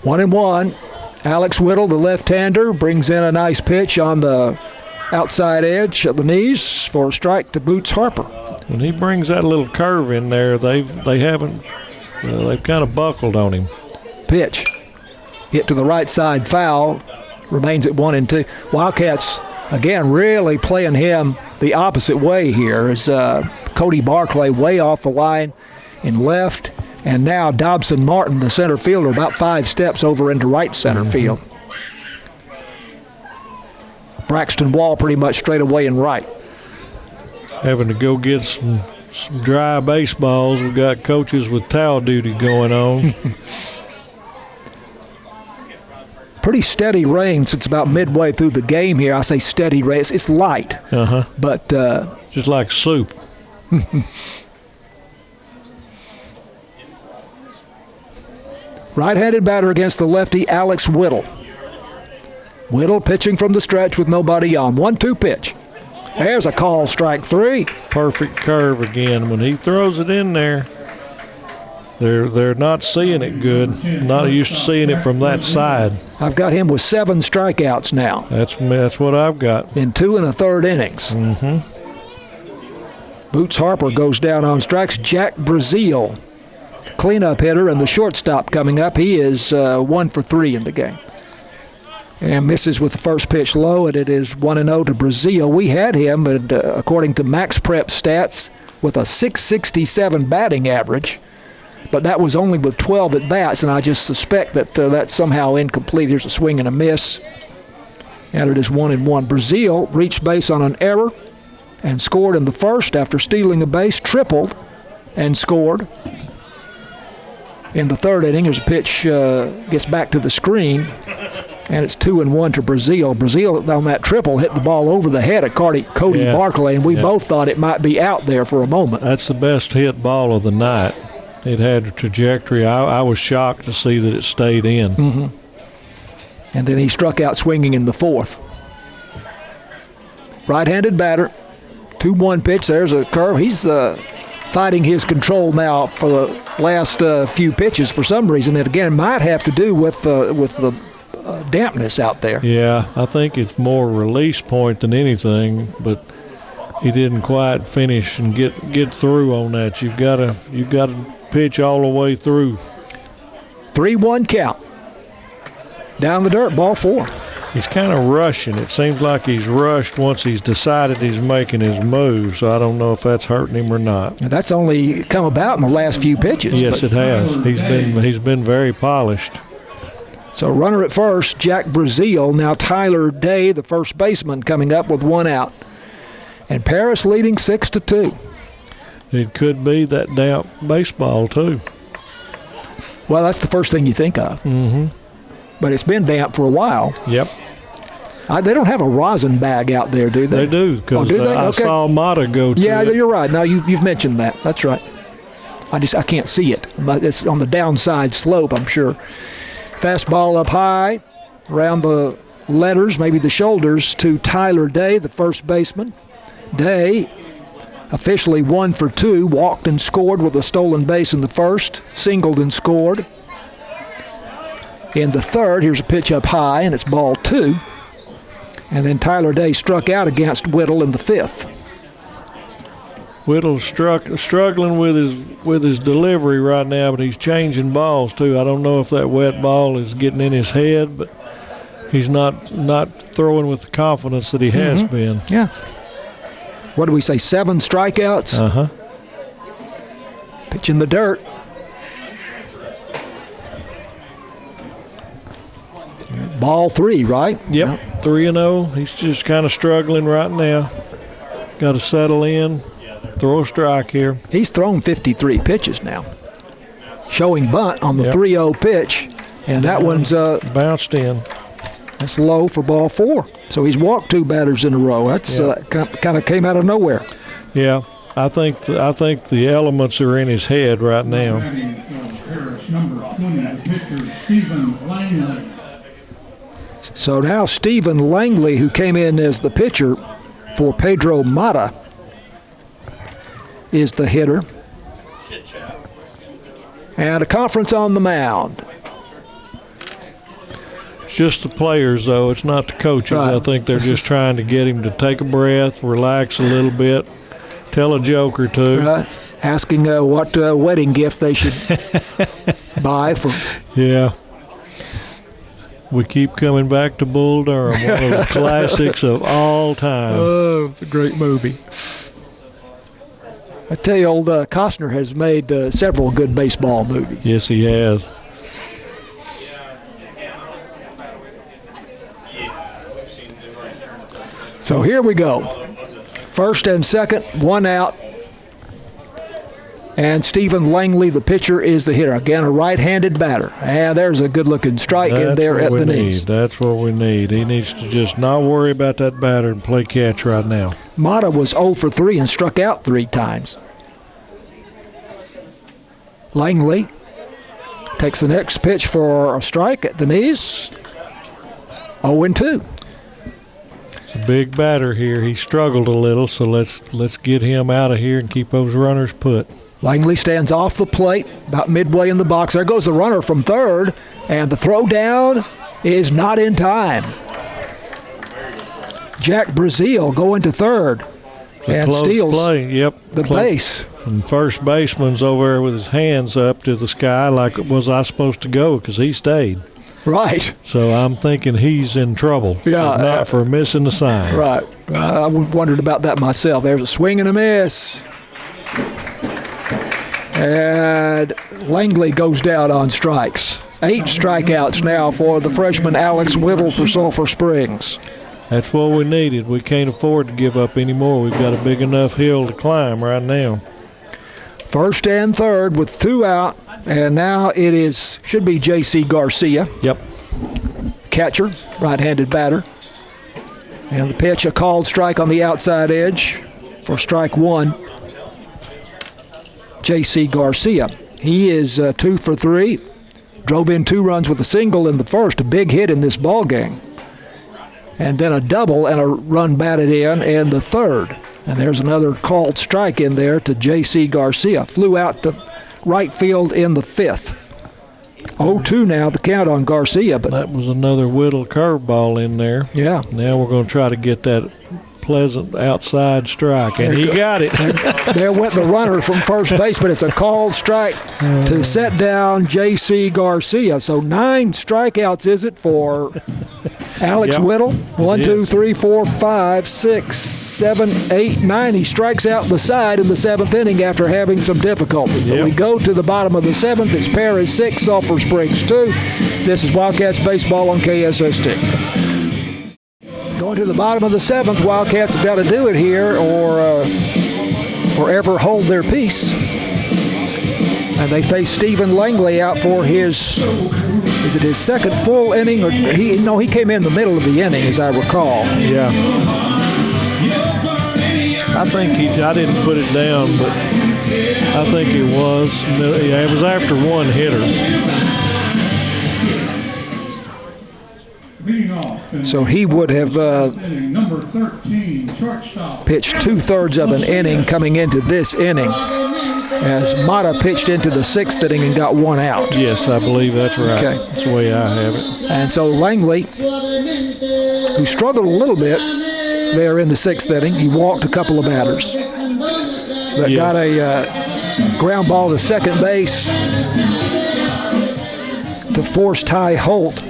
1-1. Alex Whittle, the left-hander, brings in a nice pitch on the outside edge of the knees for a strike to Boots Harper. When he brings that little curve in there, they've kind of buckled on him. Pitch hit to the right side, foul, remains at 1-2. Wildcats again really playing him the opposite way here as Cody Barclay way off the line in left. And now Dobson Martin, the center fielder, about 5 steps over into right center field. Braxton Wall pretty much straight away in right. Having to go get some dry baseballs. We've got coaches with towel duty going on. Pretty steady rain since about midway through the game here. I say steady rain. It's light. But just like soup. Right-handed batter against the lefty, Alex Whittle. Whittle pitching from the stretch with nobody on. 1-2 pitch. There's a call, strike 3. Perfect curve again. When he throws it in there, they're not seeing it good. Not used to seeing it from that side. I've got him with 7 strikeouts now. That's what I've got. In 2 1/3 innings. Boots Harper goes down on strikes. Jack Brazil, cleanup hitter, and the shortstop coming up. He is 1 for 3 in the game. And misses with the first pitch low, and it is 1-0 to Brazil. We had him, according to Max Prep stats, with a .667 batting average, but that was only with 12 at-bats, and I just suspect that that's somehow incomplete. Here's a swing and a miss, and it is 1-1. Brazil reached base on an error and scored in the first after stealing a base, tripled, and scored. In the third inning, as a pitch gets back to the screen, and it's 2-1 to Brazil. Brazil, on that triple, hit the ball over the head of Cody Barclay, and we both thought it might be out there for a moment. That's the best hit ball of the night. It had a trajectory. I was shocked to see that it stayed in. And then he struck out swinging in the fourth. Right-handed batter, 2-1 pitch. There's a curve. He's fighting his control now for the last few pitches for some reason. It again might have to do with the dampness out there. Yeah, I think it's more release point than anything, but he didn't quite finish and get through on that. You've got to pitch all the way through. 3-1 count. Down the dirt, ball 4. He's kind of rushing. It seems like he's rushed once he's decided he's making his move, so I don't know if that's hurting him or not. That's only come about in the last few pitches. Yes, it has. He's been very polished. So runner at first, Jack Brazil. Now Tyler Day, the first baseman, coming up with 1 out. And Paris leading 6-2. It could be that damp baseball, too. Well, that's the first thing you think of. But it's been damp for a while. Yep. They don't have a rosin bag out there, do they? They do, because I Okay. saw Mata go to Yeah, it. you're right. Now you've mentioned that. That's right. I can't see it. But it's on the downside slope, I'm sure. Fastball up high, around the letters, maybe the shoulders, to Tyler Day, the first baseman. Day, officially 1 for 2, walked and scored with a stolen base in the first, singled and scored. In the third, here's a pitch up high, and it's ball 2. And then Tyler Day struck out against Whittle in the 5th. Whittle's struggling with his delivery right now, but he's changing balls too. I don't know if that wet ball is getting in his head, but he's not throwing with the confidence that he has been. Yeah. What do we say, 7 strikeouts? Pitch in the dirt. Ball 3, right? Yep, 3-0. He's just kind of struggling right now. Got to settle in. Throw a strike here. He's thrown 53 pitches now. Showing bunt on the 3-0 pitch, and that one's bounced in. That's low for ball 4. So he's walked 2 batters in a row. That's kind of came out of nowhere. Yeah, I think the elements are in his head right now. Number 20, the pitcher, Stephen Langley. So now Stephen Langley, who came in as the pitcher for Pedro Mata, is the hitter. And a conference on the mound. It's just the players, though. It's not the coaches. Right. I think they're just trying to get him to take a breath, relax a little bit, tell a joke or two. Right. Asking what wedding gift they should buy for. Yeah. We keep coming back to Bull Durham, one of the classics of all time. Oh, it's a great movie. I tell you, old Costner has made several good baseball movies. Yes, he has. So here we go. First and second, one out. And Stephen Langley, the pitcher, is the hitter. Again, a right-handed batter. And there's a good-looking strike in there at the knees. That's what we need. He needs to just not worry about that batter and play catch right now. Mata was 0 for 3 and struck out 3 times. Langley takes the next pitch for a strike at the knees. 0-2. It's a big batter here. He struggled a little, so let's get him out of here and keep those runners put. Langley stands off the plate, about midway in the box. There goes the runner from third, and the throw down is not in time. Jack Brazil going to third and steals the base. And first baseman's over there with his hands up to the sky like, was I supposed to go? Because he stayed. Right. So I'm thinking he's in trouble. Yeah. Not for missing the sign. Right. I wondered about that myself. There's a swing and a miss. And Langley goes down on strikes. 8 strikeouts now for the freshman Alex Whittle for Sulphur Springs. That's what we needed. We can't afford to give up anymore. We've got a big enough hill to climb right now. First and third with 2 out, and now it should be J.C. Garcia. Yep. Catcher, right-handed batter. And the pitch, a called strike on the outside edge for strike 1. J.C. Garcia. He is 2 for 3. Drove in 2 runs with a single in the first, a big hit in this ball game. And then a double and a run batted in the third. And there's another called strike in there to J.C. Garcia. Flew out to right field in the 5th. 0-2 now, the count on Garcia. But that was another Whittle curveball in there. Yeah. Now we're going to try to get that pleasant outside strike, and he got it. There went the runner from first base, but it's a called strike to set down J.C. Garcia. So 9 strikeouts is it for Alex Whittle? 1, 2, 3, 4, 5, 6, 7, 8, 9. He strikes out the side in the 7th inning after having some difficulty. But we go to the bottom of the 7th. It's Paris 6, Sulphur Springs 2. This is Wildcats baseball on KSST. Going to the bottom of the 7th, Wildcats have got to do it here or forever hold their peace. And they face Stephen Langley out for his second full inning? Or he came in the middle of the inning, as I recall. Yeah. I think I didn't put it down, but I think it was. It was after one hitter. So he would have number 13, shortstop, pitched 2/3 of an inning coming into this inning, as Mata pitched into the 6th inning and got 1 out. Yes, I believe that's right. Okay. That's the way I have it. And so Langley, who struggled a little bit there in the 6th inning, he walked a couple of batters, but got a ground ball to second base to force Ty Holt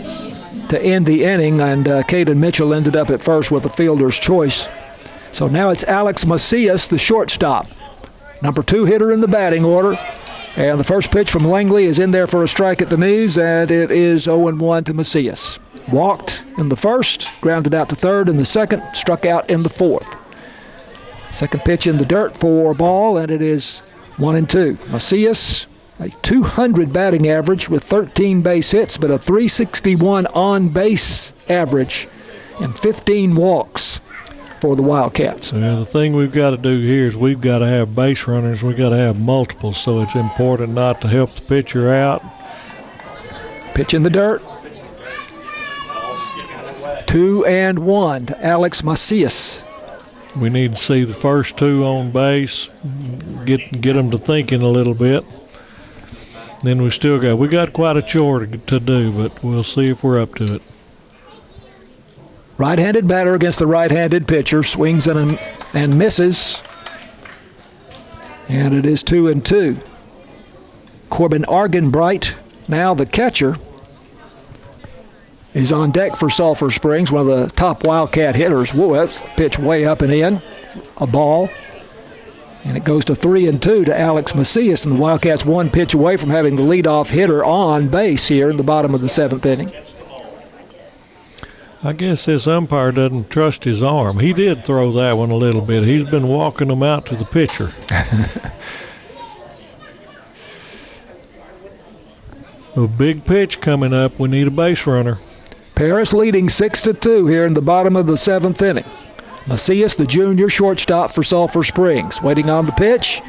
to end the inning, and Caden Mitchell ended up at first with a fielder's choice. So now it's Alex Macias, the shortstop, number 2 hitter in the batting order. And the first pitch from Langley is in there for a strike at the knees, and it is 0-1 to Macias. Walked in the first, grounded out to third in the second, struck out in the 4th. Second pitch in the dirt for a ball, and it is 1-2. Macias, a 200 batting average with 13 base hits, but a 361 on-base average and 15 walks for the Wildcats. Well, the thing we've got to do here is we've got to have base runners. We've got to have multiples, so it's important not to help the pitcher out. Pitch in the dirt. 2-1 to Alex Macias. We need to see the first 2 on base, get them to thinking a little bit. Then we got quite a chore to do, but we'll see if we're up to it. Right-handed batter against the right-handed pitcher, swings and misses. And it is 2-2. Corbin Argenbright, now the catcher, is on deck for Sulphur Springs, one of the top Wildcat hitters. Whoa, that's the pitch way up and in. A ball. And it goes to 3-2 to Alex Macias, and the Wildcats one pitch away from having the leadoff hitter on base here in the bottom of the 7th inning. I guess this umpire doesn't trust his arm. He did throw that one a little bit. He's been walking them out to the pitcher. A big pitch coming up. We need a base runner. Paris leading 6-2 here in the bottom of the 7th inning. Macias, the junior shortstop for Sulphur Springs, waiting on the pitch.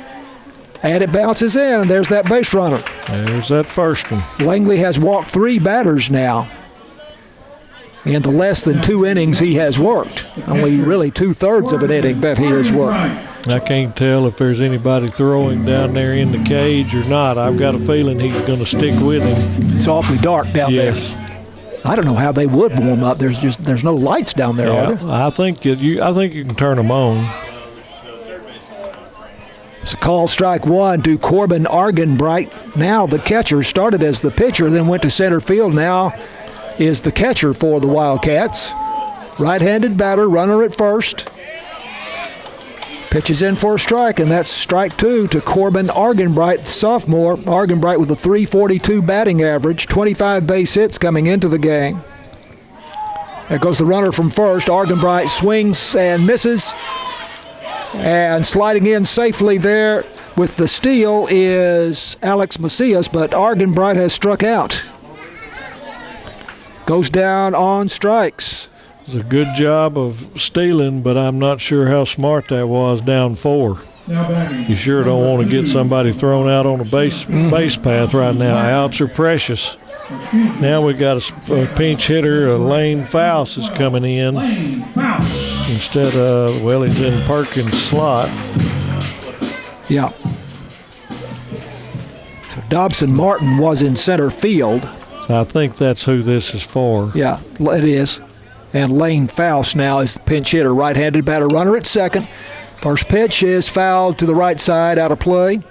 And it bounces in, and there's that base runner. There's that first one. Langley has walked 3 batters now. In the less than 2 innings he has worked. Only really 2/3 of an inning that he has worked. I can't tell if there's anybody throwing down there in the cage or not. I've got a feeling he's going to stick with him. It's awfully dark down there. I don't know how they would warm up. There's no lights down there, are there? I think you can turn them on. It's a call, strike one to Corbin Argenbright. Now the catcher, started as the pitcher, then went to center field. Now is the catcher for the Wildcats. Right-handed batter, runner at first. Pitches in for a strike, and that's strike 2 to Corbin Argenbright, the sophomore. Argenbright with a .342 batting average, 25 base hits coming into the game. There goes the runner from first. Argenbright swings and misses. And sliding in safely there with the steal is Alex Macias, but Argenbright has struck out. Goes down on strikes. It's a good job of stealing, but I'm not sure how smart that was down 4. You sure don't want to get somebody thrown out on a base path right now. Outs are precious. Now we got a pinch hitter, Lane Faust is coming in instead of, he's in Perkins' slot. Yeah. So Dobson Martin was in center field. So I think that's who this is for. Yeah, it is. And Lane Faust now is the pinch hitter, right-handed batter, runner at second. First pitch is fouled to the right side, out of play.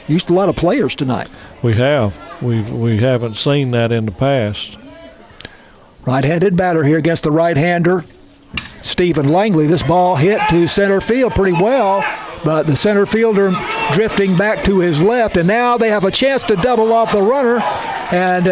Used a lot of players tonight. We have. We haven't seen that in the past. Right-handed batter here against the right-hander, Stephen Langley. This ball hit to center field pretty well, but the center fielder drifting back to his left, and now they have a chance to double off the runner, and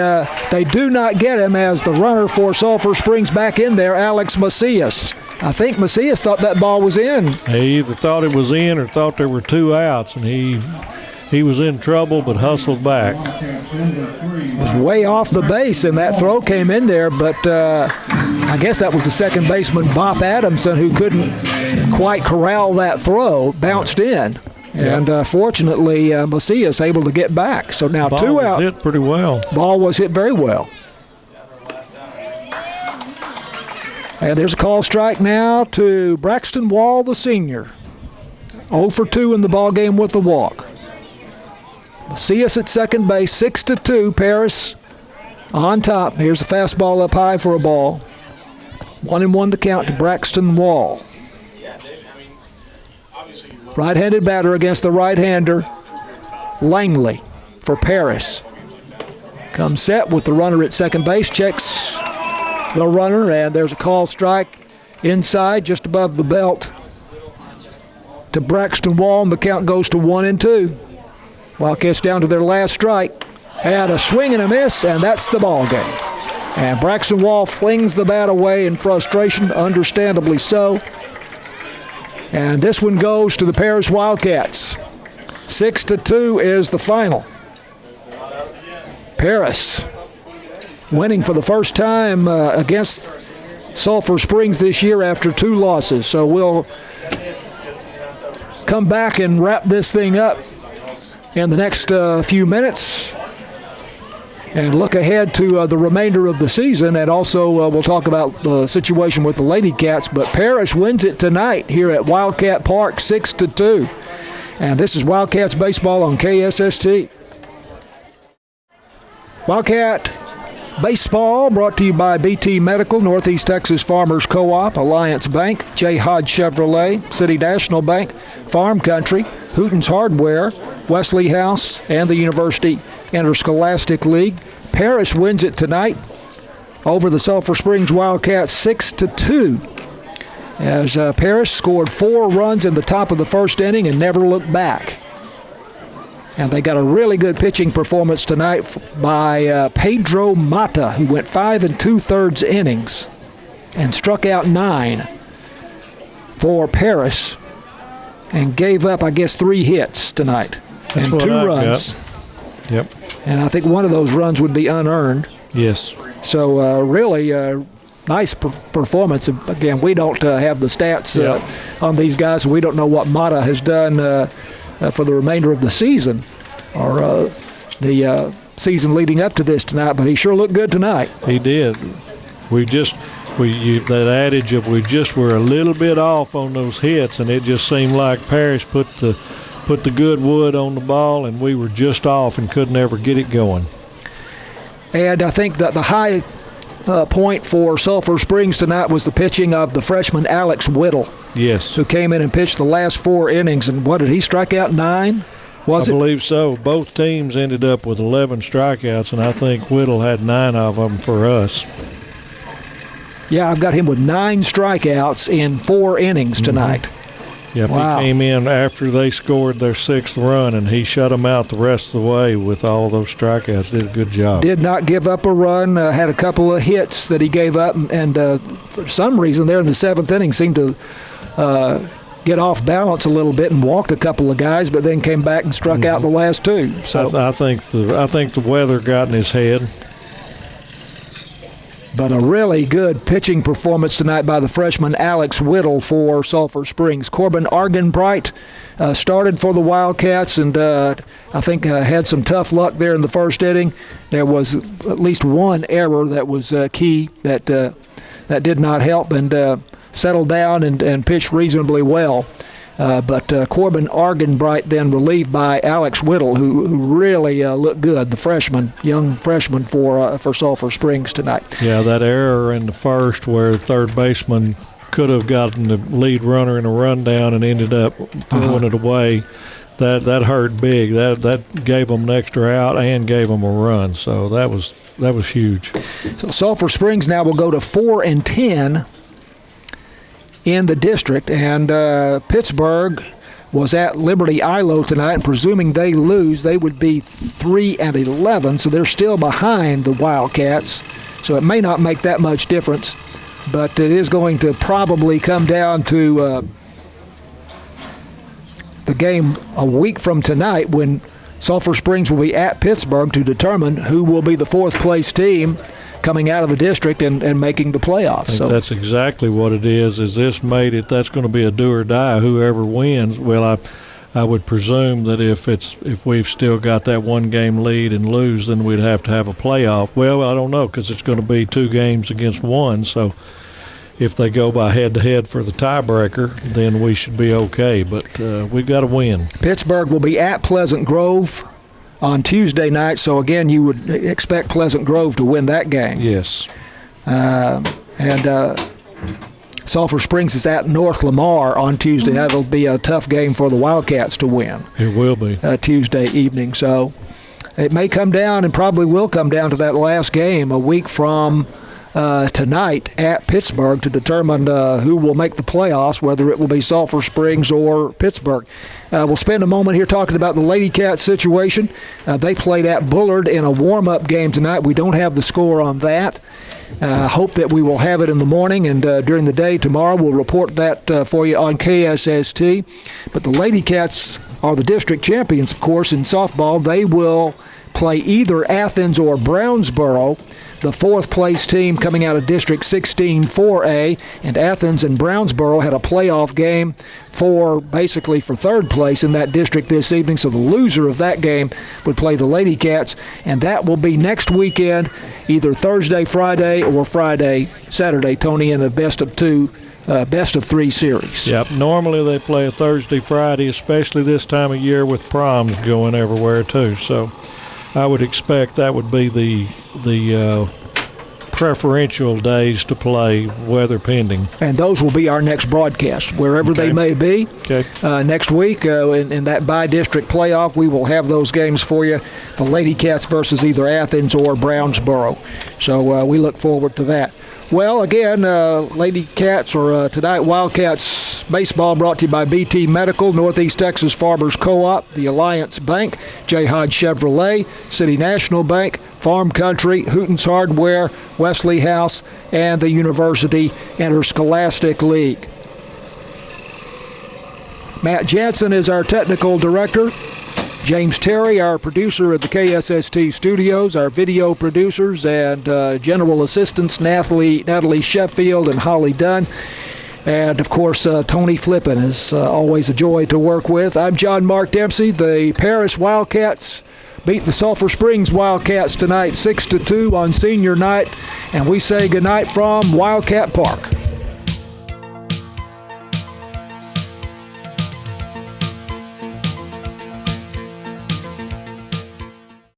they do not get him as the runner for Sulphur Springs back in there, Alex Macias. I think Macias thought that ball was in. He either thought it was in or thought there were 2 outs, and he was in trouble but hustled back. Was way off the base, and that throw came in there, but I guess that was the second baseman, Bob Adamson, who couldn't quite corral that throw, bounced in. And fortunately, Macias able to get back. So now 2 out. Ball was hit pretty well. Ball was hit very well. And there's a call strike now to Braxton Wall, the senior. 0 for 2 in the ball game with the walk. Macias at second base, 6-2. Paris on top. Here's a fastball up high for a ball. 1-1 the count to Braxton Wall. Right-handed batter against the right-hander, Langley for Paris. Comes set with the runner at second base, checks the runner, and there's a call strike inside just above the belt to Braxton Wall, and the count goes to 1-2. Wildcats down to their last strike, and a swing and a miss, and that's the ball game. And Braxton Wall flings the bat away in frustration, understandably so. And this one goes to the Paris Wildcats. 6-2 is the final. Paris winning for the first time against Sulphur Springs this year after 2 losses. So we'll come back and wrap this thing up in the next few minutes and look ahead to the remainder of the season, and also we'll talk about the situation with the Lady Cats. But Paris wins it tonight here at Wildcat Park, 6-2. And this is Wildcats baseball on KSST. Wildcat baseball brought to you by BT Medical, Northeast Texas Farmers Co-op, Alliance Bank, J. Hodge Chevrolet, City National Bank, Farm Country, Hooten's Hardware, Wesley House, and the University Interscholastic League. Paris wins it tonight over the Sulphur Springs Wildcats 6-2. as Paris scored 4 runs in the top of the first inning and never looked back. And they got a really good pitching performance tonight by Pedro Mata, who went 5 2/3 innings and struck out 9 for Paris and gave up, I guess, 3 hits tonight and 2 runs. Yep. And I think one of those runs would be unearned. Yes. So really nice performance. Again, we don't have the stats on these guys, so we don't know what Mata has done for the remainder of the season or the season leading up to this tonight, but he sure looked good tonight. He did. That adage of we just were a little bit off on those hits, and it just seemed like Parrish put the good wood on the ball, and we were just off and couldn't ever get it going. And I think that the high point for Sulphur Springs tonight was the pitching of the freshman Alex Whittle. Yes. Who came in and pitched the last 4 innings, and what did he strike out 9? I believe so. Both teams ended up with 11 strikeouts, and I think Whittle had 9 of them for us. Yeah, I've got him with 9 strikeouts in 4 innings tonight. Yep, wow. He came in after they scored their 6th run, and he shut them out the rest of the way with all those strikeouts. Did a good job. Did not give up a run, had a couple of hits that he gave up, and for some reason there in the 7th inning seemed to get off balance a little bit and walked a couple of guys, but then came back and struck out the last 2. So I think the weather got in his head. But a really good pitching performance tonight by the freshman Alex Whittle for Sulphur Springs. Corbin Argenbright started for the Wildcats, and I think had some tough luck there in the first inning. There was at least one error that was key that did not help, and settled down and pitched reasonably well. But Corbin Argenbright then relieved by Alex Whittle, who really looked good, the young freshman for Sulphur Springs tonight. Yeah, that error in the first where the third baseman could have gotten the lead runner in a rundown and ended up throwing it away, that hurt big. That gave them an extra out and gave them a run. So that was huge. So Sulphur Springs now will go to 4-10. In the district, and Pittsburgh was at Liberty Ilo tonight, and presuming they lose, they would be 3-11, so they're still behind the Wildcats, so it may not make that much difference, but it is going to probably come down to the game a week from tonight when Sulphur Springs will be at Pittsburgh to determine who will be the 4th place team coming out of the district and making the playoffs. So that's exactly what it is. Is this made it? That's going to be a do or die. Whoever wins. Well, I would presume that if we've still got that 1-game lead and lose, then we'd have to have a playoff. Well, I don't know, because it's going to be 2 games against 1. So if they go by head-to-head for the tiebreaker, then we should be okay. But we've got to win. Pittsburgh will be at Pleasant Grove on Tuesday night, so again, you would expect Pleasant Grove to win that game. Yes. And Sulphur Springs is at North Lamar on Tuesday. That'll be a tough game for the Wildcats to win. It will be. Tuesday evening. So it may come down, and probably will come down to that last game a week from tonight at Pittsburgh to determine who will make the playoffs, whether it will be Sulphur Springs or Pittsburgh. We'll spend a moment here talking about the Lady Cats situation. They played at Bullard in a warm-up game tonight. We don't have the score on that. Hope that we will have it in the morning, and during the day tomorrow we'll report that for you on KSST. But the Lady Cats are the district champions, of course, in softball. They will play either Athens or Brownsboro, the 4th place team coming out of District 16 4A, and Athens and Brownsboro had a playoff game for 3rd place in that district this evening, so the loser of that game would play the Lady Cats, and that will be next weekend, either Thursday, Friday, or Friday, Saturday, Tony, in a best of 3 series. Yep. Normally they play a Thursday, Friday, especially this time of year with proms going everywhere too. So I would expect that would be the preferential days to play, weather pending. And those will be our next broadcast, wherever they may be. Okay. Next week, in that by-district playoff, we will have those games for you, the Lady Cats versus either Athens or Brownsboro. So we look forward to that. Well, again, Lady Cats, or tonight Wildcats baseball, brought to you by BT Medical, Northeast Texas Farmers Co-op, the Alliance Bank, J. Hodge Chevrolet, City National Bank, Farm Country, Hooten's Hardware, Wesley House, and the University Interscholastic League. Matt Jansen is our technical director. James Terry, our producer at the KSST studios, our video producers and general assistants, Natalie Sheffield and Holly Dunn. And, of course, Tony Flippin is always a joy to work with. I'm John Mark Dempsey. The Paris Wildcats beat the Sulphur Springs Wildcats tonight 6-2 on senior night. And we say goodnight from Wildcat Park.